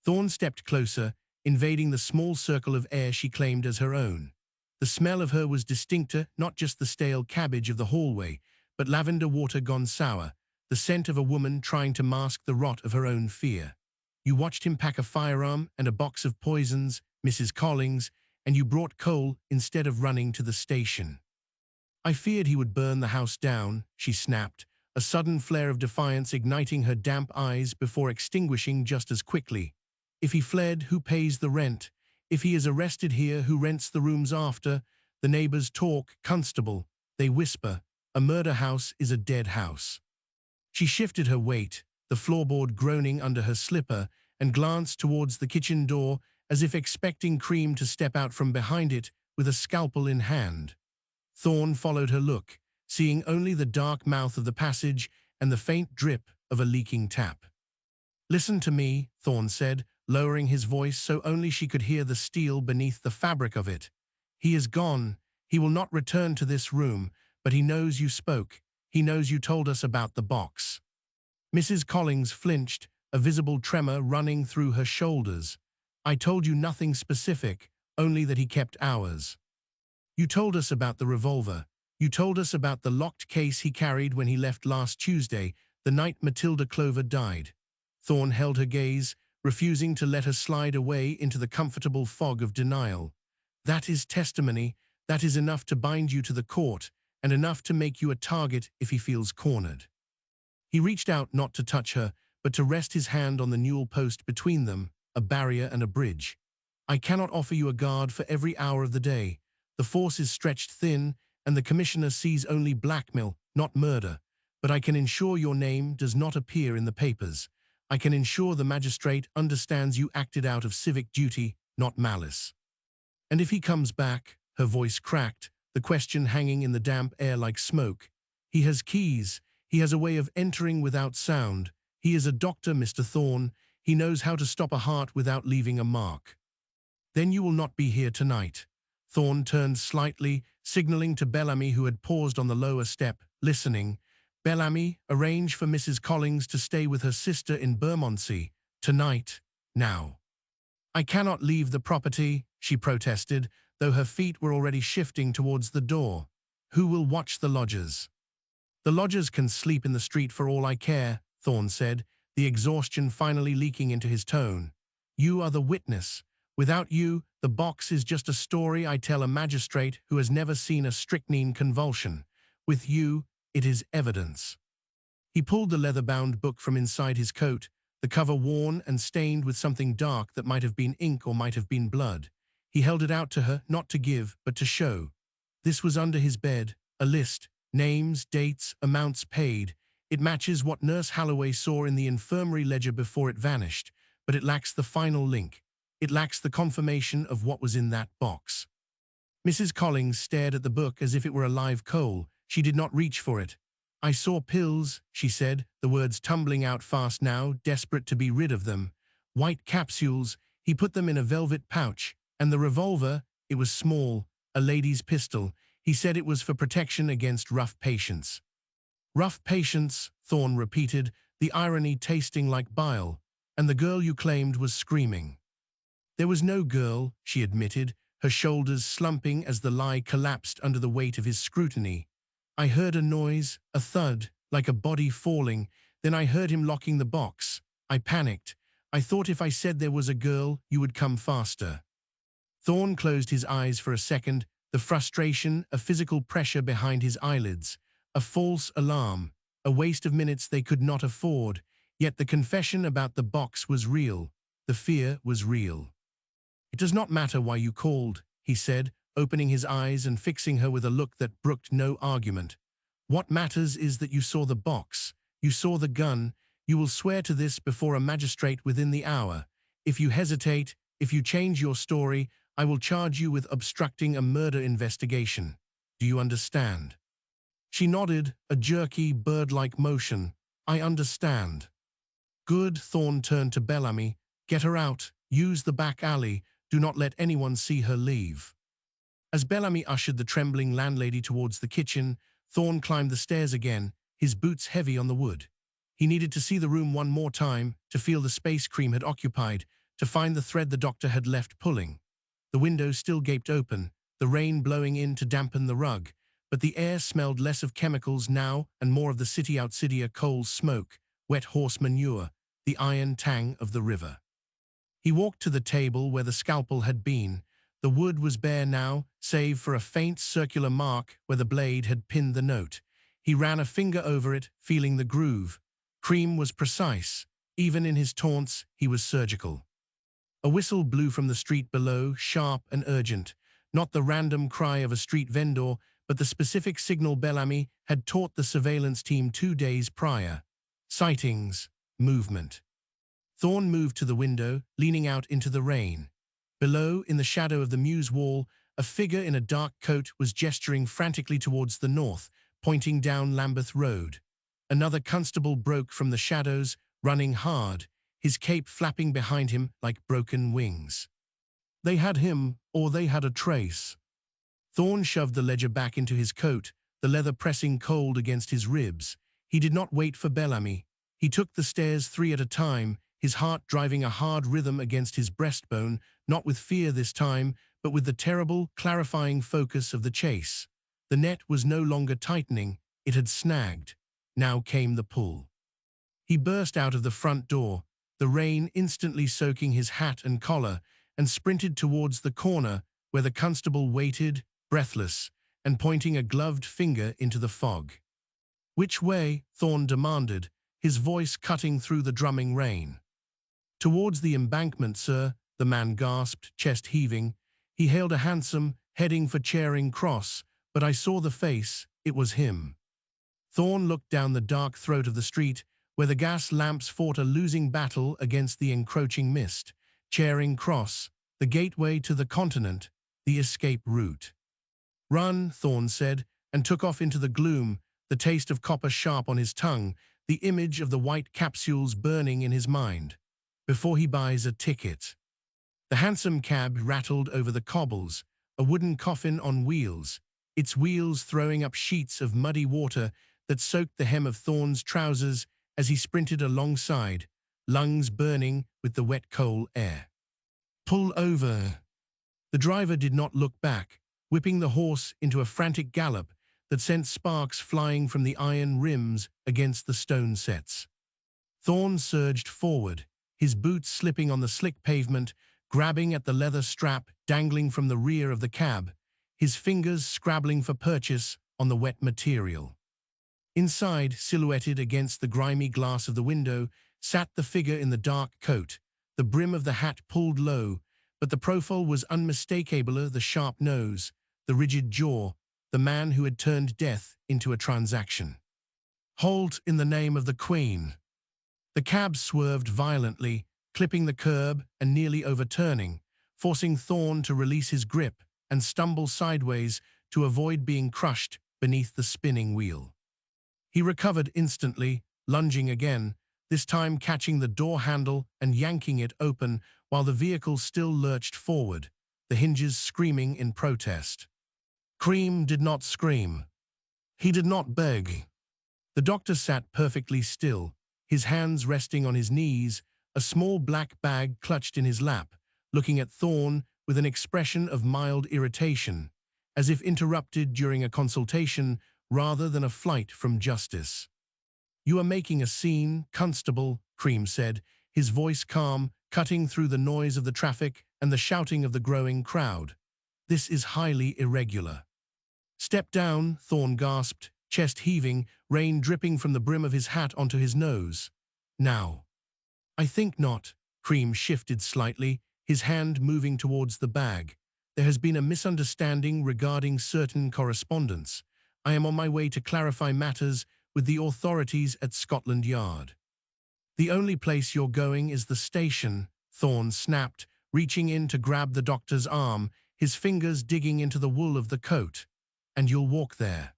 Thorne stepped closer, invading the small circle of air she claimed as her own. The smell of her was distincter, not just the stale cabbage of the hallway, but lavender water gone sour, the scent of a woman trying to mask the rot of her own fear. You watched him pack a firearm and a box of poisons, Mrs. Collins, and you brought coal instead of running to the station. I feared he would burn the house down, she snapped, a sudden flare of defiance igniting her damp eyes before extinguishing just as quickly. If he fled, who pays the rent? If he is arrested here, who rents the rooms after? The neighbors talk, Constable. They whisper, a murder house is a dead house. She shifted her weight, the floorboard groaning under her slipper, and glanced towards the kitchen door as if expecting Cream to step out from behind it with a scalpel in hand. Thorne followed her look, seeing only the dark mouth of the passage and the faint drip of a leaking tap. Listen to me, Thorne said, lowering his voice so only she could hear the steel beneath the fabric of it. He is gone. He will not return to this room, but he knows you spoke. He knows you told us about the box. Mrs. Collins flinched, a visible tremor running through her shoulders. I told you nothing specific, only that he kept ours. You told us about the revolver. You told us about the locked case he carried when he left last Tuesday, the night Matilda Clover died. Thorne held her gaze, refusing to let her slide away into the comfortable fog of denial. That is testimony, that is enough to bind you to the court, and enough to make you a target if he feels cornered. He reached out not to touch her, but to rest his hand on the newel post between them, a barrier and a bridge. I cannot offer you a guard for every hour of the day. The force is stretched thin, and the commissioner sees only blackmail, not murder. But I can ensure your name does not appear in the papers. I can ensure the magistrate understands you acted out of civic duty, not malice. And if he comes back, her voice cracked, the question hanging in the damp air like smoke. He has keys. He has a way of entering without sound. He is a doctor, Mr. Thorne. He knows how to stop a heart without leaving a mark. Then you will not be here tonight. Thorne turned slightly, signaling to Bellamy, who had paused on the lower step, listening. Bellamy, arrange for Mrs. Collins to stay with her sister in Bermondsey, tonight, now. I cannot leave the property, she protested, though her feet were already shifting towards the door. Who will watch the lodgers? The lodgers can sleep in the street for all I care, Thorne said, the exhaustion finally leaking into his tone. You are the witness. Without you, the box is just a story I tell a magistrate who has never seen a strychnine convulsion. With you, it is evidence. He pulled the leather-bound book from inside his coat, the cover worn and stained with something dark that might have been ink or might have been blood. He held it out to her, not to give, but to show. This was under his bed, a list, names, dates, amounts paid. It matches what Nurse Halloway saw in the infirmary ledger before it vanished, but it lacks the final link. It lacks the confirmation of what was in that box. Mrs. Collins stared at the book as if it were a live coal. She did not reach for it. I saw pills, she said, the words tumbling out fast now, desperate to be rid of them. White capsules. He put them in a velvet pouch. And the revolver, it was small, a lady's pistol. He said it was for protection against rough patients. Rough patients, Thorne repeated, the irony tasting like bile. And the girl you claimed was screaming. There was no girl, she admitted, her shoulders slumping as the lie collapsed under the weight of his scrutiny. I heard a noise, a thud, like a body falling. Then I heard him locking the box. I panicked. I thought if I said there was a girl, you would come faster. Thorne closed his eyes for a second, the frustration, a physical pressure behind his eyelids, a false alarm, a waste of minutes they could not afford. Yet the confession about the box was real. The fear was real. It does not matter why you called, he said, opening his eyes and fixing her with a look that brooked no argument. What matters is that you saw the box, you saw the gun. You will swear to this before a magistrate within the hour. If you hesitate, if you change your story, I will charge you with obstructing a murder investigation. Do you understand? She nodded, a jerky, bird-like motion. I understand. Good. Thorne turned to Bellamy. Get her out. Use the back alley. Do not let anyone see her leave. As Bellamy ushered the trembling landlady towards the kitchen, Thorne climbed the stairs again, his boots heavy on the wood. He needed to see the room one more time, to feel the space Cream had occupied, to find the thread the doctor had left pulling. The window still gaped open, the rain blowing in to dampen the rug, but the air smelled less of chemicals now and more of the city outsider coal smoke, wet horse manure, the iron tang of the river. He walked to the table where the scalpel had been. The wood was bare now, save for a faint circular mark where the blade had pinned the note. He ran a finger over it, feeling the groove. Cream was precise. Even in his taunts, he was surgical. A whistle blew from the street below, sharp and urgent. Not the random cry of a street vendor, but the specific signal Bellamy had taught the surveillance team 2 days prior. Sightings, movement. Thorne moved to the window, leaning out into the rain. Below, in the shadow of the mews wall, a figure in a dark coat was gesturing frantically towards the north, pointing down Lambeth Road. Another constable broke from the shadows, running hard, his cape flapping behind him like broken wings. They had him, or they had a trace. Thorne shoved the ledger back into his coat, the leather pressing cold against his ribs. He did not wait for Bellamy. He took the stairs 3 at a time, his heart driving a hard rhythm against his breastbone, not with fear this time, but with the terrible, clarifying focus of the chase. The net was no longer tightening, it had snagged. Now came the pull. He burst out of the front door. the rain instantly soaking his hat and collar, and sprinted towards the corner where the constable waited, breathless, and pointing a gloved finger into the fog. "Which way?" Thorne demanded, his voice cutting through the drumming rain. "Towards the embankment, sir," the man gasped, chest heaving. "He hailed a hansom heading for Charing Cross, but I saw the face. It was him." Thorne looked down the dark throat of the street, where the gas lamps fought a losing battle against the encroaching mist. Charing Cross, the gateway to the continent, the escape route. "Run," Thorne said, and took off into the gloom, the taste of copper sharp on his tongue, the image of the white capsules burning in his mind. Before he buys a ticket. The hansom cab rattled over the cobbles, a wooden coffin on wheels, its wheels throwing up sheets of muddy water that soaked the hem of Thorne's trousers as he sprinted alongside, lungs burning with the wet coal air. "Pull over." The driver did not look back, whipping the horse into a frantic gallop that sent sparks flying from the iron rims against the stone sets. Thorne surged forward, his boots slipping on the slick pavement, grabbing at the leather strap dangling from the rear of the cab, his fingers scrabbling for purchase on the wet material. Inside, silhouetted against the grimy glass of the window, sat the figure in the dark coat, the brim of the hat pulled low, but the profile was unmistakable, the sharp nose, the rigid jaw, the man who had turned death into a transaction. "Halt in the name of the Queen." The cab swerved violently, clipping the curb and nearly overturning, forcing Thorne to release his grip and stumble sideways to avoid being crushed beneath the spinning wheel. He recovered instantly, lunging again, this time catching the door handle and yanking it open while the vehicle still lurched forward, the hinges screaming in protest. Cream did not scream. He did not beg. The doctor sat perfectly still, his hands resting on his knees, a small black bag clutched in his lap, looking at Thorne with an expression of mild irritation, as if interrupted during a consultation rather than a flight from justice. "You are making a scene, Constable," Cream said, his voice calm, cutting through the noise of the traffic and the shouting of the growing crowd. "This is highly irregular." "Step down," Thorne gasped, chest heaving, rain dripping from the brim of his hat onto his nose. "Now." "I think not." Cream shifted slightly, his hand moving towards the bag. "There has been a misunderstanding regarding certain correspondence. I am on my way to clarify matters with the authorities at Scotland Yard." "The only place you're going is the station," Thorne snapped, reaching in to grab the doctor's arm, his fingers digging into the wool of the coat. "And you'll walk there."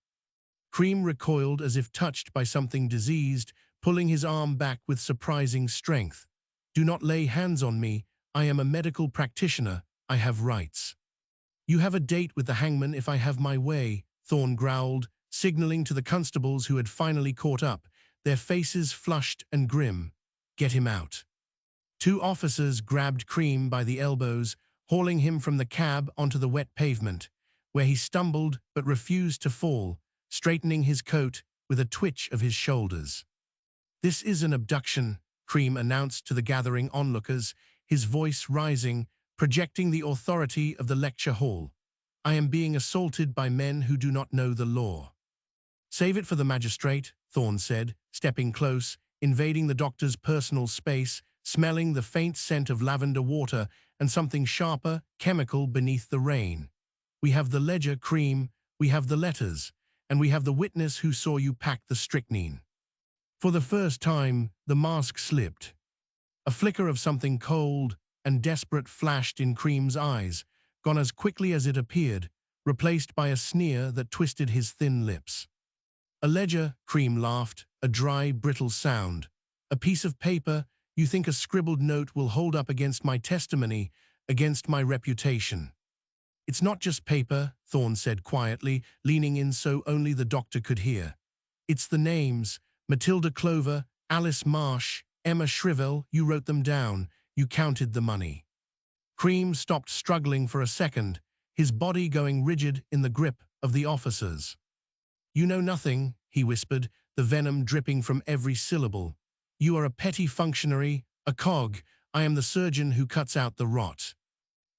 Cream recoiled as if touched by something diseased, pulling his arm back with surprising strength. "Do not lay hands on me. I am a medical practitioner. I have rights." "You have a date with the hangman if I have my way," Thorne growled, signaling to the constables who had finally caught up, their faces flushed and grim. "Get him out." Two officers grabbed Cream by the elbows, hauling him from the cab onto the wet pavement, where he stumbled but refused to fall, straightening his coat with a twitch of his shoulders. "This is an abduction," Cream announced to the gathering onlookers, his voice rising, projecting the authority of the lecture hall. "I am being assaulted by men who do not know the law." "Save it for the magistrate," Thorne said, stepping close, invading the doctor's personal space, smelling the faint scent of lavender water and something sharper, chemical beneath the rain. "We have the ledger, Cream, we have the letters, and we have the witness who saw you pack the strychnine." For the first time, the mask slipped. A flicker of something cold and desperate flashed in Cream's eyes, gone as quickly as it appeared, replaced by a sneer that twisted his thin lips. "A ledger," Cream laughed, a dry, brittle sound. "A piece of paper. You think a scribbled note will hold up against my testimony, against my reputation." "It's not just paper," Thorne said quietly, leaning in so only the doctor could hear. "It's the names. Matilda Clover, Alice Marsh, Emma Shrivell. You wrote them down. You counted the money." Cream stopped struggling for a second, his body going rigid in the grip of the officers. "You know nothing," he whispered, the venom dripping from every syllable. "You are a petty functionary, A cog. I am the surgeon who cuts out the rot.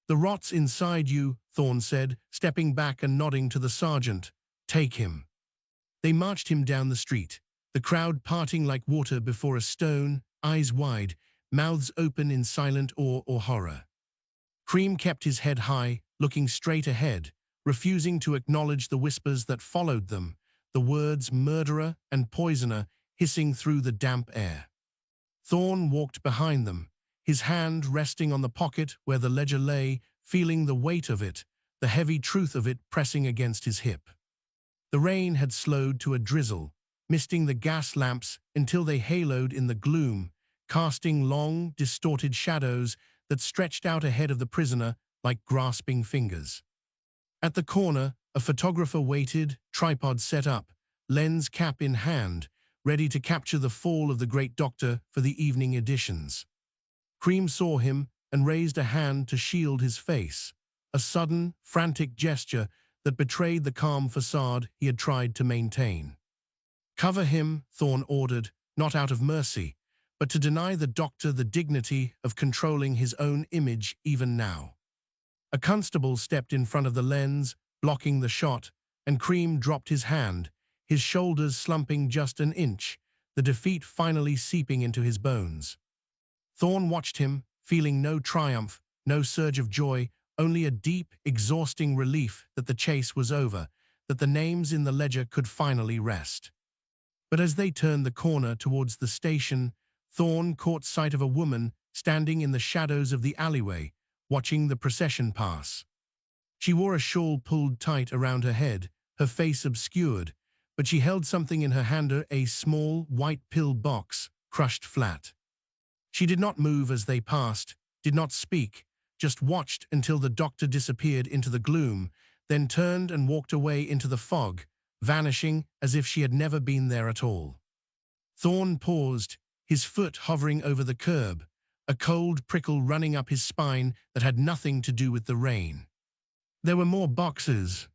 The rot's inside you, Thorne said, stepping back and nodding to the sergeant. Take him. They marched him down the street, the crowd parting like water before a stone, eyes wide, mouths open in silent awe or horror. Cream kept his head high, looking straight ahead, refusing to acknowledge the whispers that followed them, the words murderer and poisoner hissing through the damp air. Thorne walked behind them, his hand resting on the pocket where the ledger lay, feeling the weight of it, the heavy truth of it pressing against his hip. The rain had slowed to a drizzle, misting the gas lamps until they haloed in the gloom, casting long, distorted shadows that stretched out ahead of the prisoner like grasping fingers. At the corner, a photographer waited, tripod set up, lens cap in hand, ready to capture the fall of the great doctor for the evening editions. Cream saw him and raised a hand to shield his face, a sudden, frantic gesture that betrayed the calm facade he had tried to maintain. Cover him, Thorne ordered, not out of mercy, but to deny the doctor the dignity of controlling his own image even now. A constable stepped in front of the lens, blocking the shot, and Cream dropped his hand, his shoulders slumping just an inch, the defeat finally seeping into his bones. Thorne watched him, feeling no triumph, no surge of joy, only a deep, exhausting relief that the chase was over, that the names in the ledger could finally rest. But as they turned the corner towards the station, Thorne caught sight of a woman standing in the shadows of the alleyway, watching the procession pass. She wore a shawl pulled tight around her head, her face obscured, but she held something in her hand, a small, white pill box, crushed flat. She did not move as they passed, did not speak, just watched until the doctor disappeared into the gloom, then turned and walked away into the fog, vanishing as if she had never been there at all. Thorne paused, his foot hovering over the curb, a cold prickle running up his spine that had nothing to do with the rain. There were more boxes,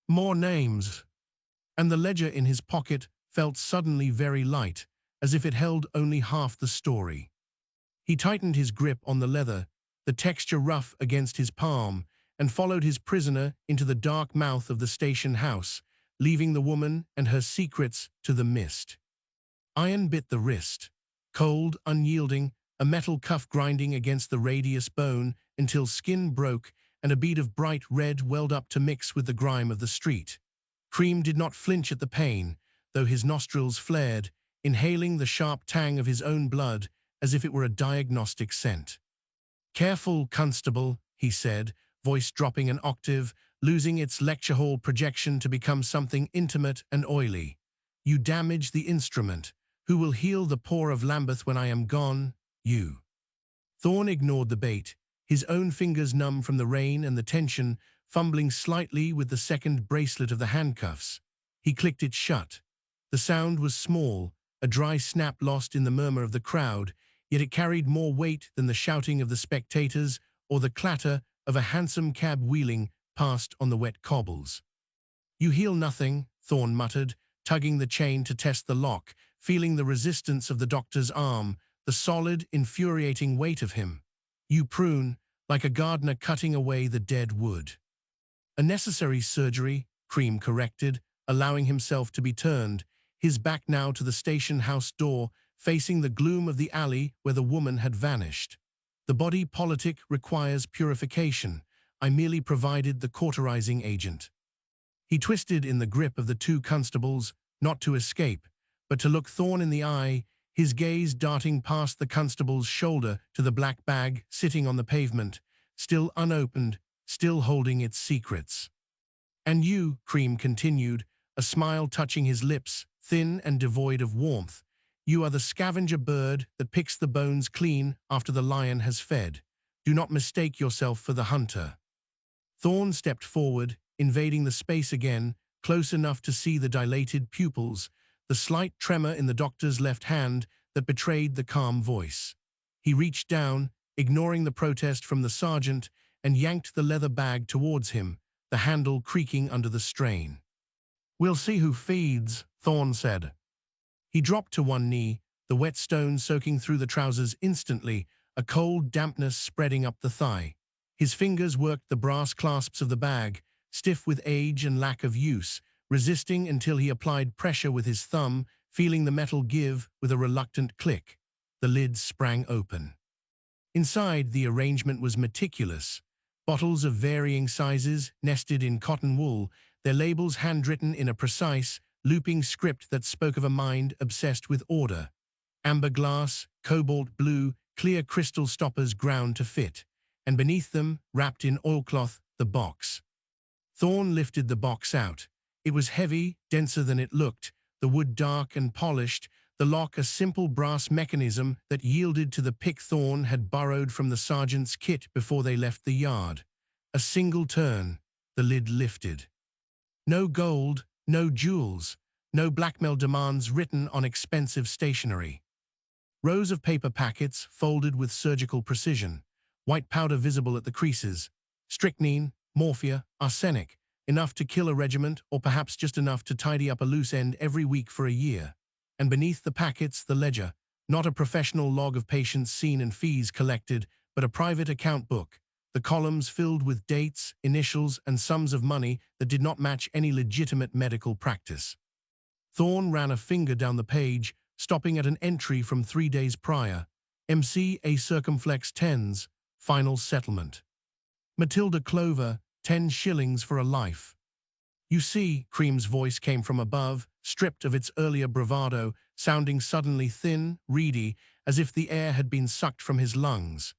more names, and the ledger in his pocket felt suddenly very light, as if it held only half the story. He tightened his grip on the leather, the texture rough against his palm, and followed his prisoner into the dark mouth of the station house, leaving the woman and her secrets to the mist. Iron bit the wrist, cold, unyielding, a metal cuff grinding against the radius bone until skin broke and a bead of bright red welled up to mix with the grime of the street. Cream did not flinch at the pain, though his nostrils flared, inhaling the sharp tang of his own blood as if it were a diagnostic scent. "Careful, Constable," he said, voice dropping an octave, losing its lecture hall projection to become something intimate and oily. "You damage the instrument. Who will heal the poor of Lambeth when I am gone? You." Thorne ignored the bait, his own fingers numb from the rain and the tension, fumbling slightly with the second bracelet of the handcuffs. He clicked it shut. The sound was small, a dry snap lost in the murmur of the crowd, yet it carried more weight than the shouting of the spectators or the clatter of a hansom cab wheeling past on the wet cobbles. "You heal nothing," Thorne muttered, tugging the chain to test the lock, feeling the resistance of the doctor's arm, the solid, infuriating weight of him. "You prune, like a gardener cutting away the dead wood." "A necessary surgery," Cream corrected, allowing himself to be turned, his back now to the station house door, facing the gloom of the alley where the woman had vanished. "The body politic requires purification. I merely provided the cauterizing agent." He twisted in the grip of the two constables, not to escape, but to look Thorne in the eye, his gaze darting past the constable's shoulder to the black bag sitting on the pavement, still unopened, still holding its secrets. "And you," Cream continued, a smile touching his lips, thin and devoid of warmth, "you are the scavenger bird that picks the bones clean after the lion has fed. Do not mistake yourself for the hunter." Thorne stepped forward, invading the space again, close enough to see the dilated pupils, the slight tremor in the doctor's left hand that betrayed the calm voice. He reached down, ignoring the protest from the sergeant, and yanked the leather bag towards him, the handle creaking under the strain. "We'll see who feeds," Thorne said. He dropped to one knee, the wet stone soaking through the trousers instantly, a cold dampness spreading up the thigh. His fingers worked the brass clasps of the bag, stiff with age and lack of use, resisting until he applied pressure with his thumb, feeling the metal give with a reluctant click. The lid sprang open. Inside, the arrangement was meticulous. Bottles of varying sizes, nested in cotton wool, their labels handwritten in a precise, looping script that spoke of a mind obsessed with order. Amber glass, cobalt blue, clear crystal stoppers ground to fit, and beneath them, wrapped in oilcloth, the box. Thorne lifted the box out. It was heavy, denser than it looked, the wood dark and polished, the lock a simple brass mechanism that yielded to the pick Thorne had borrowed from the sergeant's kit before they left the yard. A single turn, the lid lifted. No gold, no jewels, no blackmail demands written on expensive stationery. Rows of paper packets folded with surgical precision, white powder visible at the creases, strychnine, morphia, arsenic, enough to kill a regiment or perhaps just enough to tidy up a loose end every week for a year. And beneath the packets, the ledger, not a professional log of patients seen and fees collected, but a private account book, the columns filled with dates, initials, and sums of money that did not match any legitimate medical practice. Thorne ran a finger down the page, stopping at an entry from 3 days prior. MC A circumflex 10s, final settlement. Matilda Clover, 10 shillings for a life. You see, Cream's voice came from above, stripped of its earlier bravado, sounding suddenly thin, reedy, as if the air had been sucked from his lungs.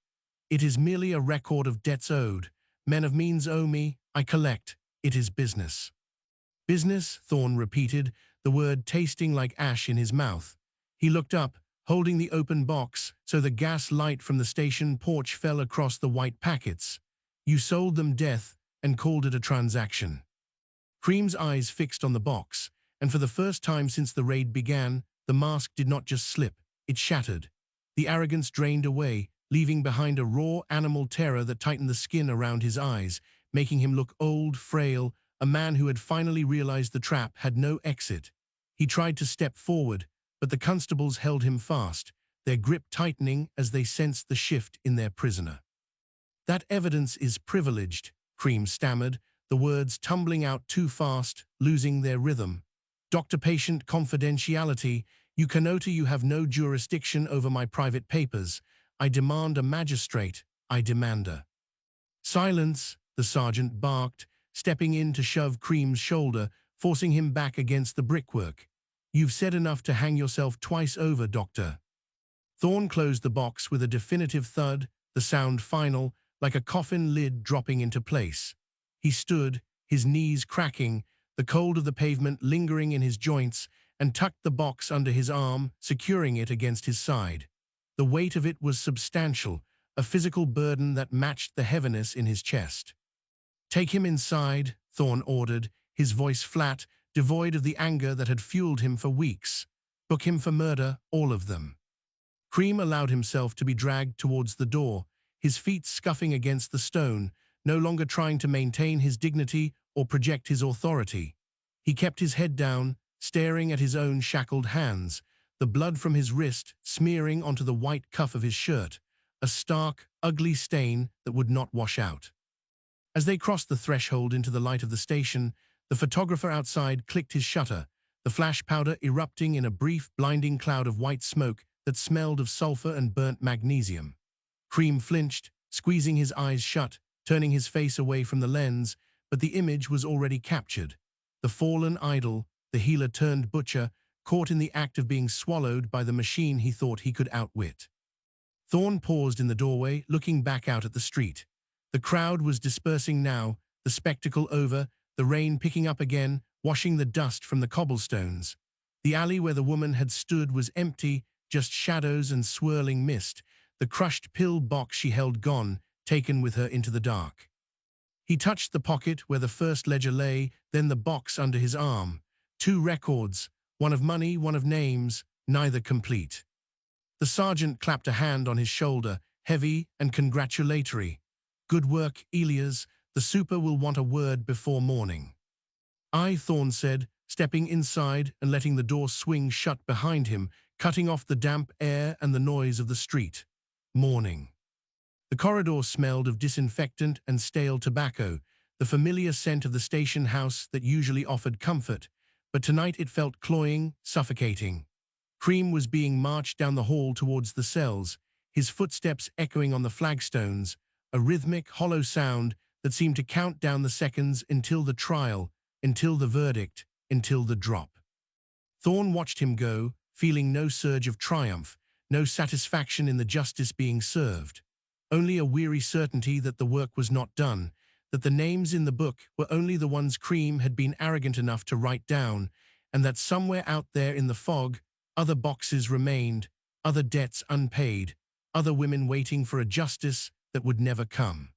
It is merely a record of debts owed. Men of means owe me, I collect. It is business. Business, Thorne repeated, the word tasting like ash in his mouth. He looked up, holding the open box, so the gas light from the station porch fell across the white packets. You sold them death and called it a transaction. Cream's eyes fixed on the box, and for the first time since the raid began, the mask did not just slip, it shattered. The arrogance drained away, leaving behind a raw animal terror that tightened the skin around his eyes, making him look old, frail, a man who had finally realized the trap had no exit. He tried to step forward, but the constables held him fast, their grip tightening as they sensed the shift in their prisoner. That evidence is privileged, Cream stammered, the words tumbling out too fast, losing their rhythm. Doctor-patient confidentiality, you connote you have no jurisdiction over my private papers. I demand a magistrate, I demand a. Silence, the sergeant barked, stepping in to shove Cream's shoulder, forcing him back against the brickwork. You've said enough to hang yourself twice over, Doctor. Thorne closed the box with a definitive thud, the sound final, like a coffin lid dropping into place. He stood, his knees cracking, the cold of the pavement lingering in his joints, and tucked the box under his arm, securing it against his side. The weight of it was substantial, a physical burden that matched the heaviness in his chest. Take him inside, Thorne ordered, his voice flat, devoid of the anger that had fueled him for weeks. Book him for murder, all of them. Cream allowed himself to be dragged towards the door, his feet scuffing against the stone, no longer trying to maintain his dignity or project his authority. He kept his head down, staring at his own shackled hands, the blood from his wrist smearing onto the white cuff of his shirt, a stark, ugly stain that would not wash out. As they crossed the threshold into the light of the station, the photographer outside clicked his shutter, the flash powder erupting in a brief, blinding cloud of white smoke that smelled of sulfur and burnt magnesium. Cream flinched, squeezing his eyes shut, turning his face away from the lens, but the image was already captured. The fallen idol, the healer-turned-butcher, caught in the act of being swallowed by the machine he thought he could outwit. Thorne paused in the doorway, looking back out at the street. The crowd was dispersing now, the spectacle over, the rain picking up again, washing the dust from the cobblestones. The alley where the woman had stood was empty, just shadows and swirling mist, the crushed pill box she held gone, taken with her into the dark. He touched the pocket where the first ledger lay, then the box under his arm. 2 records, one of money, one of names, neither complete. The sergeant clapped a hand on his shoulder, heavy and congratulatory. Good work, Elias. The super will want a word before morning. Thorne said, stepping inside and letting the door swing shut behind him, cutting off the damp air and the noise of the street. Morning. The corridor smelled of disinfectant and stale tobacco, the familiar scent of the station house that usually offered comfort, but tonight it felt cloying, suffocating. Cream was being marched down the hall towards the cells, his footsteps echoing on the flagstones, a rhythmic, hollow sound that seemed to count down the seconds until the trial, until the verdict, until the drop. Thorne watched him go, feeling no surge of triumph, no satisfaction in the justice being served. Only a weary certainty that the work was not done, that the names in the book were only the ones Cream had been arrogant enough to write down, and that somewhere out there in the fog, other boxes remained, other debts unpaid, other women waiting for a justice that would never come.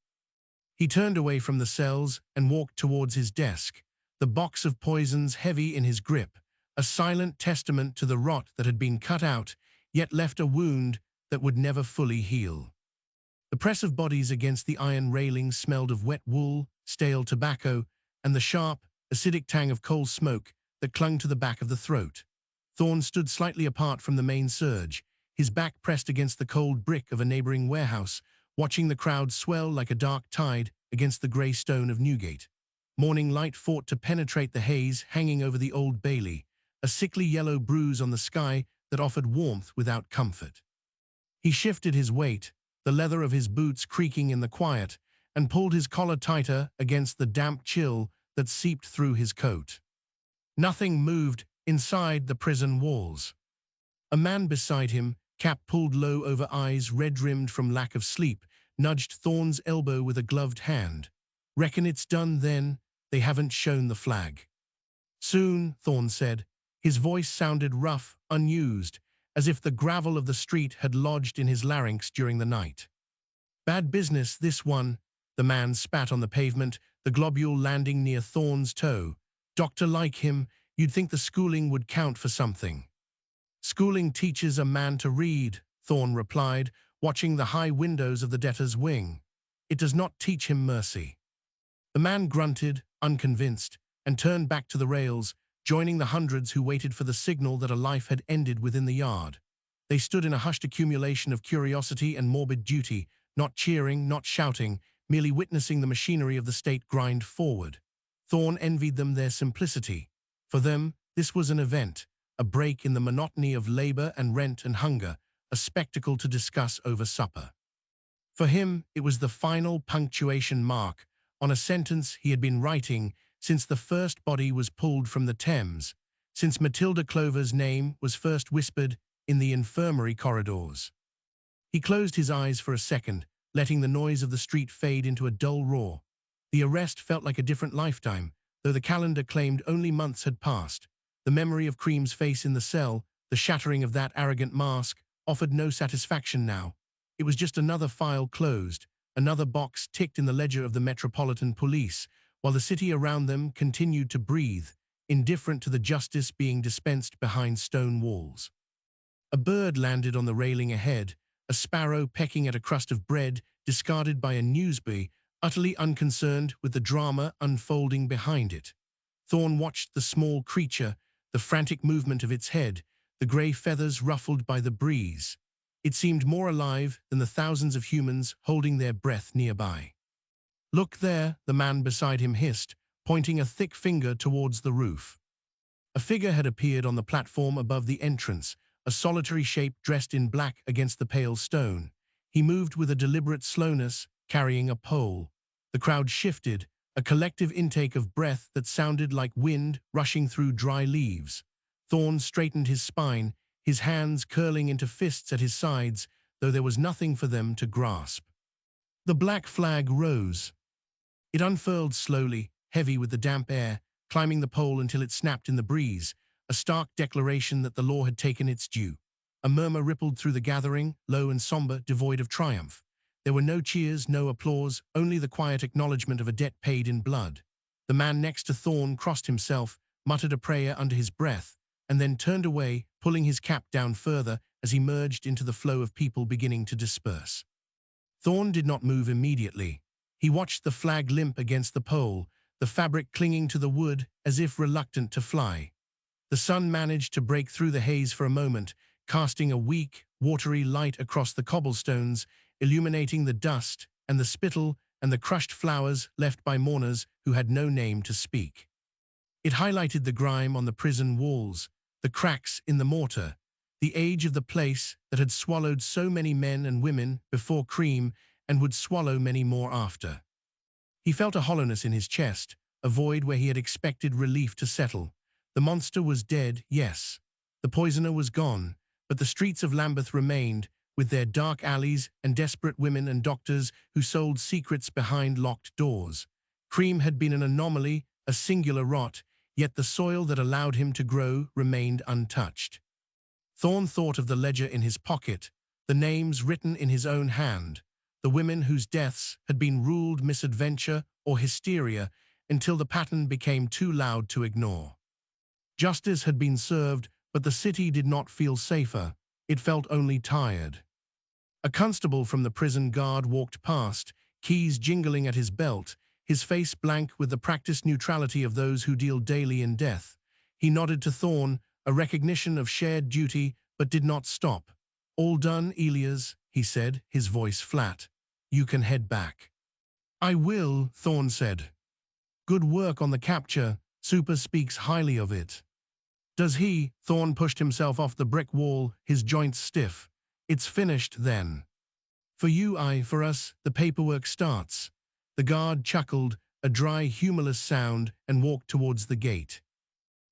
He turned away from the cells and walked towards his desk, the box of poisons heavy in his grip, a silent testament to the rot that had been cut out, yet left a wound that would never fully heal. The press of bodies against the iron railings smelled of wet wool, stale tobacco, and the sharp, acidic tang of coal smoke that clung to the back of the throat. Thorne stood slightly apart from the main surge, his back pressed against the cold brick of a neighboring warehouse, watching the crowd swell like a dark tide against the grey stone of Newgate. Morning light fought to penetrate the haze hanging over the Old Bailey, a sickly yellow bruise on the sky that offered warmth without comfort. He shifted his weight, the leather of his boots creaking in the quiet, and pulled his collar tighter against the damp chill that seeped through his coat. Nothing moved inside the prison walls. A man beside him, cap pulled low over eyes red-rimmed from lack of sleep, nudged Thorne's elbow with a gloved hand. "Reckon it's done then? They haven't shown the flag." "Soon," Thorne said. His voice sounded rough, unused, as if the gravel of the street had lodged in his larynx during the night. "Bad business, this one." The man spat on the pavement, the globule landing near Thorne's toe. "Doctor like him, you'd think the schooling would count for something." "Schooling teaches a man to read," Thorne replied, watching the high windows of the debtor's wing. "It does not teach him mercy." The man grunted, unconvinced, and turned back to the rails, joining the hundreds who waited for the signal that a life had ended within the yard. They stood in a hushed accumulation of curiosity and morbid duty, not cheering, not shouting, merely witnessing the machinery of the state grind forward. Thorne envied them their simplicity. For them, this was an event, a break in the monotony of labor and rent and hunger, a spectacle to discuss over supper. For him, it was the final punctuation mark on a sentence he had been writing since the first body was pulled from the Thames, since Matilda Clover's name was first whispered in the infirmary corridors. He closed his eyes for a second, letting the noise of the street fade into a dull roar. The arrest felt like a different lifetime, though the calendar claimed only months had passed. The memory of Cream's face in the cell, the shattering of that arrogant mask, offered no satisfaction now. It was just another file closed, another box ticked in the ledger of the Metropolitan Police, while the city around them continued to breathe, indifferent to the justice being dispensed behind stone walls. A bird landed on the railing ahead, a sparrow pecking at a crust of bread discarded by a newsboy, utterly unconcerned with the drama unfolding behind it. Thorne watched the small creature, the frantic movement of its head, the grey feathers ruffled by the breeze. It seemed more alive than the thousands of humans holding their breath nearby. "Look there," the man beside him hissed, pointing a thick finger towards the roof. A figure had appeared on the platform above the entrance, a solitary shape dressed in black against the pale stone. He moved with a deliberate slowness, carrying a pole. The crowd shifted, a collective intake of breath that sounded like wind rushing through dry leaves. Thorne straightened his spine, his hands curling into fists at his sides, though there was nothing for them to grasp. The black flag rose. It unfurled slowly, heavy with the damp air, climbing the pole until it snapped in the breeze, a stark declaration that the law had taken its due. A murmur rippled through the gathering, low and somber, devoid of triumph. There were no cheers, no applause, only the quiet acknowledgement of a debt paid in blood. The man next to Thorne crossed himself, muttered a prayer under his breath, and then turned away, pulling his cap down further as he merged into the flow of people beginning to disperse. Thorne did not move immediately. He watched the flag limp against the pole, the fabric clinging to the wood as if reluctant to fly. The sun managed to break through the haze for a moment, casting a weak, watery light across the cobblestones, illuminating the dust and the spittle and the crushed flowers left by mourners who had no name to speak. It highlighted the grime on the prison walls, the cracks in the mortar, the age of the place that had swallowed so many men and women before Cream and would swallow many more after. He felt a hollowness in his chest, a void where he had expected relief to settle. The monster was dead, yes. The poisoner was gone, but the streets of Lambeth remained, with their dark alleys and desperate women and doctors who sold secrets behind locked doors. Cream had been an anomaly, a singular rot, yet the soil that allowed him to grow remained untouched. Thorne thought of the ledger in his pocket, the names written in his own hand, the women whose deaths had been ruled misadventure or hysteria until the pattern became too loud to ignore. Justice had been served, but the city did not feel safer. It felt only tired. A constable from the prison guard walked past, keys jingling at his belt, his face blank with the practiced neutrality of those who deal daily in death. He nodded to Thorne, a recognition of shared duty, but did not stop. "All done, Elias," he said, his voice flat. "You can head back." "I will," Thorne said. "Good work on the capture. Super speaks highly of it." "Does he?" Thorne pushed himself off the brick wall, his joints stiff. "It's finished, then." "For you, for us, the paperwork starts." The guard chuckled, a dry, humorless sound, and walked towards the gate.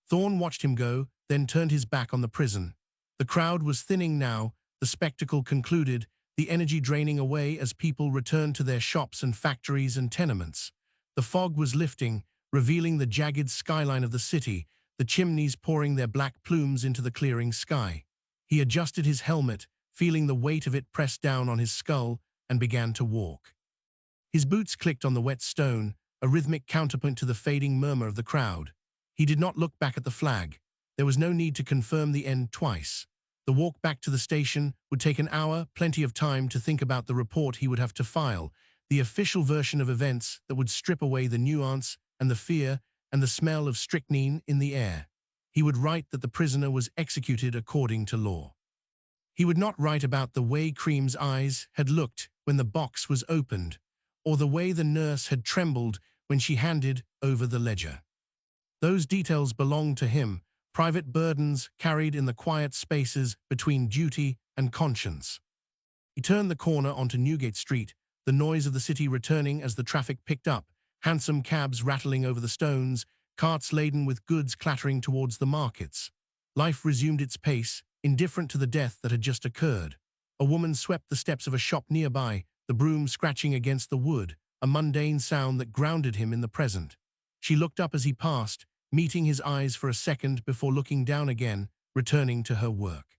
Thorne watched him go, then turned his back on the prison. The crowd was thinning now, the spectacle concluded, the energy draining away as people returned to their shops and factories and tenements. The fog was lifting, revealing the jagged skyline of the city, the chimneys pouring their black plumes into the clearing sky. He adjusted his helmet, feeling the weight of it pressed down on his skull, and began to walk. His boots clicked on the wet stone, a rhythmic counterpoint to the fading murmur of the crowd. He did not look back at the flag. There was no need to confirm the end twice. The walk back to the station would take an hour, plenty of time to think about the report he would have to file, the official version of events that would strip away the nuance and the fear and the smell of strychnine in the air. He would write that the prisoner was executed according to law. He would not write about the way Cream's eyes had looked when the box was opened, or the way the nurse had trembled when she handed over the ledger. Those details belonged to him, private burdens carried in the quiet spaces between duty and conscience. He turned the corner onto Newgate Street, the noise of the city returning as the traffic picked up, hansom cabs rattling over the stones, carts laden with goods clattering towards the markets. Life resumed its pace, indifferent to the death that had just occurred. A woman swept the steps of a shop nearby, the broom scratching against the wood, a mundane sound that grounded him in the present. She looked up as he passed, meeting his eyes for a second before looking down again, returning to her work.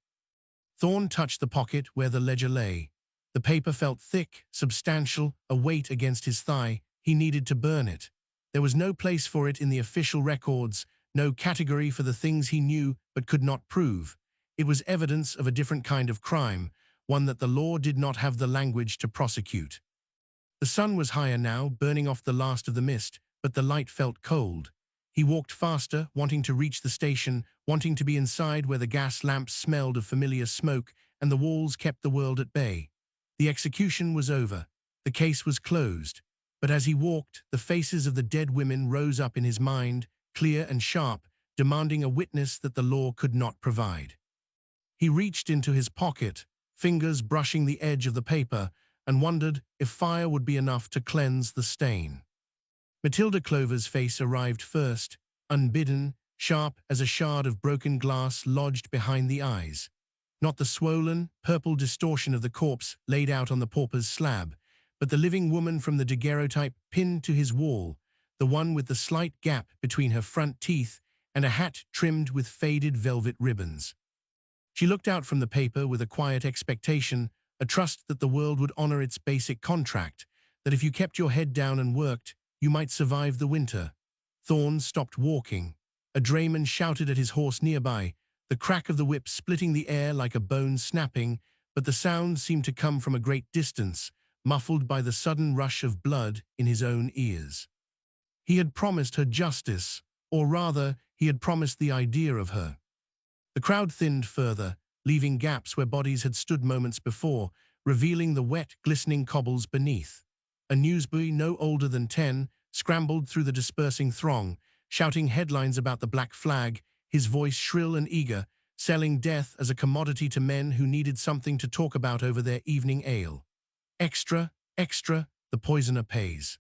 Thorne touched the pocket where the ledger lay. The paper felt thick, substantial, a weight against his thigh. He needed to burn it. There was no place for it in the official records, no category for the things he knew but could not prove. It was evidence of a different kind of crime, one that the law did not have the language to prosecute. The sun was higher now, burning off the last of the mist, but the light felt cold. He walked faster, wanting to reach the station, wanting to be inside where the gas lamps smelled of familiar smoke and the walls kept the world at bay. The execution was over. The case was closed. But as he walked, the faces of the dead women rose up in his mind, clear and sharp, demanding a witness that the law could not provide. He reached into his pocket, fingers brushing the edge of the paper, and wondered if fire would be enough to cleanse the stain. Matilda Clover's face arrived first, unbidden, sharp as a shard of broken glass lodged behind the eyes. Not the swollen, purple distortion of the corpse laid out on the pauper's slab, but the living woman from the daguerreotype pinned to his wall, the one with the slight gap between her front teeth and a hat trimmed with faded velvet ribbons. She looked out from the paper with a quiet expectation, a trust that the world would honor its basic contract, that if you kept your head down and worked, you might survive the winter. Thorne stopped walking. A drayman shouted at his horse nearby, the crack of the whip splitting the air like a bone snapping, but the sound seemed to come from a great distance, muffled by the sudden rush of blood in his own ears. He had promised her justice, or rather, he had promised the idea of her. The crowd thinned further, leaving gaps where bodies had stood moments before, revealing the wet, glistening cobbles beneath. A newsboy no older than 10 scrambled through the dispersing throng, shouting headlines about the Black Flag, his voice shrill and eager, selling death as a commodity to men who needed something to talk about over their evening ale. Extra, extra, the poisoner pays.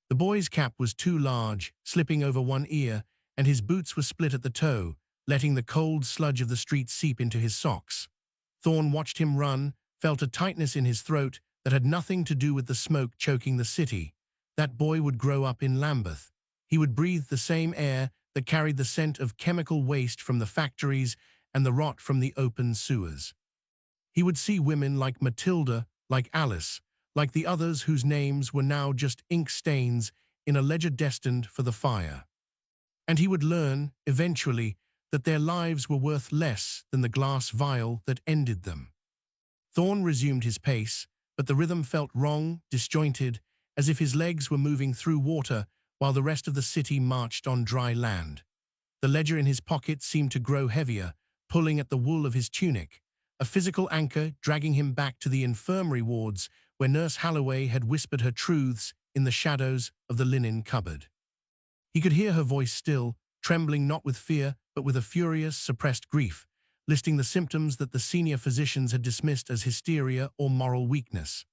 The boy's cap was too large, slipping over one ear, and his boots were split at the toe, letting the cold sludge of the street seep into his socks. Thorne watched him run, felt a tightness in his throat that had nothing to do with the smoke choking the city. That boy would grow up in Lambeth. He would breathe the same air that carried the scent of chemical waste from the factories and the rot from the open sewers. He would see women like Matilda, like Alice, like the others whose names were now just ink stains in a ledger destined for the fire. And he would learn, eventually, that their lives were worth less than the glass vial that ended them. Thorne resumed his pace, but the rhythm felt wrong, disjointed, as if his legs were moving through water while the rest of the city marched on dry land. The ledger in his pocket seemed to grow heavier, pulling at the wool of his tunic, a physical anchor dragging him back to the infirmary wards where Nurse Halloway had whispered her truths in the shadows of the linen cupboard. He could hear her voice still, trembling not with fear, but with a furious, suppressed grief, listing the symptoms that the senior physicians had dismissed as hysteria or moral weakness.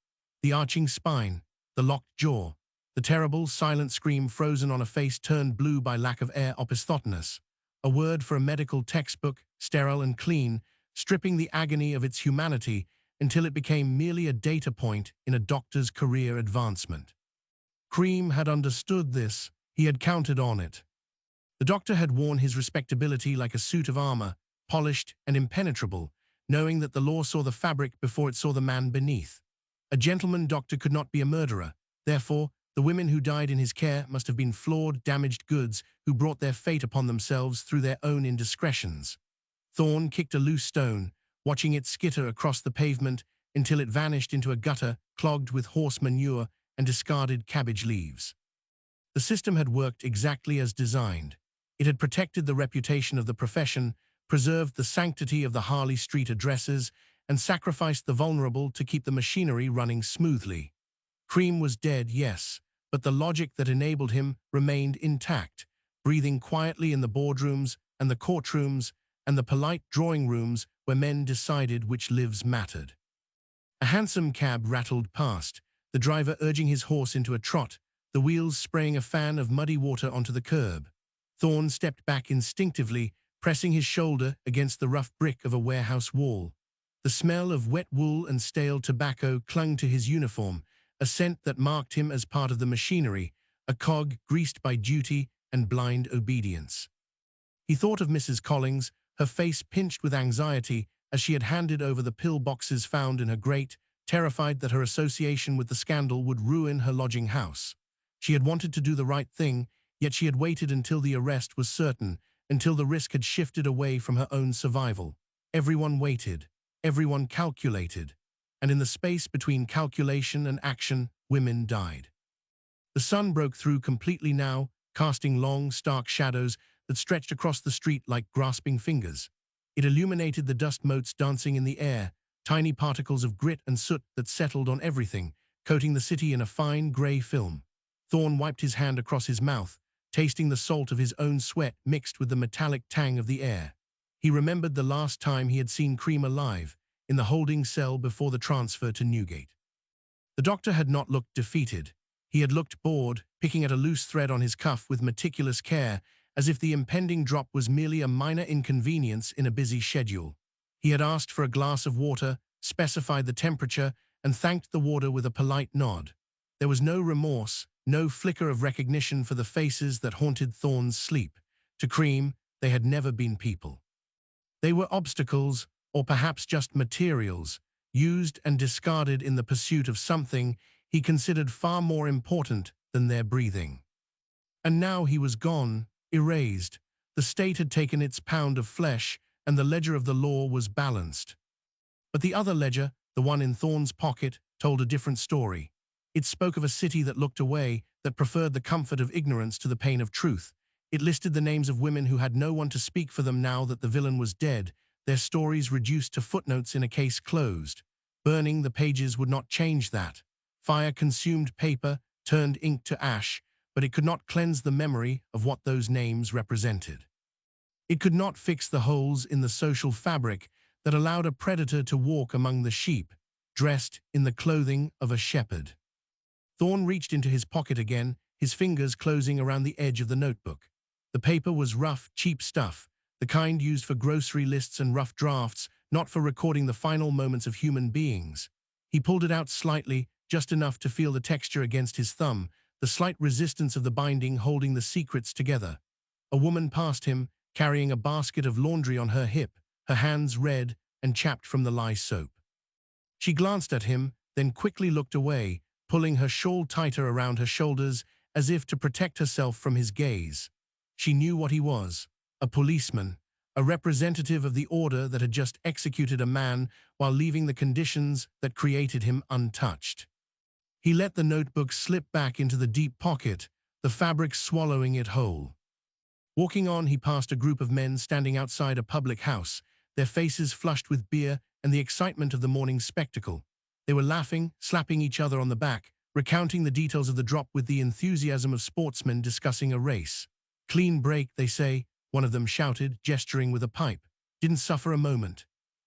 The arching spine, the locked jaw, the terrible, silent scream frozen on a face turned blue by lack of air opisthotonus, a word for a medical textbook, sterile and clean, stripping the agony of its humanity until it became merely a data point in a doctor's career advancement. Cream had understood this. He had counted on it. The doctor had worn his respectability like a suit of armor, polished and impenetrable, knowing that the law saw the fabric before it saw the man beneath. A gentleman doctor could not be a murderer. Therefore, the women who died in his care must have been flawed, damaged goods who brought their fate upon themselves through their own indiscretions. Thorne kicked a loose stone, watching it skitter across the pavement until it vanished into a gutter clogged with horse manure and discarded cabbage leaves. The system had worked exactly as designed. It had protected the reputation of the profession, preserved the sanctity of the Harley Street addresses, and sacrificed the vulnerable to keep the machinery running smoothly. Cream was dead, yes, but the logic that enabled him remained intact, breathing quietly in the boardrooms and the courtrooms and the polite drawing rooms where men decided which lives mattered. A hansom cab rattled past, the driver urging his horse into a trot, the wheels spraying a fan of muddy water onto the curb. Thorne stepped back instinctively, pressing his shoulder against the rough brick of a warehouse wall. The smell of wet wool and stale tobacco clung to his uniform, a scent that marked him as part of the machinery, a cog greased by duty and blind obedience. He thought of Mrs. Collins, her face pinched with anxiety as she had handed over the pill boxes found in her grate, terrified that her association with the scandal would ruin her lodging house. She had wanted to do the right thing, yet she had waited until the arrest was certain, until the risk had shifted away from her own survival. Everyone waited, everyone calculated, and in the space between calculation and action, women died. The sun broke through completely now, casting long, stark shadows that stretched across the street like grasping fingers. It illuminated the dust motes dancing in the air, tiny particles of grit and soot that settled on everything, coating the city in a fine grey film. Thorne wiped his hand across his mouth, tasting the salt of his own sweat mixed with the metallic tang of the air. He remembered the last time he had seen Cream alive, in the holding cell before the transfer to Newgate. The doctor had not looked defeated. He had looked bored, picking at a loose thread on his cuff with meticulous care, as if the impending drop was merely a minor inconvenience in a busy schedule. He had asked for a glass of water, specified the temperature, and thanked the warder with a polite nod. There was no remorse, no flicker of recognition for the faces that haunted Thorne's sleep. To Cream, they had never been people. They were obstacles, or perhaps just materials, used and discarded in the pursuit of something he considered far more important than their breathing. And now he was gone, erased. The state had taken its pound of flesh, and the ledger of the law was balanced. But the other ledger, the one in Thorne's pocket, told a different story. It spoke of a city that looked away, that preferred the comfort of ignorance to the pain of truth. It listed the names of women who had no one to speak for them now that the villain was dead, their stories reduced to footnotes in a case closed. Burning the pages would not change that. Fire consumed paper, turned ink to ash, but it could not cleanse the memory of what those names represented. It could not fix the holes in the social fabric that allowed a predator to walk among the sheep, dressed in the clothing of a shepherd. Thorne reached into his pocket again, his fingers closing around the edge of the notebook. The paper was rough, cheap stuff, the kind used for grocery lists and rough drafts, not for recording the final moments of human beings. He pulled it out slightly, just enough to feel the texture against his thumb, the slight resistance of the binding holding the secrets together. A woman passed him, carrying a basket of laundry on her hip, her hands red and chapped from the lye soap. She glanced at him, then quickly looked away, pulling her shawl tighter around her shoulders as if to protect herself from his gaze. She knew what he was, a policeman, a representative of the order that had just executed a man while leaving the conditions that created him untouched. He let the notebook slip back into the deep pocket, the fabric swallowing it whole. Walking on, he passed a group of men standing outside a public house, their faces flushed with beer and the excitement of the morning's spectacle. They were laughing, slapping each other on the back, recounting the details of the drop with the enthusiasm of sportsmen discussing a race. "Clean break, they say," one of them shouted, gesturing with a pipe. "Didn't suffer a moment."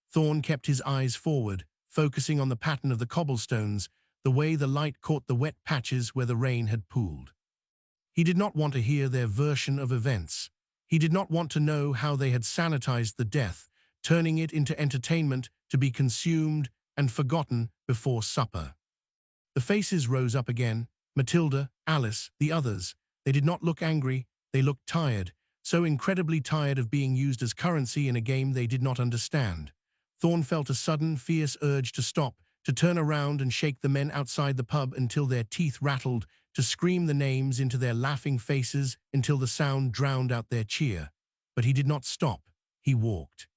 Thorne kept his eyes forward, focusing on the pattern of the cobblestones, the way the light caught the wet patches where the rain had pooled. He did not want to hear their version of events. He did not want to know how they had sanitized the death, turning it into entertainment to be consumed and forgotten before supper. The faces rose up again. Matilda, Alice, the others. They did not look angry, they looked tired, so incredibly tired of being used as currency in a game they did not understand. Thorne felt a sudden, fierce urge to stop, to turn around and shake the men outside the pub until their teeth rattled, to scream the names into their laughing faces until the sound drowned out their cheer. But he did not stop. He walked.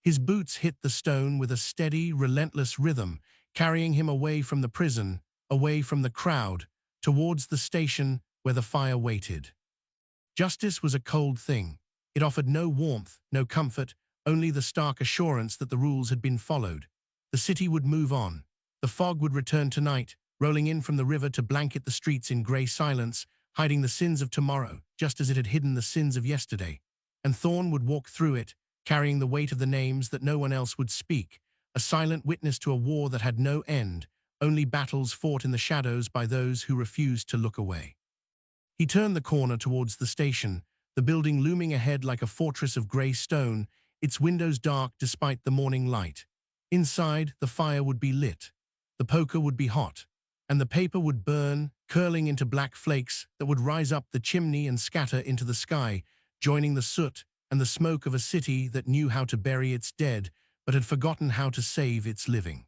His boots hit the stone with a steady, relentless rhythm, carrying him away from the prison, away from the crowd, towards the station where the fire waited. Justice was a cold thing. It offered no warmth, no comfort, only the stark assurance that the rules had been followed. The city would move on. The fog would return tonight, rolling in from the river to blanket the streets in grey silence, hiding the sins of tomorrow, just as it had hidden the sins of yesterday. And Thorne would walk through it, carrying the weight of the names that no one else would speak, a silent witness to a war that had no end, only battles fought in the shadows by those who refused to look away. He turned the corner towards the station, the building looming ahead like a fortress of grey stone, its windows dark despite the morning light. Inside, the fire would be lit, the poker would be hot, and the paper would burn, curling into black flakes that would rise up the chimney and scatter into the sky, joining the soot and the smoke of a city that knew how to bury its dead, but had forgotten how to save its living.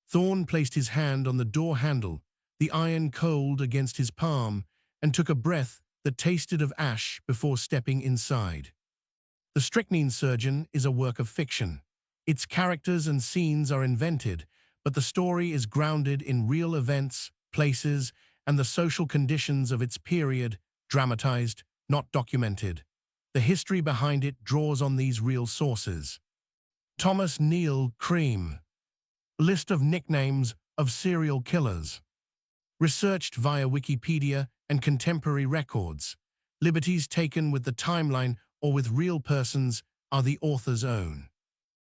Thorne placed his hand on the door handle, the iron cold against his palm, and took a breath that tasted of ash before stepping inside. The Strychnine Surgeon is a work of fiction. Its characters and scenes are invented, but the story is grounded in real events, places, and the social conditions of its period, dramatized, not documented. The history behind it draws on these real sources. Thomas Neill Cream. List of nicknames of serial killers. Researched via Wikipedia and contemporary records. Liberties taken with the timeline or with real persons are the author's own.